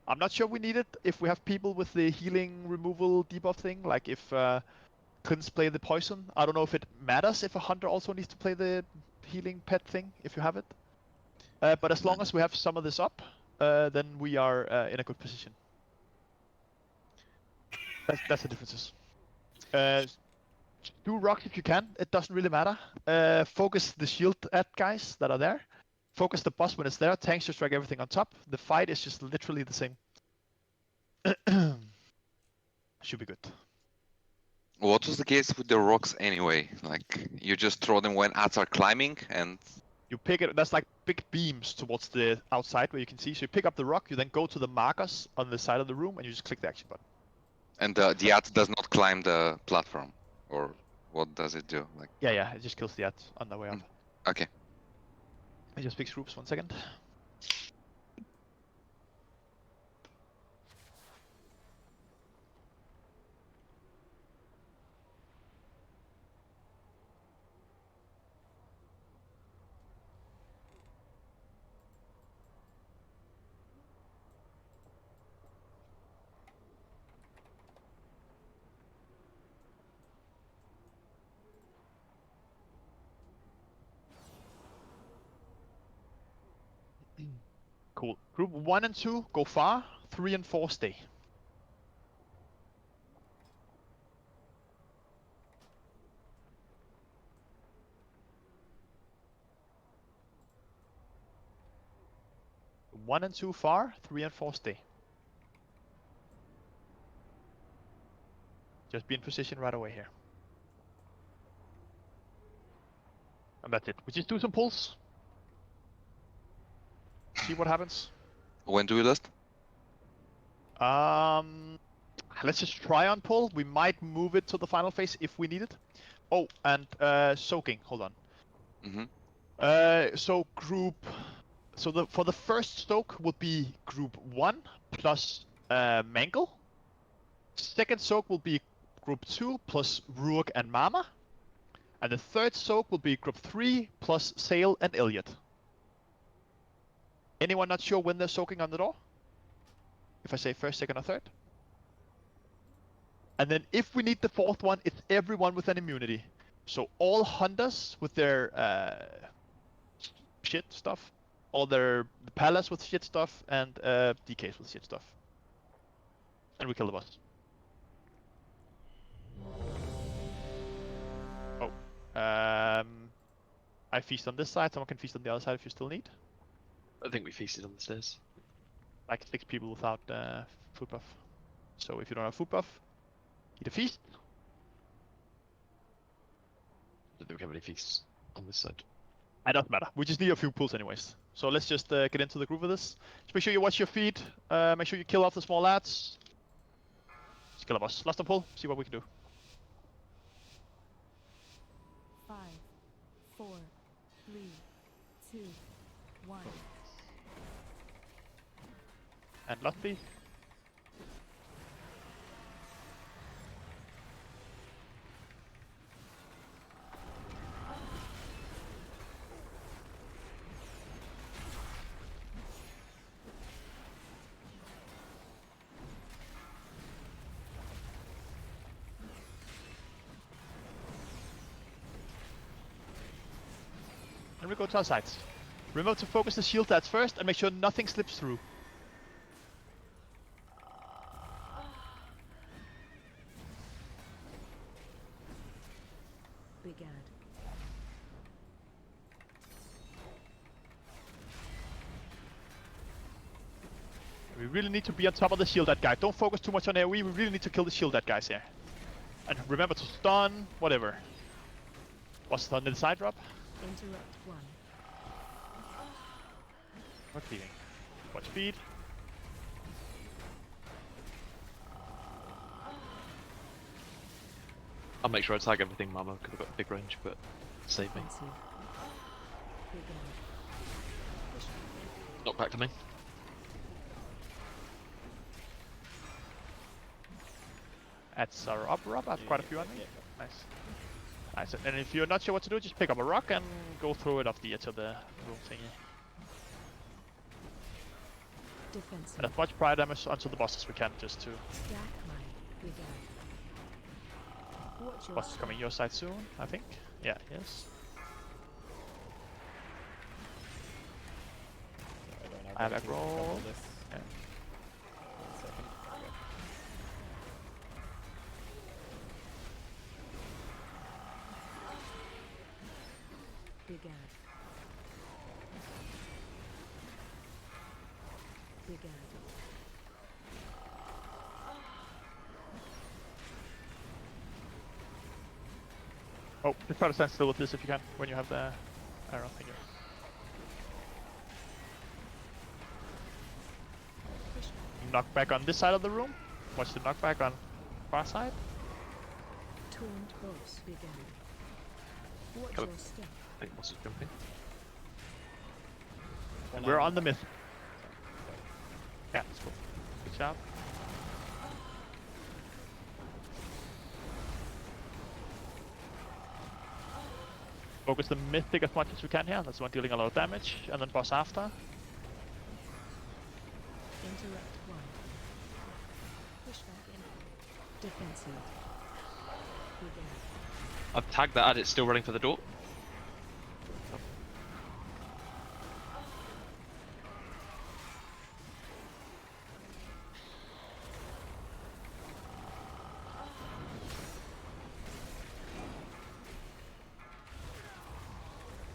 I'm not sure we need it if we have people with the healing removal debuff thing, like if Clint's play the poison. I don't know if it matters if a hunter also needs to play the healing pet thing, if you have it. But as long as we have some of this up, then we are in a good position. That's the differences. Do rocks if you can. It doesn't really matter. Focus the shield at guys that are there. Focus the boss when it's there. Tanks just drag everything on top. The fight is just literally the same. Should be good. What was the case with the rocks anyway? Like, you just throw them when ads are climbing and... You pick it, that's like big beams towards the outside where you can see. So you pick up the rock, you then go to the markers on the side of the room, and you just click the action button. And the ad does not climb the platform? Or what does it do? Like? Yeah, it just kills the ad on the way up. Okay. I just fix groups 1 second. Cool. Group 1 and 2 go far. 3 and 4 stay. One and 2 far. 3 and 4 stay. Just be in position right away here. And that's it. We just do some pulls. See what happens. When do we list? Let's just try on pull. We might move it to the final phase if we need it. Oh, and soaking. Hold on. So for the first soak would be group 1 plus Mangle. Second soak will be group 2 plus Ruok and Mama. And the third soak will be group 3 plus Sail and Elliot. Anyone not sure when they're soaking on the door? If I say first, second, or third? And then if we need the fourth one, it's everyone with an immunity. So all hunters with their shit stuff, all their palace with shit stuff, and DKs with shit stuff. And we kill the boss. Oh. I feast on this side, someone can feast on the other side if you still need. I think we feasted on the stairs. Like 6 people without food buff. So if you don't have food buff, eat a feast. I don't think we have any feasts on this side. It doesn't matter. We just need a few pulls anyways. So let's just get into the groove of this. Just make sure you watch your feet. Make sure you kill off the small lads. Just kill a boss. Last one pull. See what we can do. 5, 4, 3, 2, 1. And Lotby. And we go to our sides. Remember to focus the shield lads first and make sure nothing slips through. Big ad. We really need to be on top of the shield that guy. Don't focus too much on AoE. We really need to kill the shield that guys here. And remember to stun, whatever. Was stun in the side drop? Interrupt 1. Not cleaving. Watch speed. I'll make sure I tag everything, Mama, because I've got big range, but save me. Big ad. Knock back to me. That's our up rob. I have quite a few on me. Nice. Nice. And if you're not sure what to do, just pick up a rock and go throw it off the edge of the room thingy. Defensive. And as much prior damage onto the boss as we can, just to. Stack high. Big ad. Watch your Boss is coming your side soon, I think. Yeah, yes. I have aggro. Yeah. Big ad. Big ad. Oh, just try to stand still with this if you can, when you have the arrow thingy. Knockback on this side of the room. Watch the knockback on far side. Taunt boss. Big ad. Watch Come your step. I think boss is jumping. And we're on the myth. Yeah, that's cool. Good job. Focus the Mythic as much as we can here. That's the one dealing a lot of damage. And then boss after. Interrupt 1. Push back in. Defensive. Big ad. I've tagged that ad, it's still running for the door.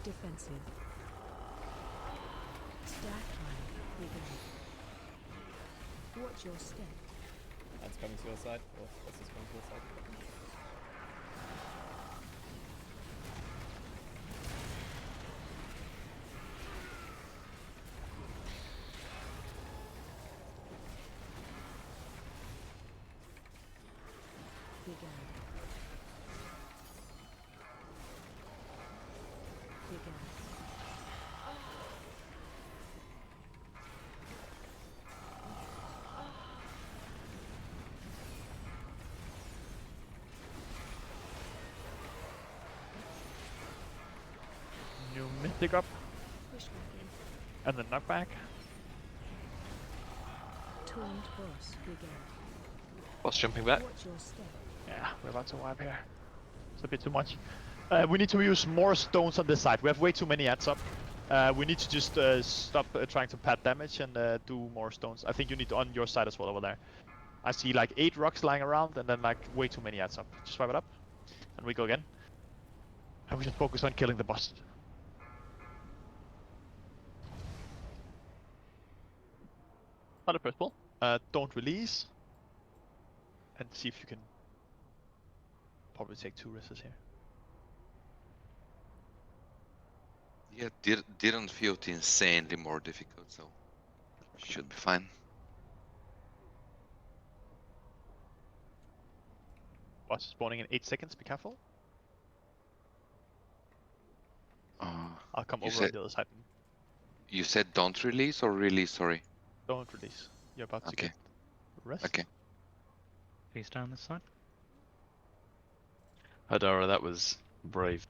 Defensive. Stack high. Big ad. Watch your step. That's coming to your side, or what's this coming to your side? Big ad. Big ad. Mythic up. And then knockback. Taunt boss began. Boss jumping back. Watch your step. Yeah, we're about to wipe here. It's a bit too much. We need to use more stones on this side. We have way too many ads up. We need to just stop trying to pad damage and do more stones. I think you need on your side as well over there. I see like 8 rocks lying around and then like way too many ads up. Just wipe it up. And we go again. And we just focus on killing the boss. On the first pull. Don't release. And see if you can probably take 2 risks here. Yeah, didn't feel it insanely more difficult, so should be fine. Boss is spawning in 8 seconds, be careful. I'll come over on the other side. You said don't release or release, sorry? Don't release. You're about to get rest. Okay. He's down this side. Hadara, that was brave.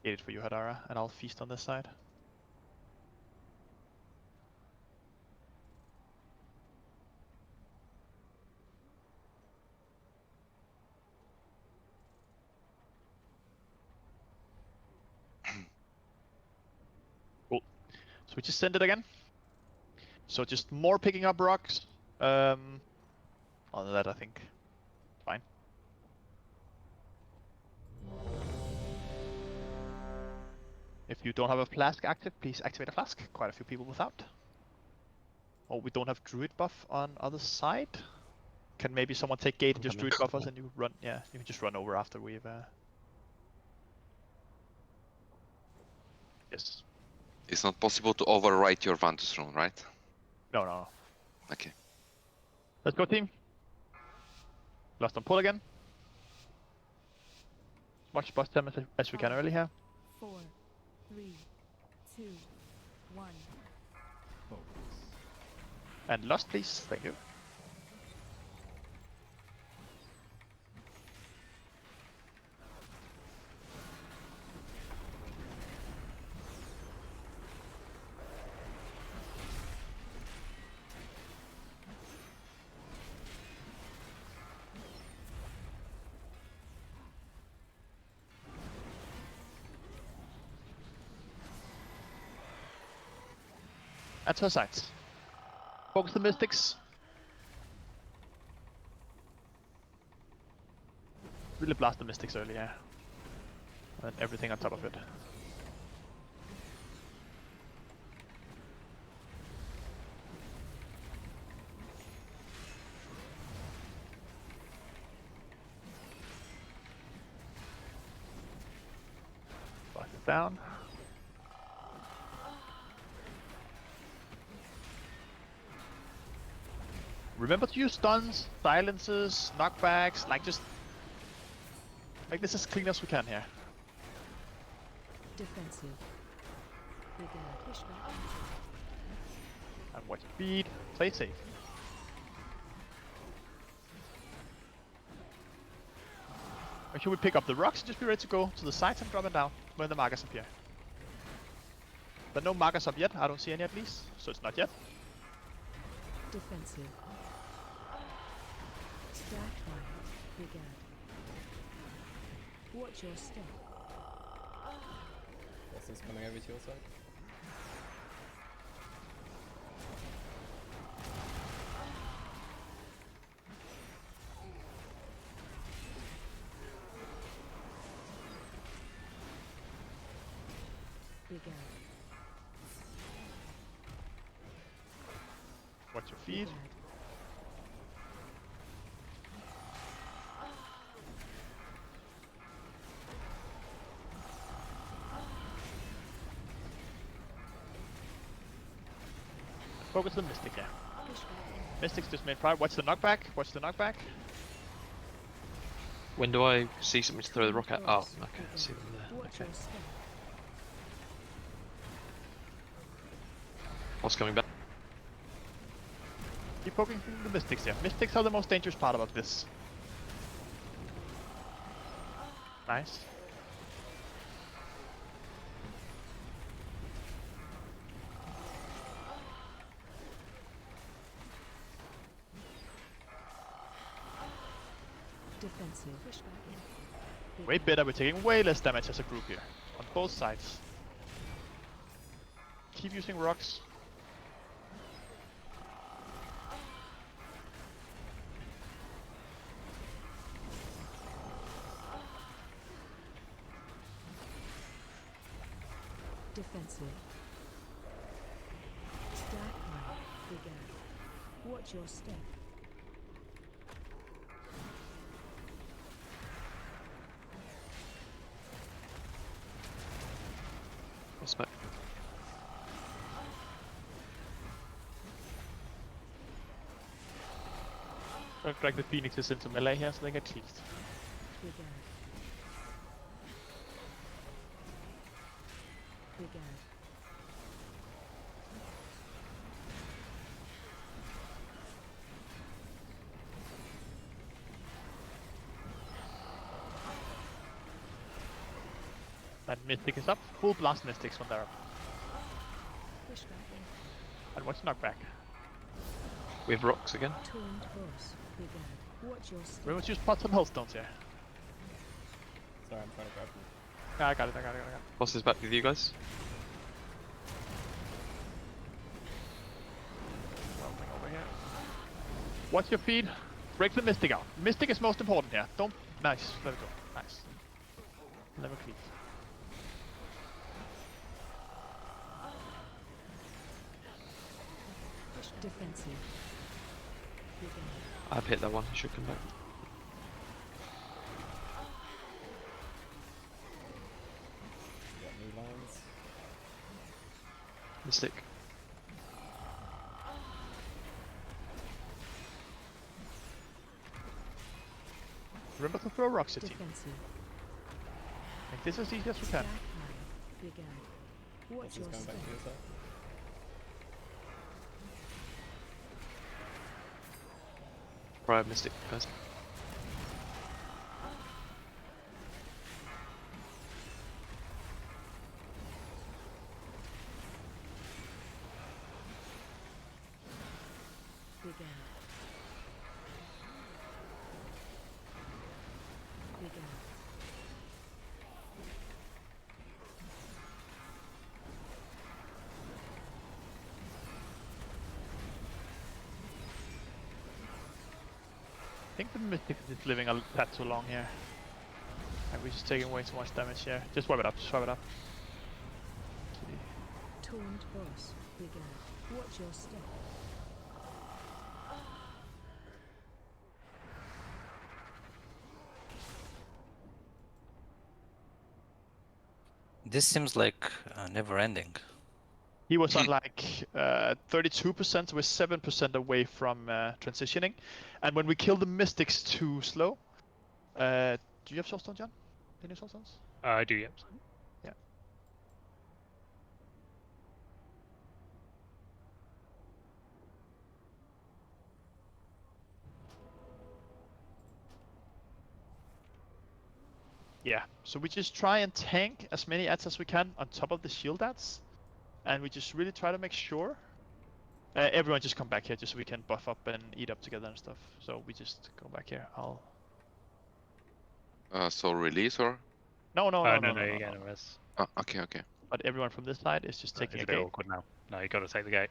Get it for you, Hadara, and I'll feast on this side. Cool. So we just send it again. So just more picking up rocks. Other than that, I think fine. If you don't have a flask active, please activate a flask. Quite a few people without. Oh, we don't have druid buff on other side. Can maybe someone take gate and just druid buff us and you run? Yeah, you can just run over after we've. Yes. It's not possible to overwrite your Vantus rune, right? No. Okay. Let's go, team. Last on pull again. As much boss damage as we can early here. 4, 3, 2, 1. And lost, please. Thank you. At her sides. Focus the mystics. Really blast the mystics earlier. And everything on top of it. Blast it down. Remember to use stuns, silences, knockbacks, like just make this as clean as we can here. Defensive. Begin pushback. And watch speed, play safe. Make sure we pick up the rocks and just be ready to go to the sides and drop them down when the markers appear. But no markers up yet, I don't see any at least, so it's not yet. Defensive. Stack high. Begin. Watch your step. Boss is coming over to your side. Begin. Watch your feet. Focus the Mystic, yeah. Mystic's just main fire. Watch the knockback. Watch the knockback. When do I see something to throw the rock at? Oh, okay, I see them there. Okay. Boss coming back. Keep poking the Mystics here. Mystics are the most dangerous part about this. Nice. Defensive. Way better, we're taking way less damage as a group here. On both sides. Keep using rocks. Defensive. Stack high. Bigger. Watch your step. Boss back. Don't drag the phoenixes into melee here so they get cleaved. Bigger. Bigger. That Mythic is up. Full blast Mystics when they're up. Push back. And watch knockback. We have rocks again. Taunt boss. Bigger. Watch your step. We must use pots and healthstones here. Sorry, I'm trying to grab them. Yeah, I got it. Boss is back with you guys. Something over here. Watch your feet. Break the Mystic out. Mystic is most important here. Don't... Nice. Let it go. Nice. Never cleave. Defensive. Bigger. I've hit that one. He should come back. Got new lines. Mystic. Remember to throw rocks at you. Defensive. Make this as easy as we can. Stack high. Bigger. Watch Boss is your going step. back to your side. Prior Mystic first. Bigger. Bigger. I think the Mythic is just living a tad too long here. And we're just taking way too much damage here. Just swipe it up, swipe it up. Taunt boss. Bigger. Watch your step. This seems like never ending. He was on like 32%, so we're 7% away from transitioning. And when we kill the Mystics too slow... do you have Soulstone, John? Any Soulstones? I do, yep. Yeah. Yeah, so we just try and tank as many ads as we can on top of the shield ads. And we just really try to make sure everyone just come back here just so we can buff up and eat up together and stuff. So we just go back here. I'll... So release or? No, No, you're getting a res. Oh, okay. But everyone from this side is just taking It's a a bit gate. awkward now. No, you got to take the gate.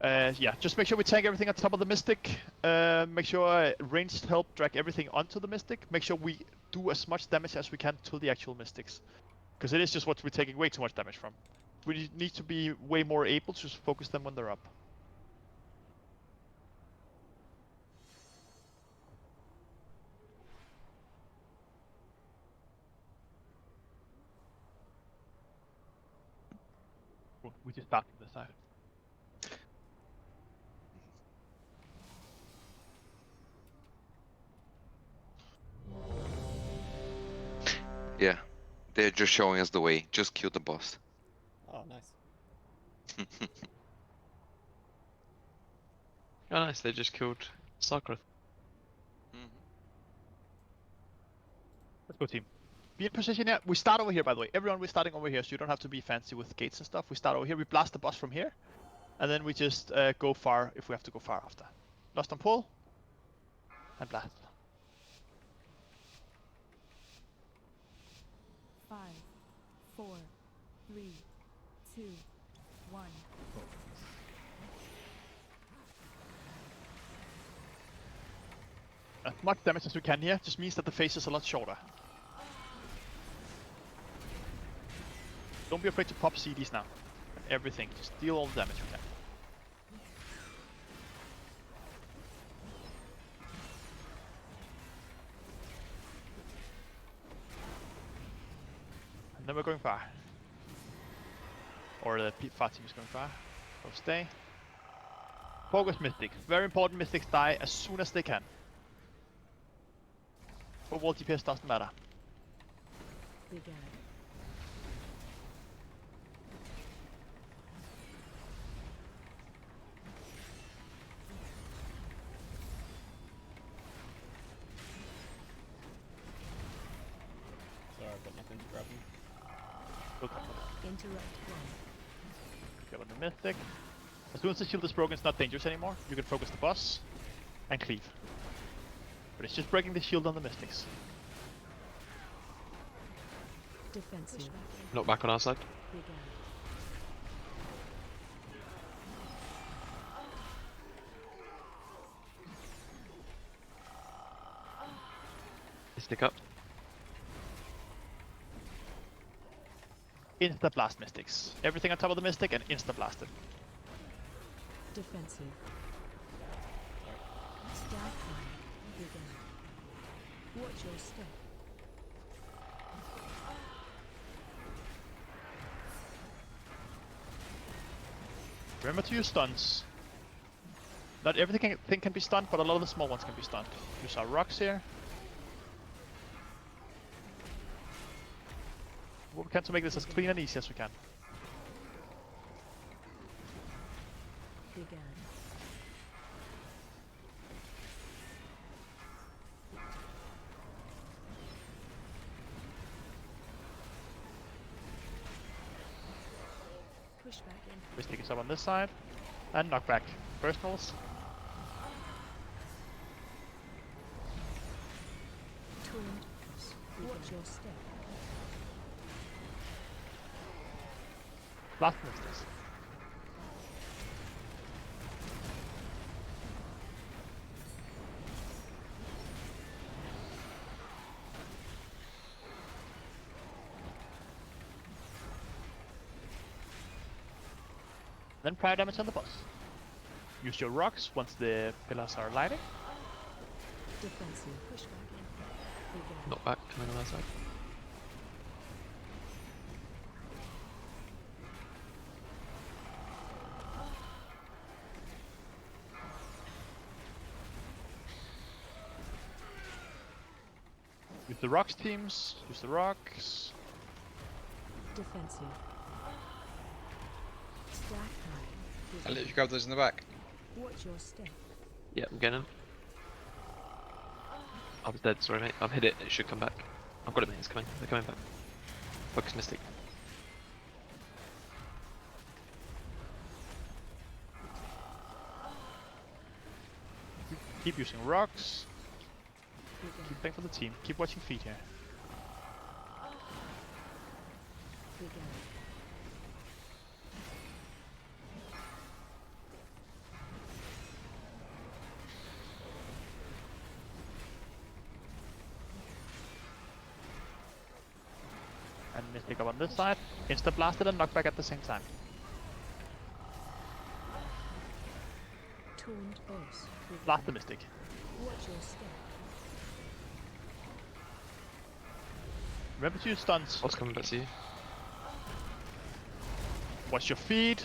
Yeah, just make sure we tank everything on top of the Mystic. Make sure ranged help drag everything onto the Mystic. Make sure we do as much damage as we can to the actual Mystics. Because it is just what we're taking way too much damage from. We need to be way more able to focus them when they're up. We just start from this side. Yeah, they're just showing us the way. Just kill the boss. Oh, nice. Oh nice, they just killed Sarkroth. Let's go, team. Be in position here. We start over here, by the way. Everyone, we're starting over here, so you don't have to be fancy with gates and stuff. We start over here. We blast the boss from here, and then we just go far if we have to go far after. Lost on pull, and blast. 5, 4, 3, 2, 1. As much damage as we can here just means that the phase is a lot shorter. Don't be afraid to pop CDs now. Everything. Just deal all the damage we can. And then we're going far. Or the far team is going far. So stay. Focus Mythic. Very important, Mythics die as soon as they can. Overall DPS doesn't matter. Begin. Sorry, I've got nothing to grab him. Interrupt one. Go on the Mythic. As soon as the shield is broken, it's not dangerous anymore. You can focus the boss and cleave. But it's just breaking the shield on the Mystics. Defensive. Not back on our side. Begin. Stick up. Insta blast Mystics. Everything on top of the Mystic and insta blast it. Defensive. Stack high. Begin. Watch your step. Remember to use stuns. Not everything can be stunned, but a lot of the small ones can be stunned. Use our rocks here. We can to make this as clean and easy as we can. Begin. Push back in. Mystic is up on this side. And knock back. Personals. Tuned. Watch your step. Blast Mystics. Then prior damage on the boss. Use your rocks once the pillars are lighting. Defensive. Push back in. Begin. Not back, coming on our side. Use the rocks teams. Use the rocks. Defensive. Stack high. I'll let you grab those in the back. Watch your step. Yeah, I'm getting him. I was dead, sorry mate. I've hit it, it should come back. I've got it mate, it's coming. They're coming back. Focus Mystic. Keep using rocks. Keep playing for the team. Keep watching feet here. Begin. And Mystic up on this side. Insta blasted and knock back at the same time. Tuned boss. Begin. Blast the Mystic. Watch your step. Remember to use stuns. What's coming back to you? Watch your feed.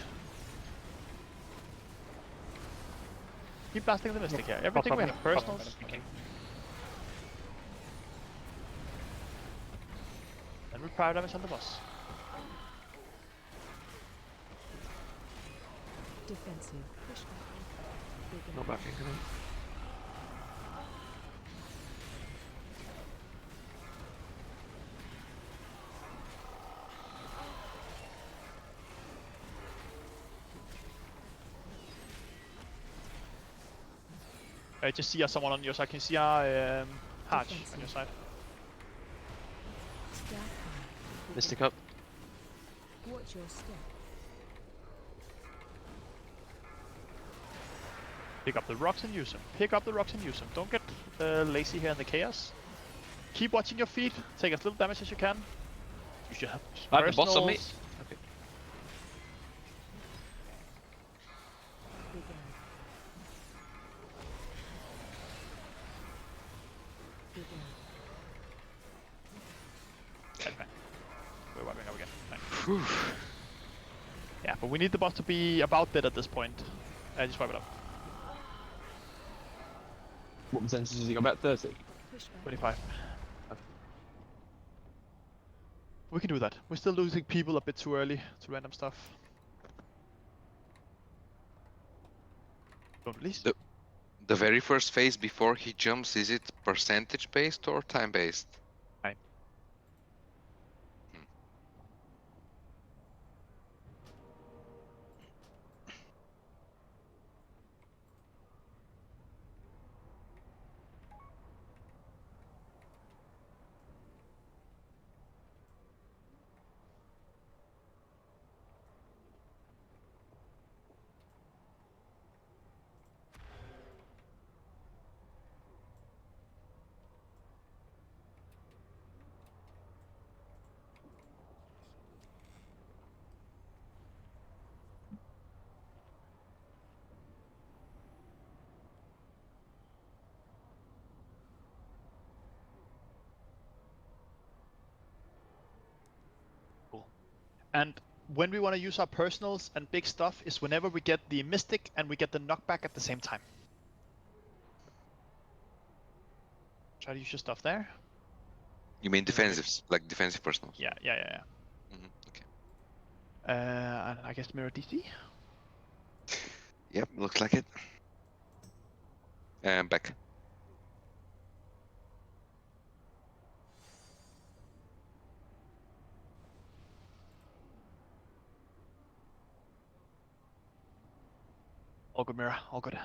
Keep blasting the Mystic here. Everything we have personals. And we prior damage on the boss. Defensive. Push back. Big Not backing him. Just see someone on your side. Can you see Hatch on your side? Stack high. Mystic up. Watch your step. Pick up the rocks and use them. Pick up the rocks and use them. Don't get lazy here in the chaos. Keep watching your feet. Take as little damage as you can. You should have I have the boss on me. personals. Okay. Big eye. Big eye. Okay. We're wiping up again. Fine. Yeah, but we need the boss to be about dead at this point. Just wipe it up. What percentage has he got? About 30? Push back. 25. We can do that. We're still losing people a bit too early to random stuff. Don't release. The very first phase before he jumps, is it percentage based or time based? Time. And when we want to use our personals and big stuff is whenever we get the Mystic and we get the knockback at the same time. Try to use your stuff there. You mean defensives, like defensive personals? Yeah. Okay. And I guess mirror DC. Yep, looks like it. And back. All good, mirror. All good. Make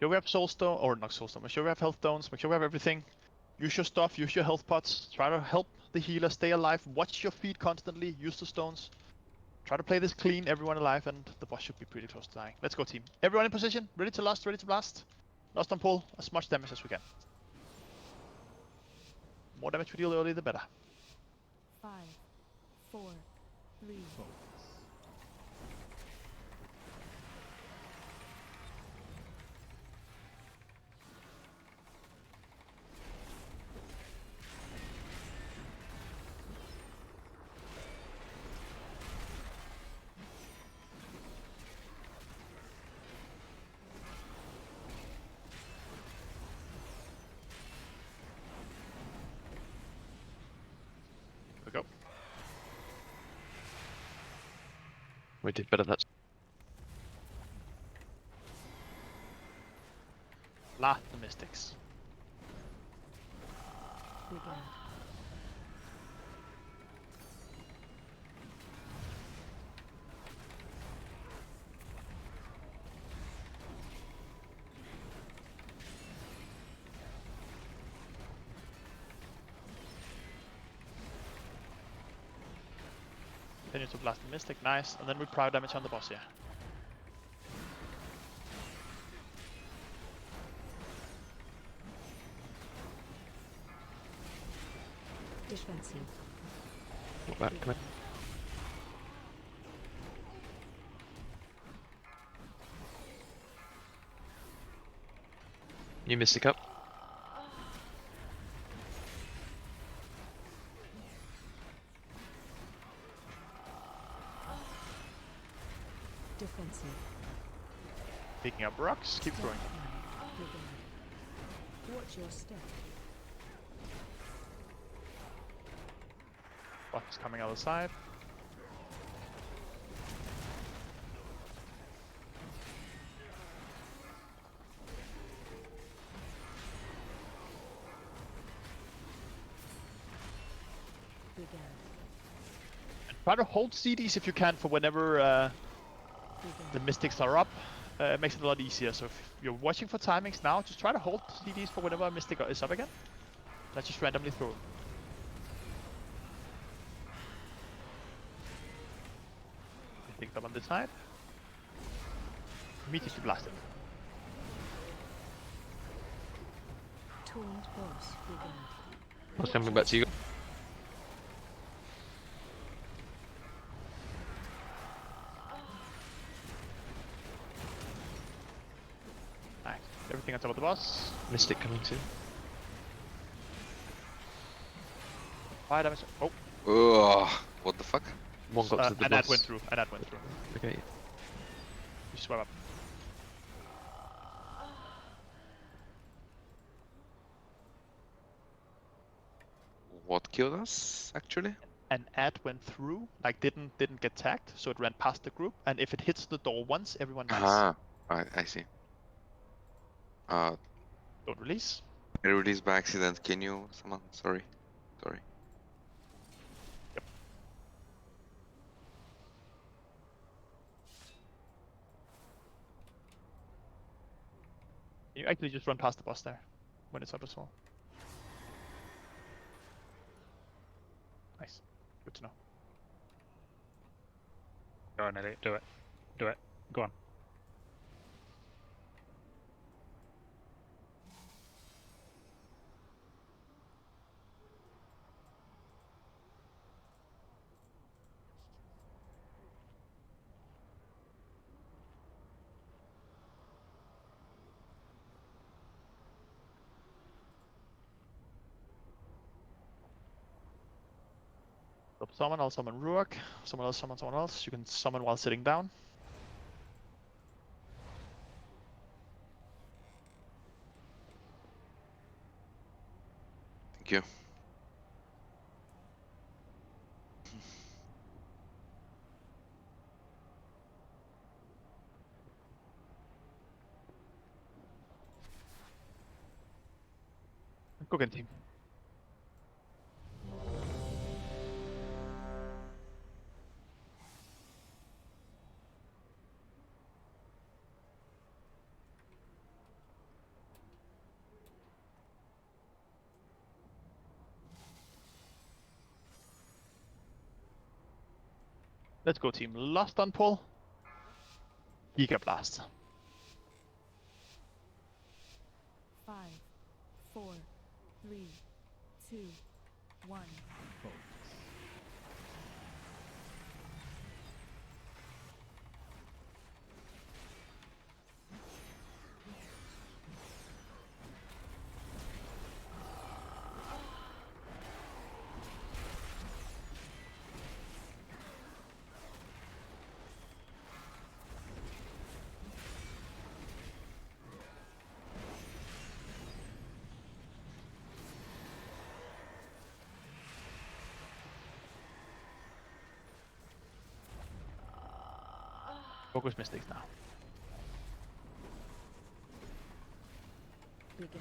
sure we have soul stone, or not soul stone. Make sure we have health stones. Make sure we have everything. Use your stuff. Use your health pots. Try to help the healer stay alive. Watch your feet constantly. Use the stones. Try to play this clean, everyone alive, and the boss should be pretty close to dying. Let's go, team. Everyone in position, ready to last, ready to blast. Last on pull, as much damage as we can. More damage we deal early, the better. 5, 4, 3. Here we go. We did better that. Blast the Mystics. Big eye. Continue to blast the Mystic, nice. And then we prime damage on the boss, yeah. Defensive. Not bad, come in. You Mystic up. Defensive. Picking up rocks, keep throwing. Watch your step. Boss coming out of the side. And try to hold CDs if you can for whenever the mystics are up. It makes it a lot easier. So if you're watching for timings now, just try to hold CDs for whenever a mystic is up again. Let's just randomly throw them. Mythic up on this side. Mythic to blast it. Taunt boss begun. What's coming back to you? Nice. Everything on top of the boss. Mystic coming too. Fire damage. Oh. Ugh, what the fuck? One got to the and boss. that went through. And that went through. Okay. You swap up. What killed us, actually? An ad went through, like didn't get tagged, so it ran past the group, and if it hits the door once, everyone dies. Ah, I see. Don't release. I released by accident. Can you, someone? Sorry. Yep. You actually just run past the boss there, when it's up as well. Nice. Good to know. Go on, Elliot. Do it. Do it. Go on. Summon, I'll summon Ruak. Someone else summon someone else. You can summon while sitting down. Thank you. Cooking team. Let's go team. Last on pull. Giga Blast. 5, 4, 3, 2, 1. Focus Mystics now. Began.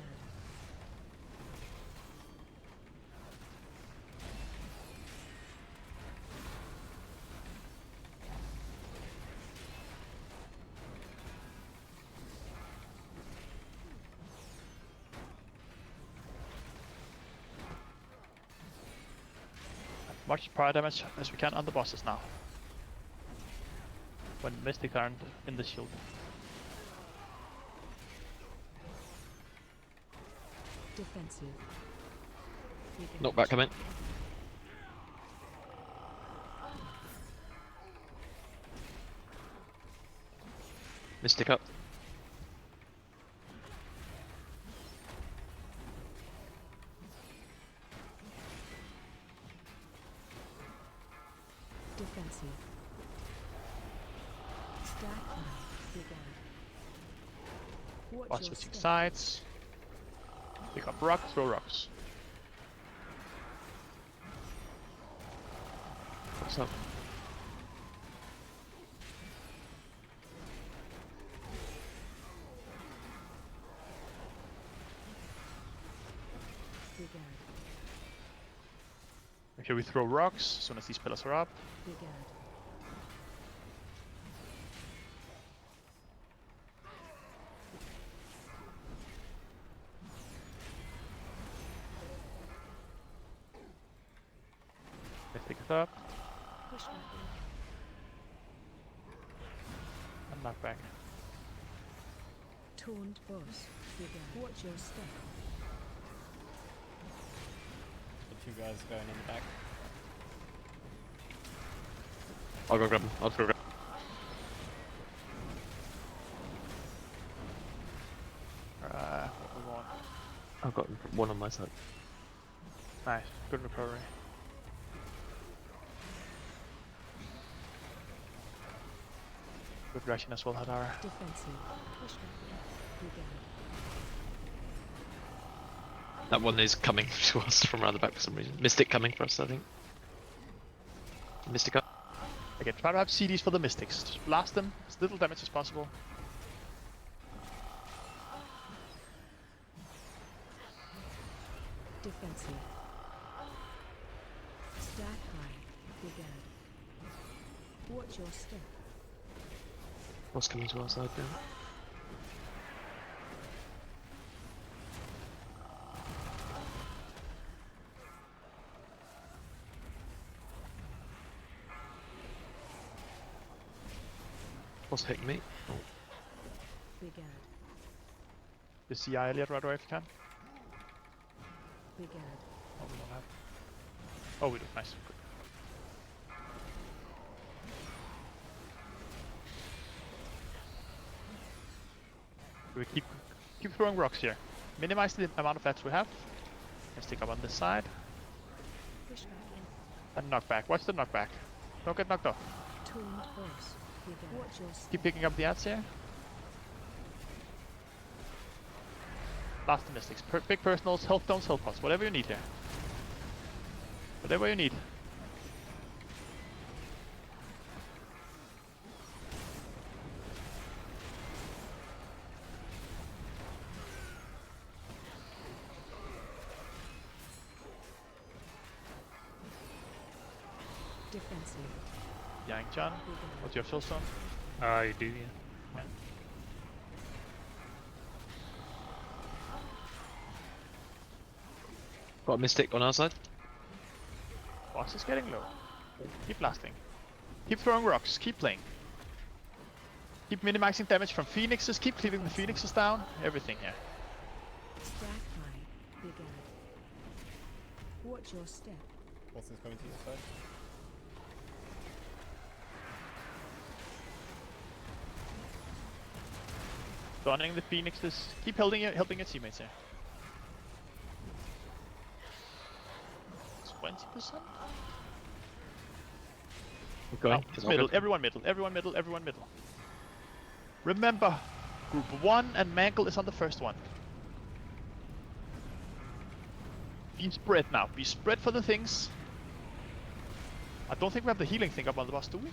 As much prior damage as we can on the bosses now. When Mystics aren't in the shield. Defensive. Began. Knockback coming. Mystic up. Defensive. Stack Watch While your switching step. sides. Pick up rock, throw rocks. What's up? Brigade. Okay, we throw rocks as soon as these pillars are up. Brigade. Let's pick it up. Push back. And knock back. Taunt boss. Brigade. Watch your step. The two guys going in the back. I'll go grab him. I'll go grab him. What we want. I've got one on my side. Nice, good recovery. Good reaction as well, Hadara. Defensive. Push back. Brigade. That one is coming to us from around the back for some reason. Mystic coming for us, I think. Mystic up. Okay, try to have CDs for the Mystics. Just blast them, as little damage as possible. Defensive. Stack high. Brigade. Watch your step. What's coming to our side now? What's hitting me? Oh. Brigade. The CI Elliot right away if you can. Brigade. Oh, we don't have. Oh, we do. Nice. Good. We keep throwing rocks here. Minimize the amount of vets we have. Let's take up on this side. Push back. And knock back. Watch the knock back. Don't get knocked off. Taunt boss. Brigade. Watch your step. Keep picking up the ads here. Blast the Mystics. Big personals, health stones, health pots. Whatever you need here. Whatever you need. Defensive. Yang-chan, what's your full stone? I do, yeah. Got a Mystic on our side. Boss is getting low. Keep blasting. Keep throwing rocks. Keep playing. Keep minimizing damage from phoenixes. Keep cleaving the phoenixes down. Everything here. Stack high. Brigade. Watch your step. Boss is coming to your side. Stunning the phoenixes. Keep helping your teammates here. 20%? Keep going. Oh, it's middle. Everyone middle. Everyone middle. Everyone middle. Remember, group 1 and Mangle is on the first one. Be spread now. Be spread for the things. I don't think we have the healing thing up on the boss, do we?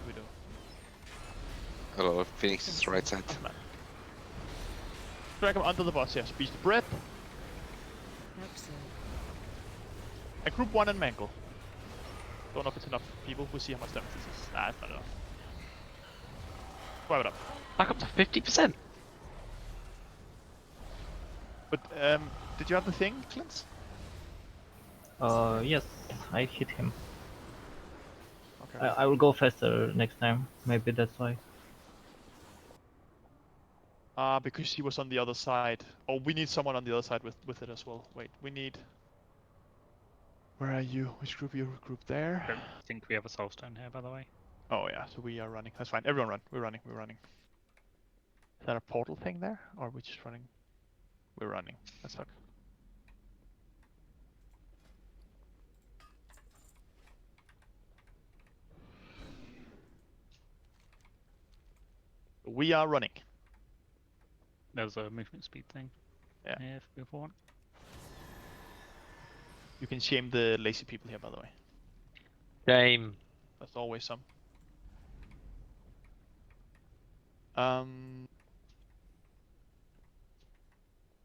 We do. Hello, Phoenix is right side. Oh, drag him under the boss, yes. Be spread. And group 1 and Mangle. Don't know if it's enough people. We'll see how much damage this is. Nah, it's not enough. Wipe it up. Back up to 50%. But, did you have the thing, Clint? Yes, I hit him. Okay. I will go faster next time. Maybe that's why. Because he was on the other side. Oh, we need someone on the other side with it as well. Wait, we need... Where are you? Which group are you? Group there? I don't think we have a soul stone here, by the way. Oh yeah, so we are running. That's fine. Everyone run. We're running. We're running. Is that a portal thing there? Or are we just running? We're running. That sucks. we are running. There's a movement speed thing. Yeah. If we want. You can shame the lazy people here, by the way. Shame. There's always some.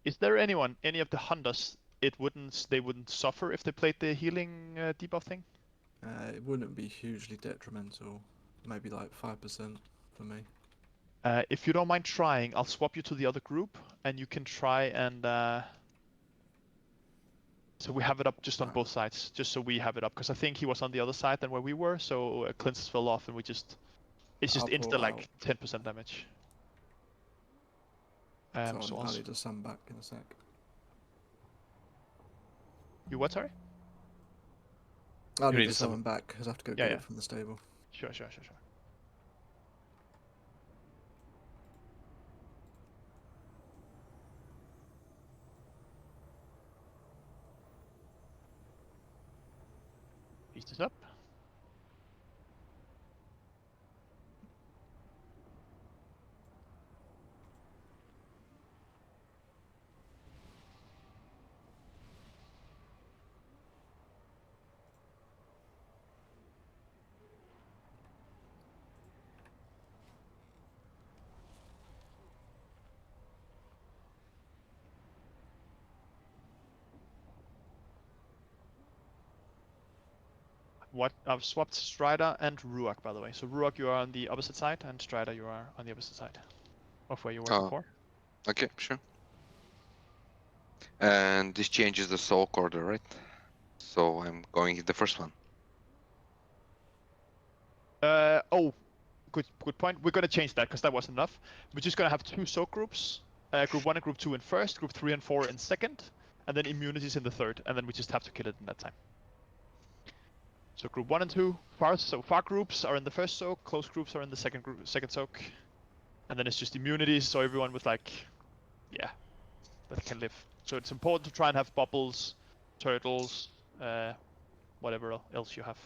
Is there anyone, any of the hunters, they wouldn't suffer if they played the healing debuff thing? It wouldn't be hugely detrimental. Maybe like 5% for me. If you don't mind trying, I'll swap you to the other group, and you can try and... So we have it up just on both sides, just so we have it up, because I think he was on the other side than where we were, so cleanses fell off, and we just... It's just I'll pull insta like 10% damage. So I'll need to sum back in a sec. You what, sorry? I'll need to summon back, because I have to go get it from the stable. Sure. Beast is up. I've swapped Strider and Ruak, by the way. So Ruak, you are on the opposite side, and Strider, you are on the opposite side of where you were before. Okay, sure. And this changes the soak order, right? So I'm going in the first one. Good point. We're gonna change that because that wasn't enough. We're just gonna have two soak groups. Group 1 and Group 2 in first, Group 3 and 4 in second, and then immunities in the third, and then we just have to kill it in that time. So Group 1 and 2, far groups are in the first soak, close groups are in the second soak, and then it's just immunities, so everyone with that can live. So it's important to try and have bubbles, turtles, whatever else you have.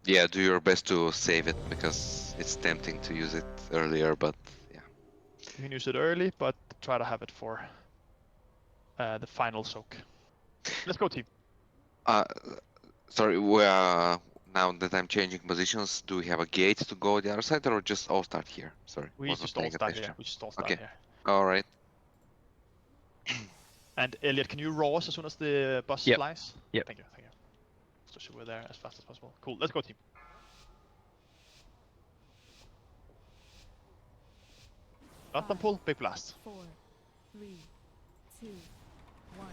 Yeah, do your best to save it, because it's tempting to use it earlier, but yeah. You can use it early, but try to have it for the final soak. Let's go, team. Sorry, now that I'm changing positions, do we have a gate to go the other side, or just all start here? Sorry, We just all start here. Alright. And Elliot, can you roar us as soon as the bus flies? Yep. Thank you. So we're there as fast as possible. Cool, let's go, team. Bottom pull, big blast. 4, 3, 2, 1.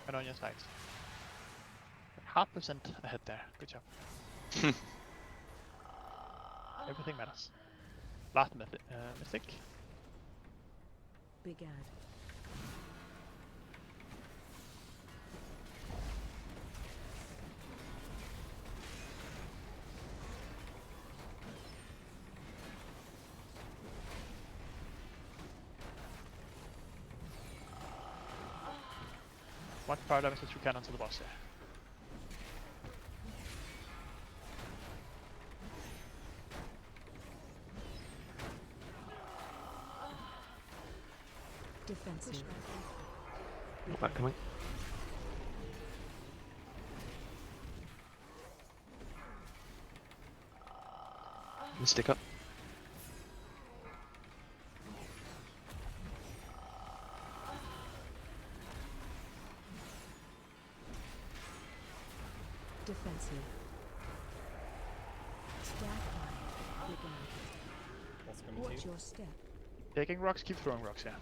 And on your sides. 0.5% ahead there. Good job. Everything matters. Last Mythic. Big ad. Much power damage as you can onto the boss here. Defensive. Not back coming. Stick up. Defensive. Stack high. Big ad. Watch your step. Taking rocks, keep throwing rocks, yeah.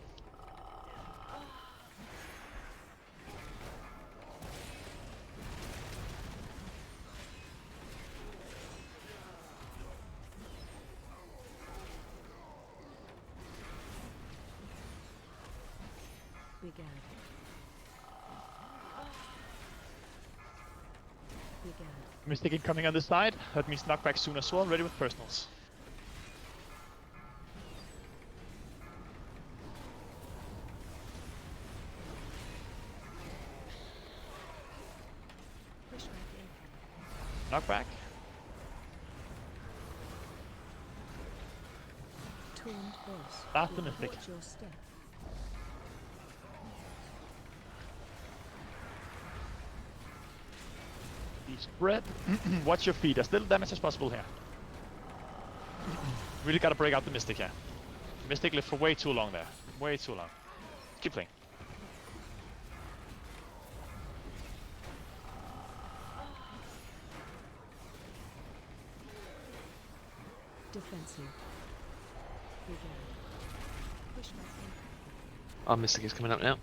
Began. Began. Mystic incoming on this side. That means knockback soon as well. Ready with personals. Knockback. Taunt boss. That's the Mythic. Watch your step. Be spread. Watch your feet. As little damage as possible here. Really gotta break out the Mystic here. Mystic lived for way too long there. Way too long. Keep playing. Defensive. Began. Push back in. Our Mystic is coming up now.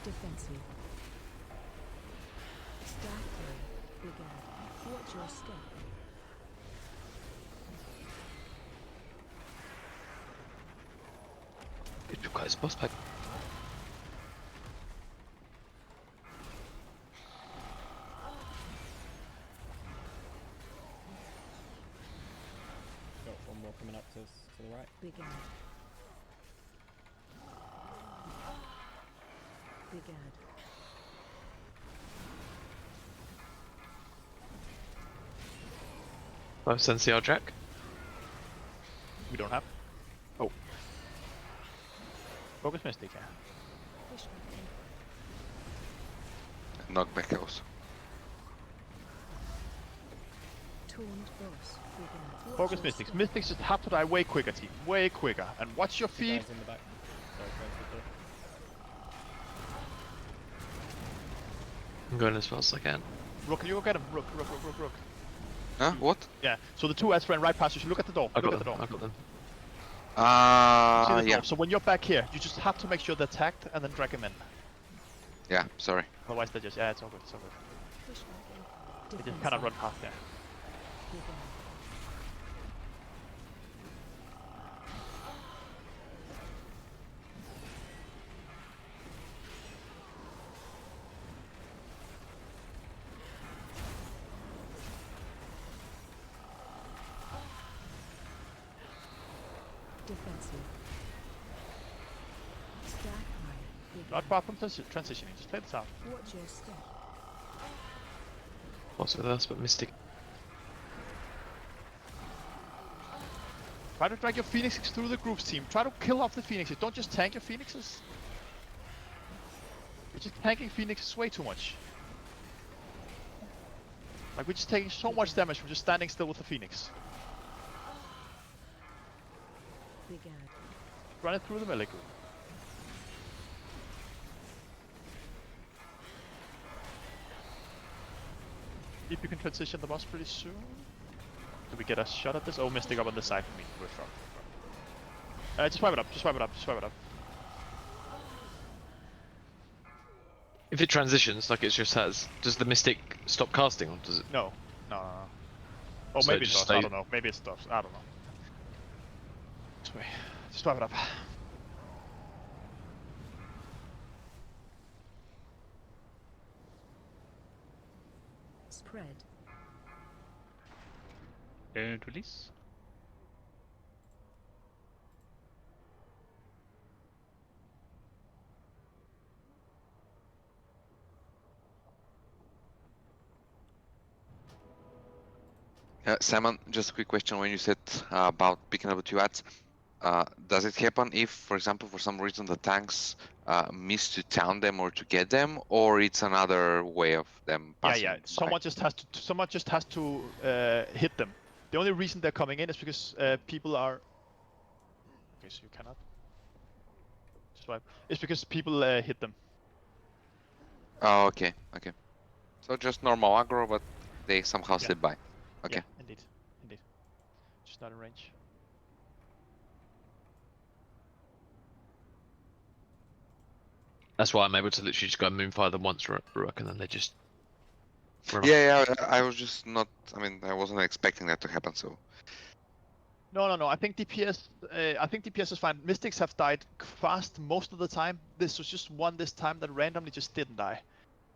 Defensive. Staff play. Began. Watch your step. Good close boss pack. Got one more coming up to the right. Began. Began. I've sent CR Jack. We don't have. Oh. Focus Mystic here. Push back in. Knockback also. Taunt boss. Began. Watch Focus your Mystics. step. Mystics just have to die way quicker, team. Way quicker. And watch your Two feet. guys in the back. Sorry, close I'm going as fast as I can. Rook, you go get him. Rook. Huh? What? Yeah. So the two ads ran right past you. So look at the door. I Look got at the them. door. I got them. See the Yeah. door. So when you're back here, you just have to make sure they're tagged and then drag them in. Yeah, sorry. Otherwise they just, yeah, it's all good, it's all good. Push back in. They just kind of run past there. Began. Defensive. Stack high. Began. Not far from transitioning, just play this out. Watch your step. Boss with us, but Mystic. Try to drag your phoenixes through the groups, team. Try to kill off the phoenixes. Don't just tank your phoenixes. You're just tanking phoenixes way too much. Like, we're just taking so much damage from just standing still with the phoenix. Began. Run it through the melee group. If you can transition the boss pretty soon. Do we get a shot at this? Oh, Mystic up on the side for me. We're from. Just wipe it up, just wipe it up, just wipe it up. If it transitions like it just has, does the Mystic stop casting or does it? No. Oh, So maybe it it just does. I stays- don't know. Maybe it stops. I don't know. Just wipe it up. Spread. Don't release. Simon, just a quick question. When you said about picking up the two ads, does it happen if, for example, for some reason the tanks miss to town them or to get them, or it's another way of them passing? Yeah. Someone just has to hit them. The only reason they're coming in is because people are. Okay, so you cannot. Just wipe. It's because people hit them. Oh, okay. So just normal aggro, but they somehow slip by. Okay. Yeah, indeed. Just not in range. That's why I'm able to literally just go and Moonfire them once, Ruak, and then they just run off. Yeah, I was just not. I mean, I wasn't expecting that to happen. So No. I think DPS. I think DPS is fine. Mystics have died fast most of the time. This was just one this time that randomly just didn't die,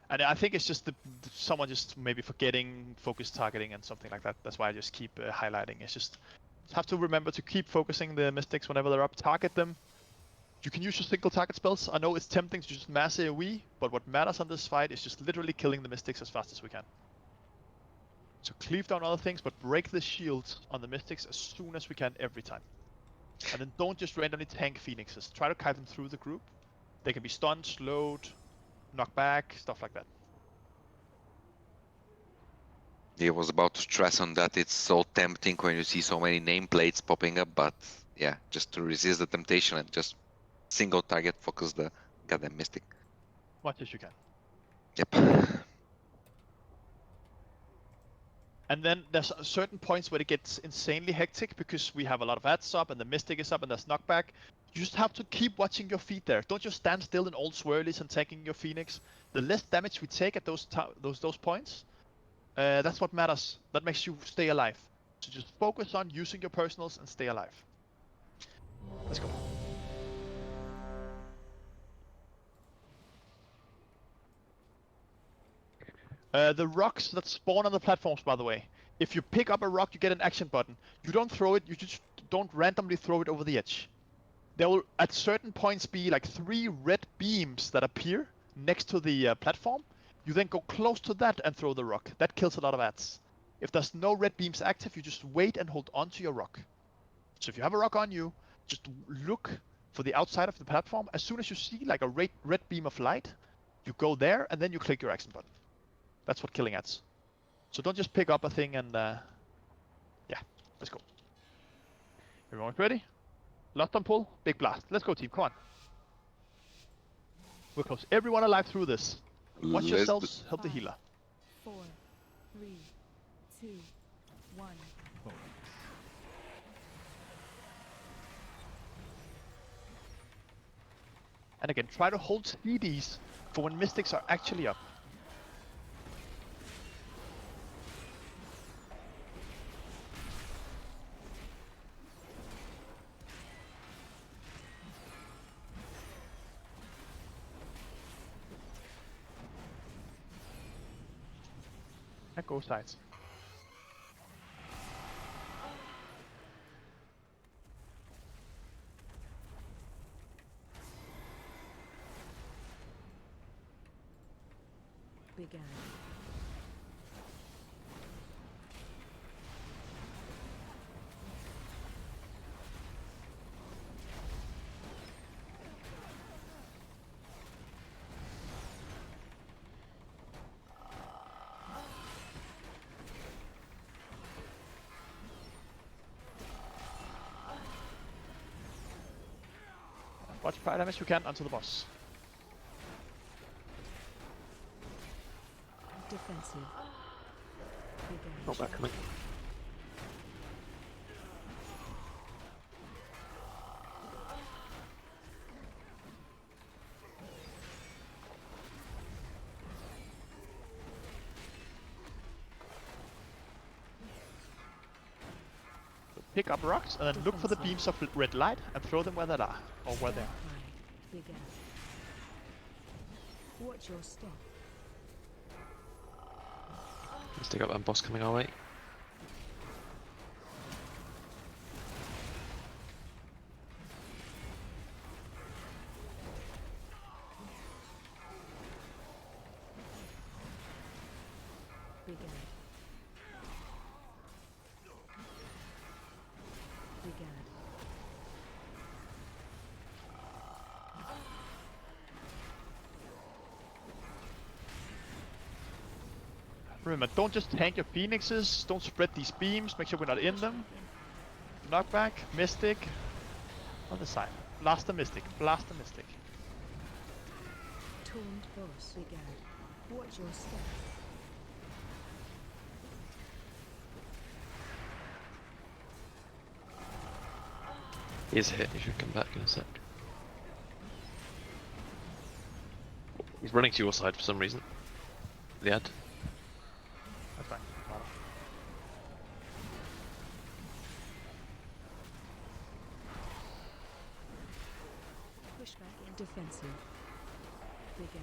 and I think it's just someone just maybe forgetting focus targeting and something like that. That's why I just keep highlighting. It's just have to remember to keep focusing the Mystics whenever they're up. Target them. You can use your single target spells. I know it's tempting to just mass AoE, but what matters on this fight is just literally killing the Mystics as fast as we can. So cleave down other things, but break the shields on the Mystics as soon as we can every time. And then don't just randomly tank Phoenixes. Try to kite them through the group. They can be stunned, slowed, knocked back, stuff like that. I was about to stress on that. It's so tempting when you see so many nameplates popping up, but yeah, just to resist the temptation and just single target focus the goddamn Mystic. Much as you can. Yep. And then there's certain points where it gets insanely hectic because we have a lot of ads up and the Mystic is up and there's knockback. You just have to keep watching your feet there. Don't just stand still in all swirlies and taking your Phoenix. The less damage we take at those points, that's what matters. That makes you stay alive. So just focus on using your personals and stay alive. Let's go. The rocks that spawn on the platforms, by the way. If you pick up a rock, you get an action button. You don't throw it, you just don't randomly throw it over the edge. There will at certain points be like 3 red beams that appear next to the platform. You then go close to that and throw the rock. That kills a lot of ads. If there's no red beams active, you just wait and hold on to your rock. So if you have a rock on you, just look for the outside of the platform. As soon as you see like a red beam of light, you go there and then you click your action button. That's what killing ads. So don't just pick up a thing and yeah, let's go. Everyone's ready? Lost on pull, big blast. Let's go team, come on. We're close. Everyone alive through this. Watch yourselves, help the healer. 4, 3, 2, 1. And again, try to hold CDs for when Mystics are actually up. And go sides. Began. Watch fire damage you can onto the boss. Defensive. Began. Not back coming. So pick up rocks and then look for the beams of red light and throw them where they are, or where they are. Began. Watch your step. Let's dig up that boss coming our way. Began. Began. Remember, don't just tank your Phoenixes, don't spread these beams, make sure we're not in them. Knockback, Mystic, on the side. Blast the Mystic, blast the Mystic. Taunt boss. Began. Watch your step. He is hit, he should come back in a sec. He's running to your side for some reason. The ad. That's fine. Pushback in defensive. Big ad.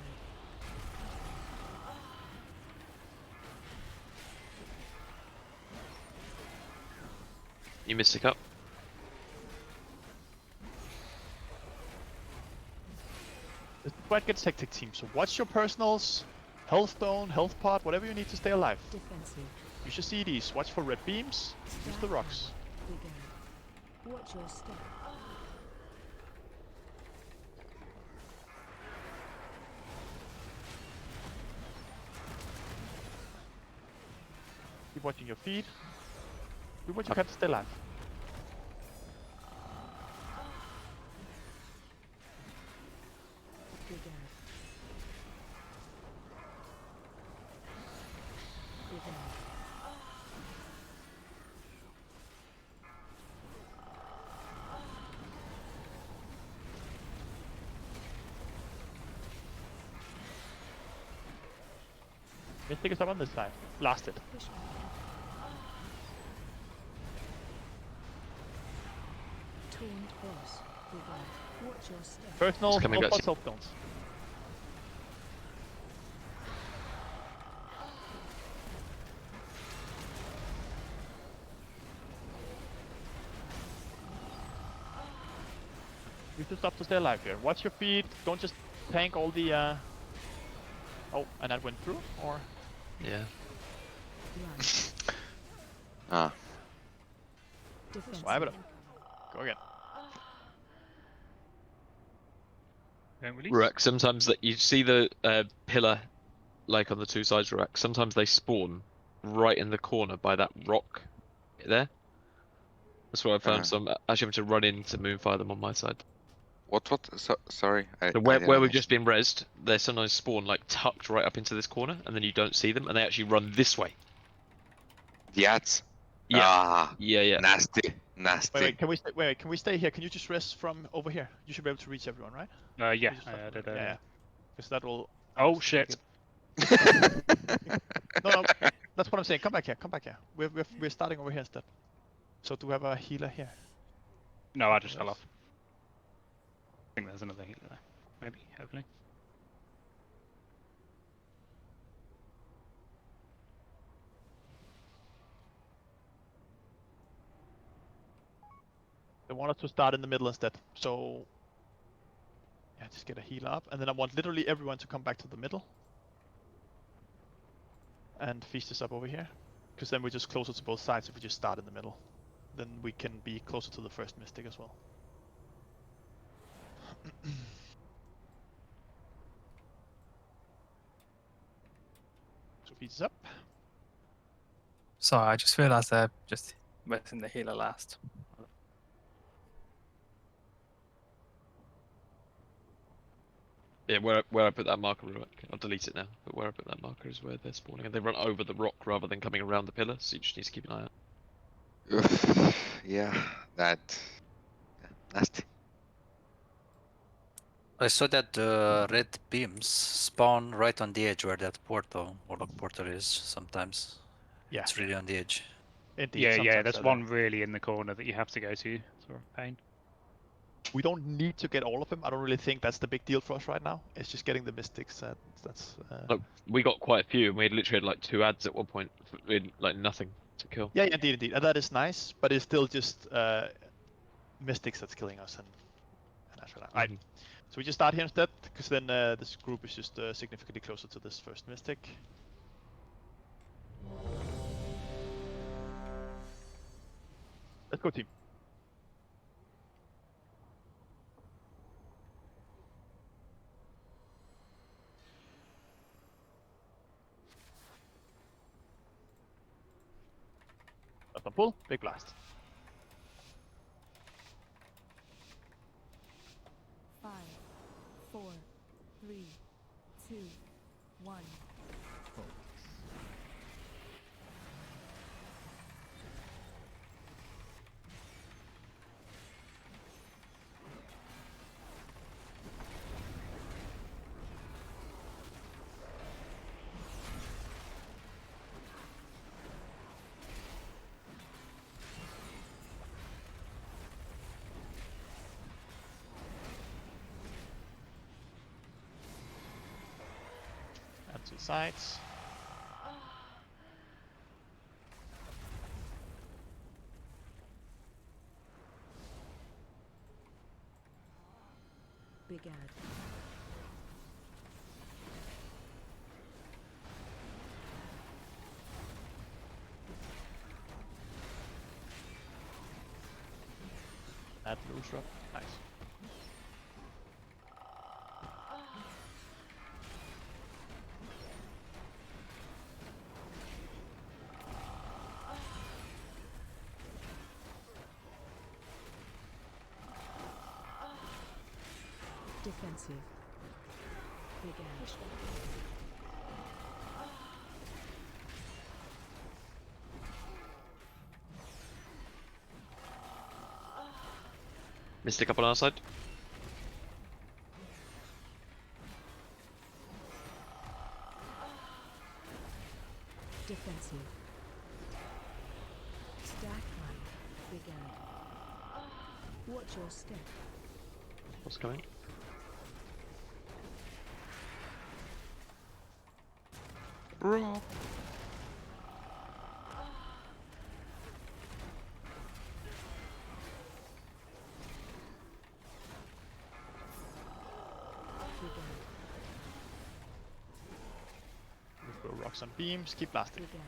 You Mystic up. This fight gets hectic, team. So watch your personals, health stone, health pot, whatever you need to stay alive. Defensive. Use your CDs. Watch for red beams. Use the rocks. Big ad. Watch your step. Keep watching your feet. Do what you can to stay alive. Big ad. Big ad. Mystic is up on this side. Blast it. Pushback. Taunt boss. Big ad. Watch your step. Personal, coming no back to pot, self stones. You just have to stay alive here. Watch your feet. Don't just tank all the. Oh, and that went through, or? Yeah. Right. Ah. Defensive. Swipe it up. Go again. Don't release. Rurak, sometimes that you see the pillar, like on the two sides, Rurak. Sometimes they spawn right in the corner by that rock there. That's what I found. So I'm actually having to run in to moonfire them on my side. What? Sorry. So where we've just been rezzed, they sometimes spawn like tucked right up into this corner, and then you don't see them, and they actually run this way. The ads. Yeah. Ah. Yeah. Nasty. Nasty. Wait, can we stay? Wait, can we stay here? Can you just rest from over here? You should be able to reach everyone, right? Yeah. You just have to- yeah. Because that will. Oh shit. No, that's what I'm saying. Come back here. Come back here. We're starting over here instead. So do we have a healer here? No, I just fell off. I think there's another healer there. Maybe, hopefully. They want us to start in the middle instead. So yeah, just get a healer up, and then I want literally everyone to come back to the middle. And feast this up over here. Because then we're just closer to both sides if we just start in the middle. Then we can be closer to the first Mystic as well. So feast this up. Sorry, I just realised they're just missing the healer last. Yeah, where I put that marker, Rurak, I'll delete it now. But where I put that marker is where they're spawning, and they run over the rock rather than coming around the pillar. So you just need to keep an eye out. Yeah, that. Nasty. I saw that the red beams spawn right on the edge where that portal, Warlock portal is sometimes. Yeah. It's really on the edge. Indeed, Yeah, sometimes there's they're one there. really in the corner that you have to go to. Sort of pain. We don't need to get all of them. I don't really think that's the big deal for us right now. It's just getting the Mystics. That's. Look, we got quite a few, and we literally had like 2 ads at one point, with like nothing to kill. Yeah, indeed. And that is nice, but it's still just Mystics that's killing us. And that's right. Right. So we just start here instead, because then this group is just significantly closer to this first Mystic. Let's go, team. Left on pull, big blast. 5, 4, 3, 2, 1. to the sides. Big ad. Add loose drop. Nice. Defensive. Big ad. Mystic up on our side. Defensive. Stack high. Big ad. Watch your step. What's coming? Rob. Big ad. We throw rocks on beams, keep blasting. Big ad.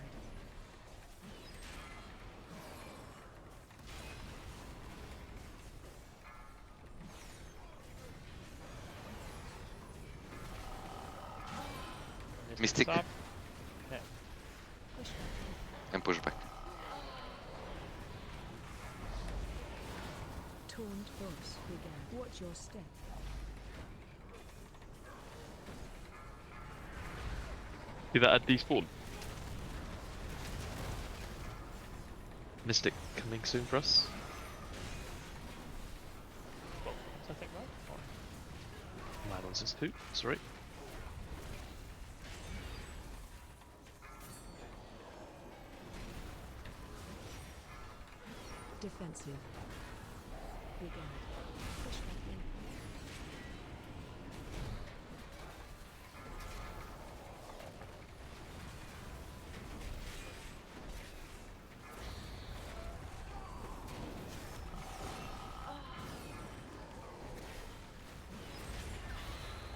Mystic. Up. Yeah. Push back. And push back. Taunt boss. Big ad. Watch your step. See that at despawn? Mystic coming soon for us. Well, I think right? Or... Mad ones is 2, sorry. Defensive. Big ad. Push back in.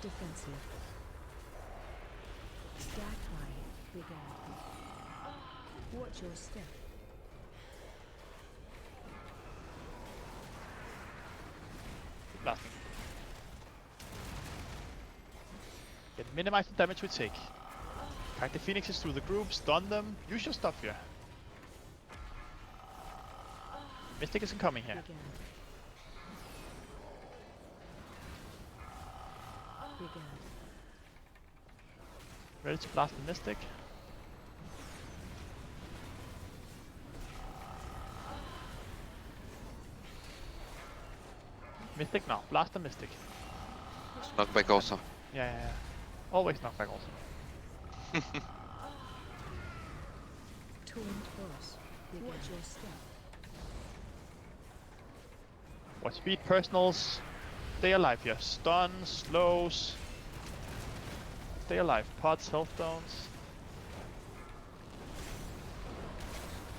Defensive. Stack high. Big ad. Watch your step. Blasting. Get minimize the damage we take. Kite the phoenixes through the group, stun them, use your stuff here. Mystic isn't coming here. Big ad. Big ad. Ready to blast the Mystic. Mystic now, blast the Mystic. Knockback also. Yeah. Always knockback also. Taunt boss. Watch your step. Watch speed personals. Stay alive here. Stun, slows. Stay alive. Pods, health downs.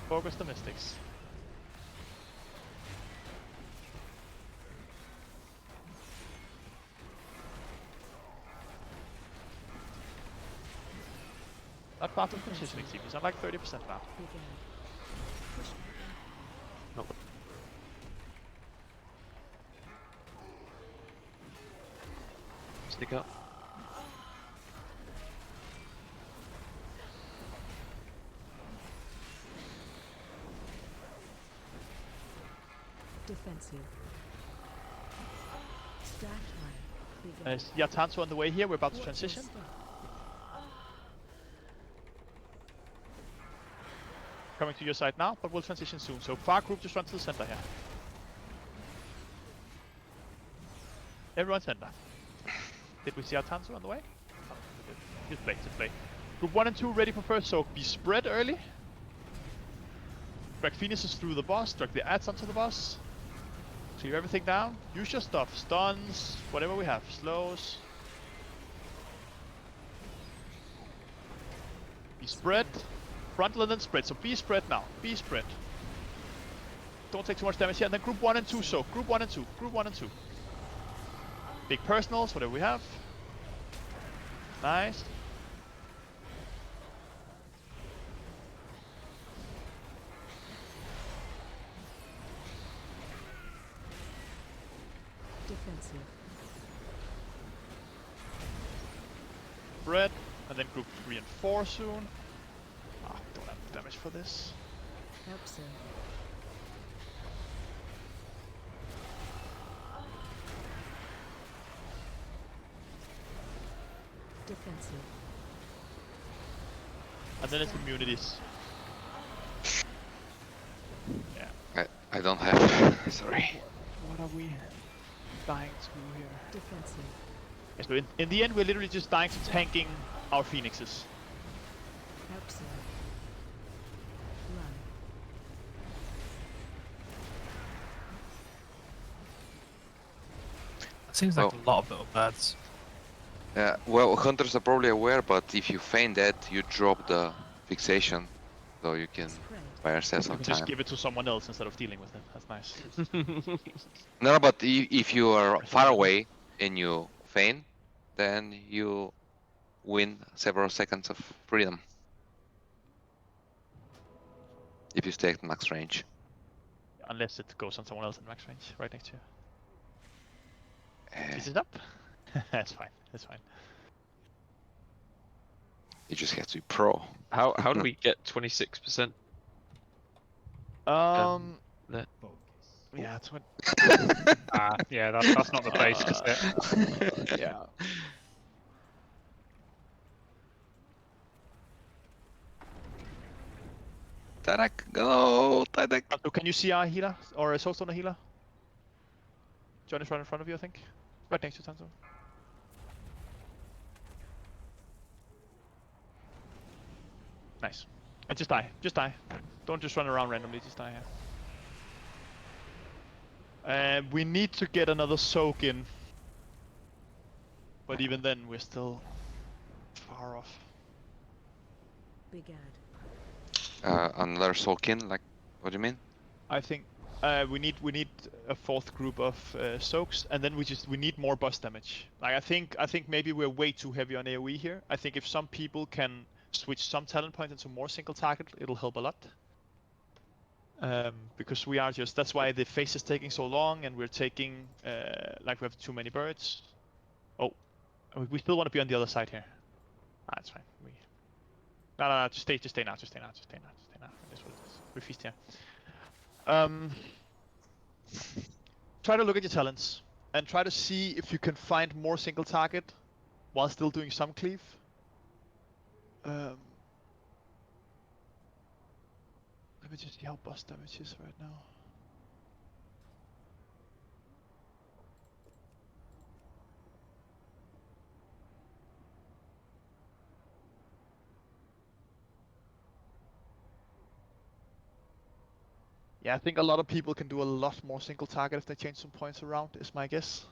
Focus the Mystics. That part of positioning team is on like 30% now. Big ad. Push back in. Not Stick up. Defensive. Stack high. Big ad. There's Yatansu on the way here, we're about to Watch your transition. step. Coming to your side now, but we'll transition soon. So far group just run to the center here. Everyone center. Did we see Yatansu on the way? Oh, we did. Just play, just play. Group 1 and 2 ready for first soak. Be spread early. Drag Phoenixes through the boss, drag the adds onto the boss. Clear everything down. Use your stuff. Stuns, whatever we have. Slows. Be spread. Frontal and then spread. So be spread now. Be spread. Don't take too much damage here. And then group 1 and 2 soak. Group 1 and 2. Group 1 and 2. Big personals, whatever we have. Nice. Defensive. Spread. And then group 3 and 4 soon. Ah, don't have damage for this. Observe. Defensive. And then it's immunities. Yeah. I don't have. Sorry. What are we dying to here? Defensive. Yeah, so in the end, we're literally just dying to tanking our phoenixes. Observe. Run. It seems like a lot of little birds. Well, hunters are probably aware, but if you feign that, you drop the fixation, so you can buy yourself some You can time. just give it to someone else instead of dealing with it. That's nice. No, but if you are far away and you feign, then you win several seconds of freedom. If you stay at max range. Unless it goes on someone else in max range, right next to you. Is it up? That's fine. That's fine. You just have to be pro. How do we get 26%? Yeah, it's what. Yeah, that's not the place to sit. Yeah. Tadak, go, Tadak. So can you see our healer or a soulstone healer? John is right in front of you, I think. Right next to Tanzo. Nice. And just die. Just die. Don't just run around randomly. Just die here. We need to get another soak in. But even then, we're still far off. Big ad. Another soak in, like, what do you mean? I think we need a fourth group of soaks, and then we need more boss damage. Like I think maybe we're way too heavy on AoE here. I think if some people can switch some talent points into more single target, it'll help a lot. Because we are that's why the phase is taking so long, and we're taking like we have too many birds. Oh, we still want to be on the other side here. Ah, that's fine. No, just stay now. Just stay now. Just stay now. That's what it is. We feast here. Try to look at your talents and try to see if you can find more single target while still doing some cleave. Let me just see how boss damage is right now. Yeah, I think a lot of people can do a lot more single target if they change some points around, is my guess.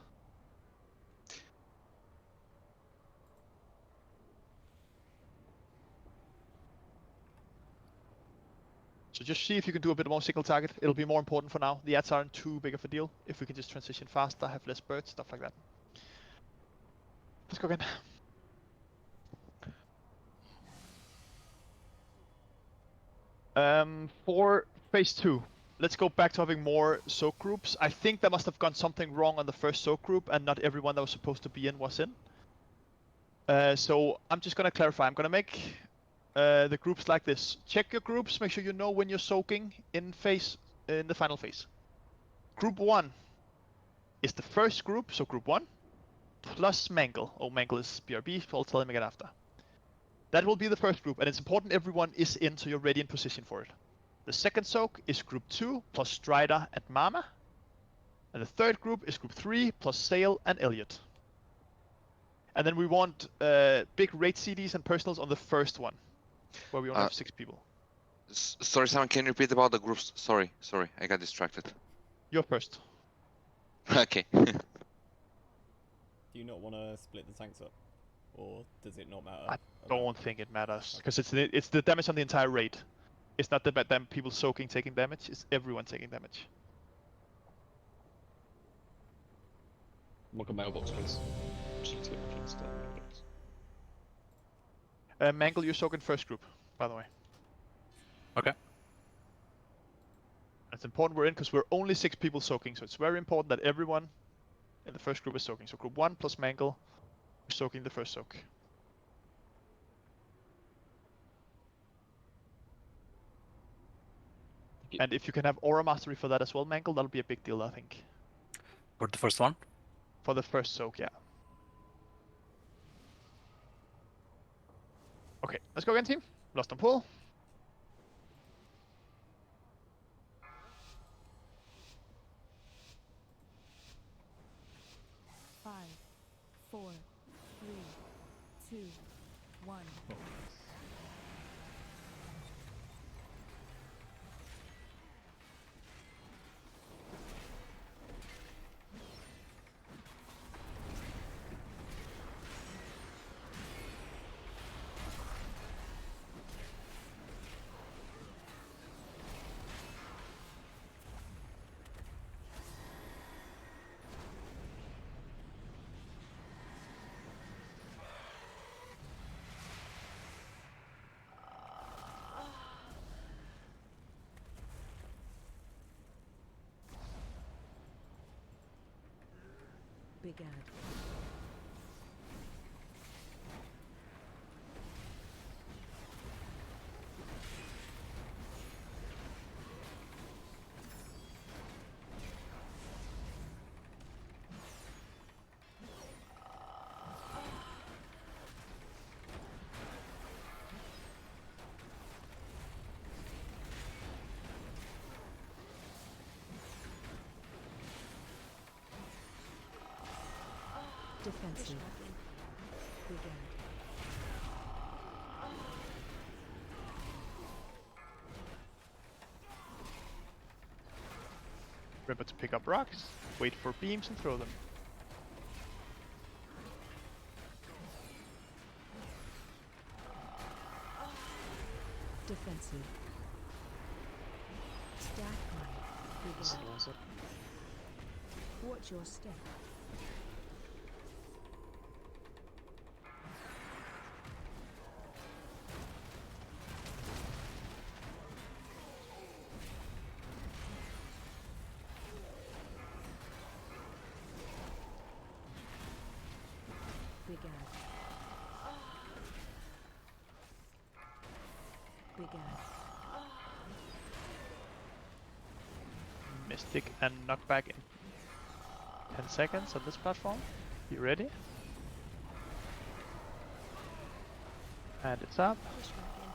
So just see if you can do a bit more single target. It'll be more important for now. The ads aren't too big of a deal. If we can just transition faster, have less birds, stuff like that. Let's go again. For phase 2, let's go back to having more soak groups. I think there must have gone something wrong on the first soak group, and not everyone that was supposed to be in was in. So I'm just gonna clarify. I'm gonna make the groups like this. Check your groups. Make sure you know when you're soaking in the final phase. Group 1 is the first group, so group 1 plus Mangle. Oh, Mangle is BRB. So I'll tell him again after. That will be the first group, and it's important everyone is in, so you're ready in position for it. The second soak is group 2 plus Strider and Mama. And the third group is group 3 plus Sail and Elliot. And then we want big raid CDs and personals on the first one, where we only have 6 people. Sorry, Simon, can you repeat about the groups? Sorry, I got distracted. You're first. Okay. Do you not want to split the tanks up? or does it not matter? I don't think it matters because it's the damage on the entire raid. It's not the bad them people soaking taking damage. It's everyone taking damage. Like a mailbox, please. Just need to get my friends to that mailbox. Mangle, you're soaking first group, by the way. Okay. It's important we're in because we're only 6 people soaking, so it's very important that everyone in the first group is soaking. So group 1 plus Mangle, we're soaking the first soak. And if you can have Aura Mastery for that as well, Mangle, that'll be a big deal, I think. For the first one? For the first soak, yeah. Okay, let's go again, team. Lost on pull. Five, 4, 3, 2, 1. Big ad. Defensive. Big ad. Remember to pick up rocks, wait for beams and throw them. Defensive. Stack high. Big ad. Watch your step. Big ad. Big ad. Mystic and knockback in 10 seconds on this platform. You ready? And it's up. Push back in.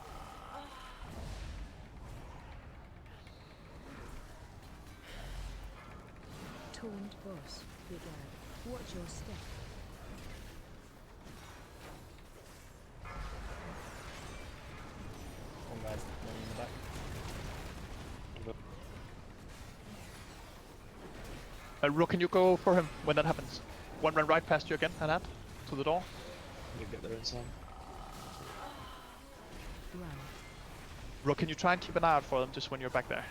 Taunt boss. Big ad. Watch your step. One guy's running in the back. Rook, can you go for him when that happens? One run right past you again, and add to the door. You get there in time. Run. Rook, can you try and keep an eye out for them just when you're back there?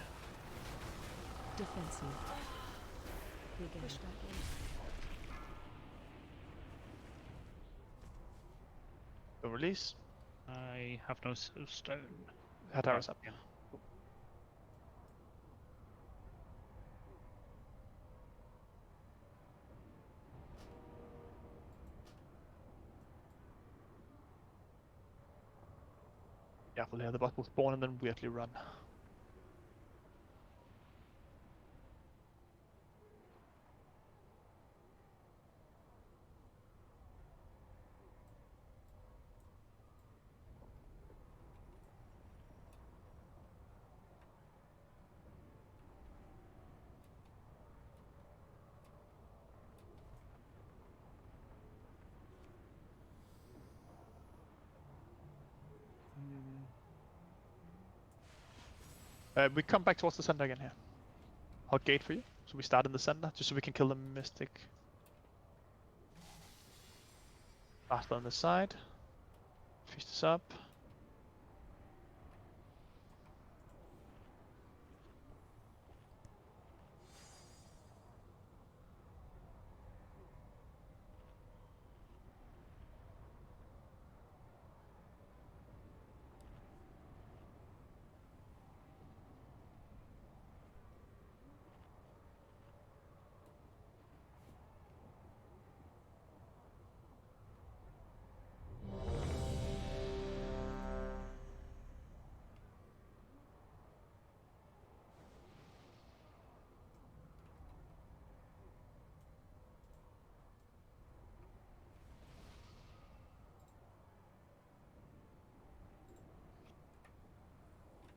Defensive. Big ad. Push back in. Go release. I have no stone. Hatara's up. Yeah. Yeah, we'll have the bot will spawn and then weirdly run. We come back towards the center again here. I'll gate for you. So we start in the center, just so we can kill the Mystic. Faster on the side. Feast is up.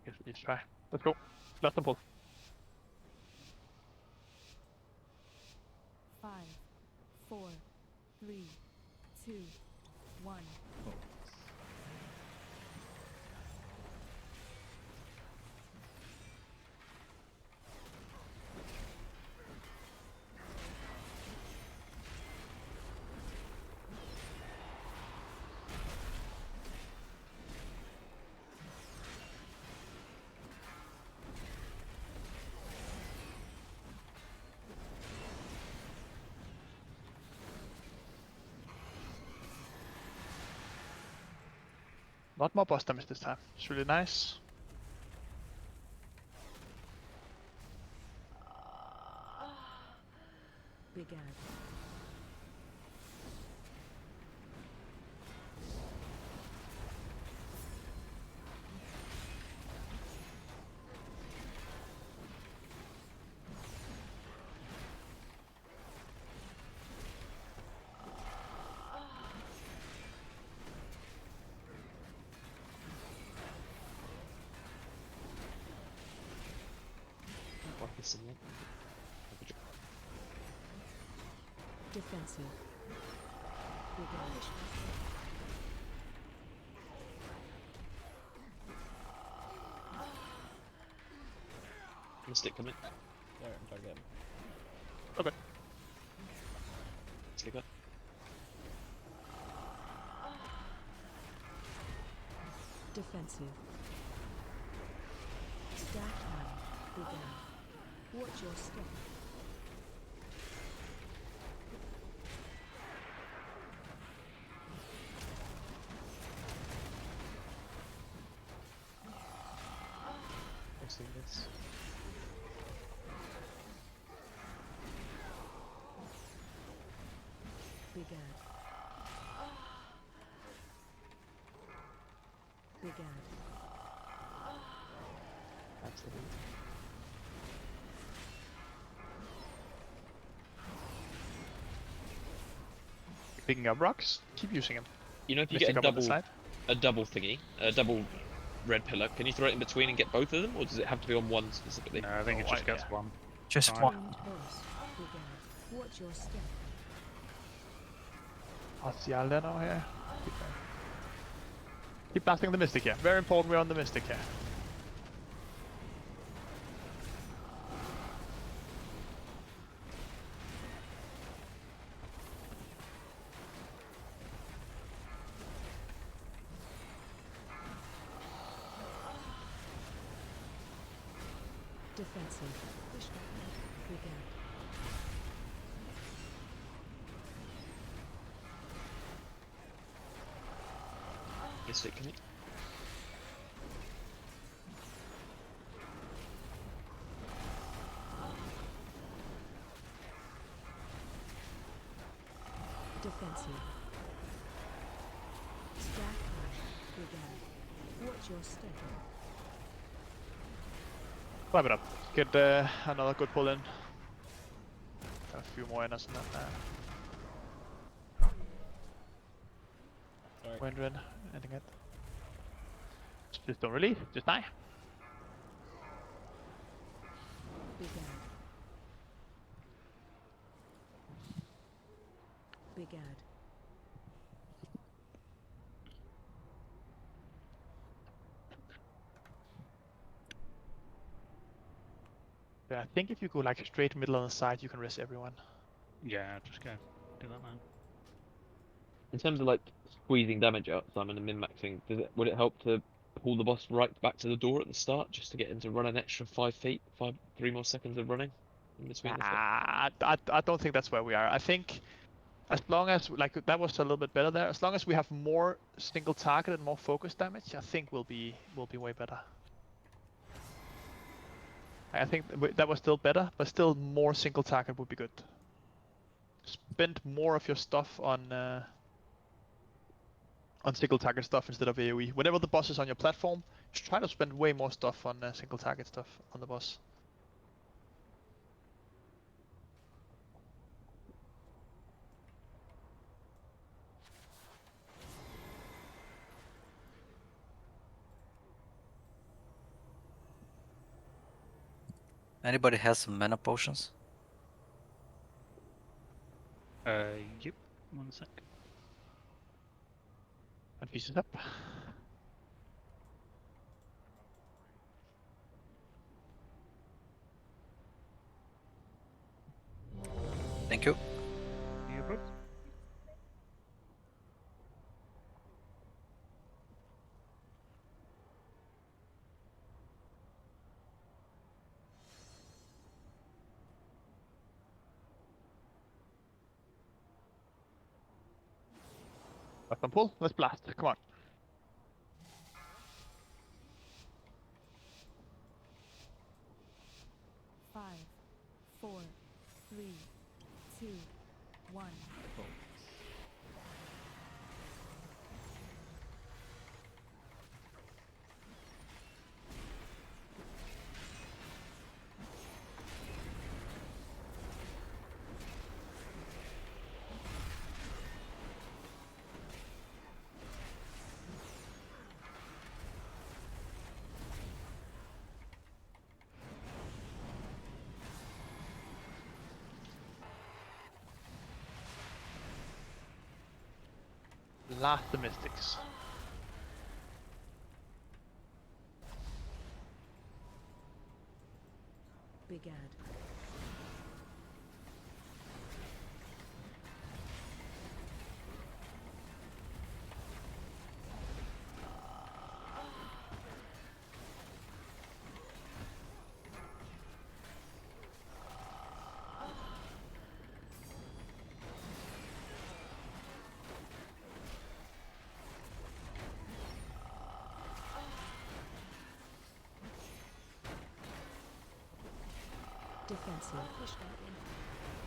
Yes, let's try. Let's go. Last and pull. 5, 4, 3, 2, 1. Not more boss damage this time. It's really nice. Big Ad. Defensive. Big Ad. Mystic coming. There, I'm trying to get him. Okay. Sleeper. Defensive. Stack high. Big Ad. Watch your step. I've seen this. Big Ad. Big Ad. Absolutely. Picking up rocks. Keep using them. You know, if you Mystic get up on the side. a double thingy, a double red pillar, can you throw it in between and get both of them, or does it have to be on one specifically? No, I think it just gets one. Just Fine. one. Boss. Big Ad. Watch your step. I'll see Alden now here. Keep blasting the Mystic here. Very important we're on the Mystic here. Defensive. Big Ad. Mystic coming. Defensive. Stack high. Big Ad. Watch your step. Climb it up. Get another good pull in. A few more in us and then Sorry. Windrin, anything yet? Just don't release, just die. Big Ad. Big Ad. Yeah, I think if you go like straight middle on the side, you can rest everyone. Yeah, just go. Do that now. in terms of like squeezing damage out, Simon, and min-maxing, would it help to pull the boss right back to the door at the start, just to get him to run an extra 5 feet, 3 more seconds of running in between the stuff? I don't think that's where we are. I think as long as like that was a little bit better there. As long as we have more single target and more focus damage, I think we'll be way better. I think that was still better, but still more single target would be good. Spend more of your stuff on single target stuff instead of AoE. Whenever the boss is on your platform, just try to spend way more stuff on single target stuff on the boss. Anybody has some mana potions? Yep. 1 sec. And pieces up. Thank you. Yeah, bro. Weapon pull. Let's blast. Come on. Five, 4, 3, 2, 1. Blast the mystics. Big Ad. Defensive. Push that in.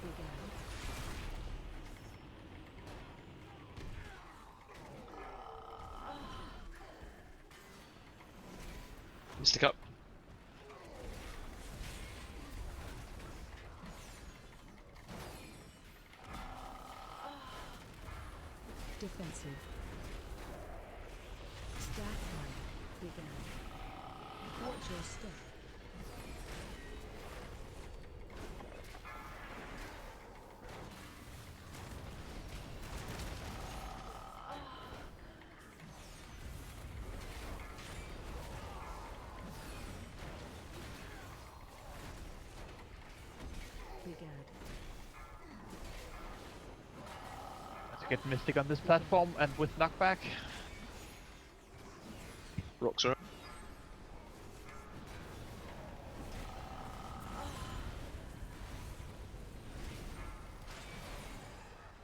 Big Ad. Mystic up. Defensive. Stack high. Big Ad. Watch your step. Big Ad. Let's get mystic on this platform and with knockback. Rocks are up.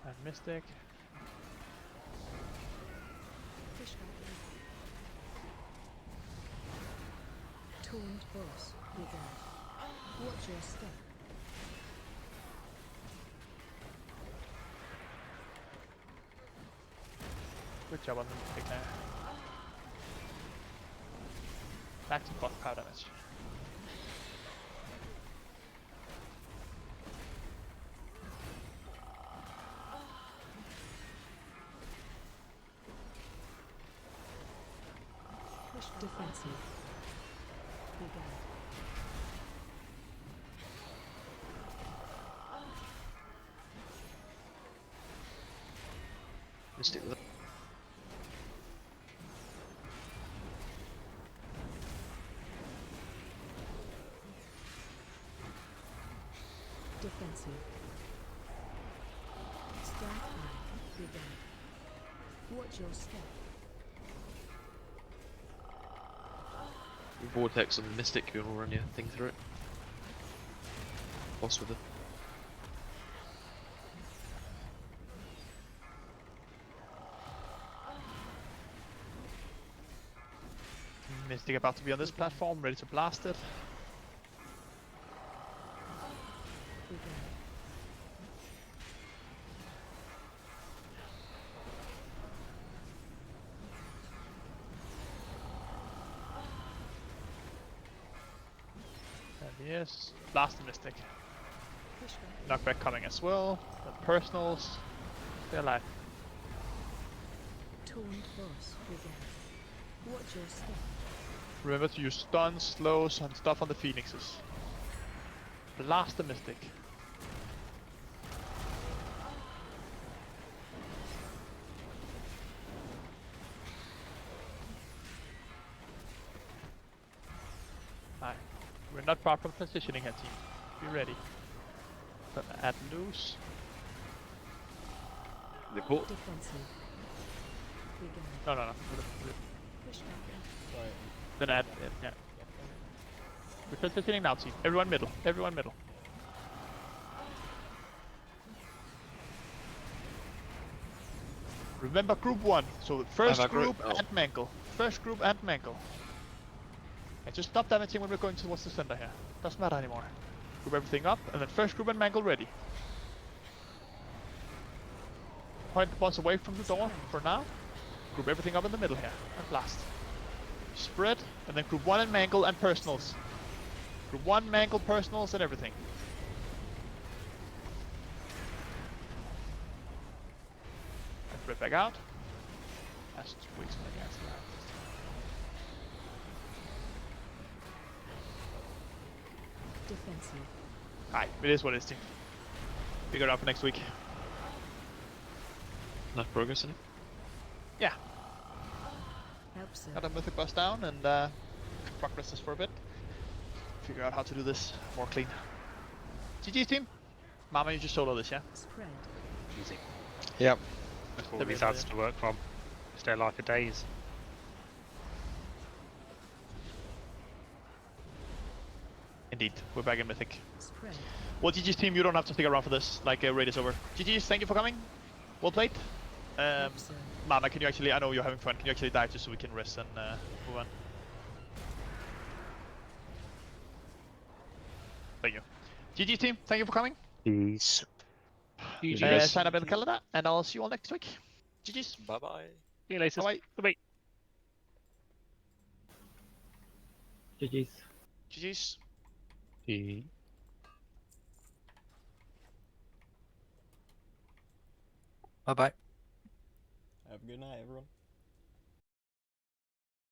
And mystic. Push that in. Taunt boss. Big Ad. Watch your step. Good job on the mystic there. Back to block power damage. Push defensive. Big Ad. Mystic with it. Defensive. Stack high. Big Ad. Watch your step. Vortex on the Mystic, you want to run your thing through it. Boss with it. Mystic about to be on this platform, ready to blast it. There he is. Blast the Mystic. Knockback coming as well. The personals. They're alive. Taunt boss began. Watch your step. Remember to use stuns, slows, and stuff on the phoenixes. Blast the Mystic. Alright. We're not far from positioning here, team. Be ready. Gonna add loose. The port. Defensive. Began. No. Push back. Sorry. Then add it, yeah. We're positioning now, team. Everyone middle. Everyone middle. Remember group 1. So first group and mangle. First group and mangle. And just stop damaging when we're going towards the center here. Doesn't matter anymore. Group everything up, and then first group and mangle ready. Point the boss away from the door for now. Group everything up in the middle here, and blast. Spread, and then group 1 and mangle and personals. Group 1, mangle, personals, and everything. And spread back out. That's weeks against that. Defensive. Alright, it is what it is, team. Figure it out for next week. Enough progress in it? Yeah. Helps Got a Mythic bust down and progress this for a bit. Figure out how to do this more clean. GG team. Mama, you just solo this, yeah? Spread. Easy. Yep. That's all these ads to work from. Stay alive for days. Indeed, we're back in Mythic. Spread. Well, GG's team, you don't have to stick around for this. Like, raid is over. GG's, thank you for coming. Well played. Mama, can you actually, I know you're having fun, can you actually dive just so we can rest and move on? Thank you. GG team, thank you for coming. Peace. Sign up in the calendar, and I'll see you all next week. GG's. Bye bye. See you later. Bye. Bye. GG's. GG's. Bye bye. Have a good night, everyone.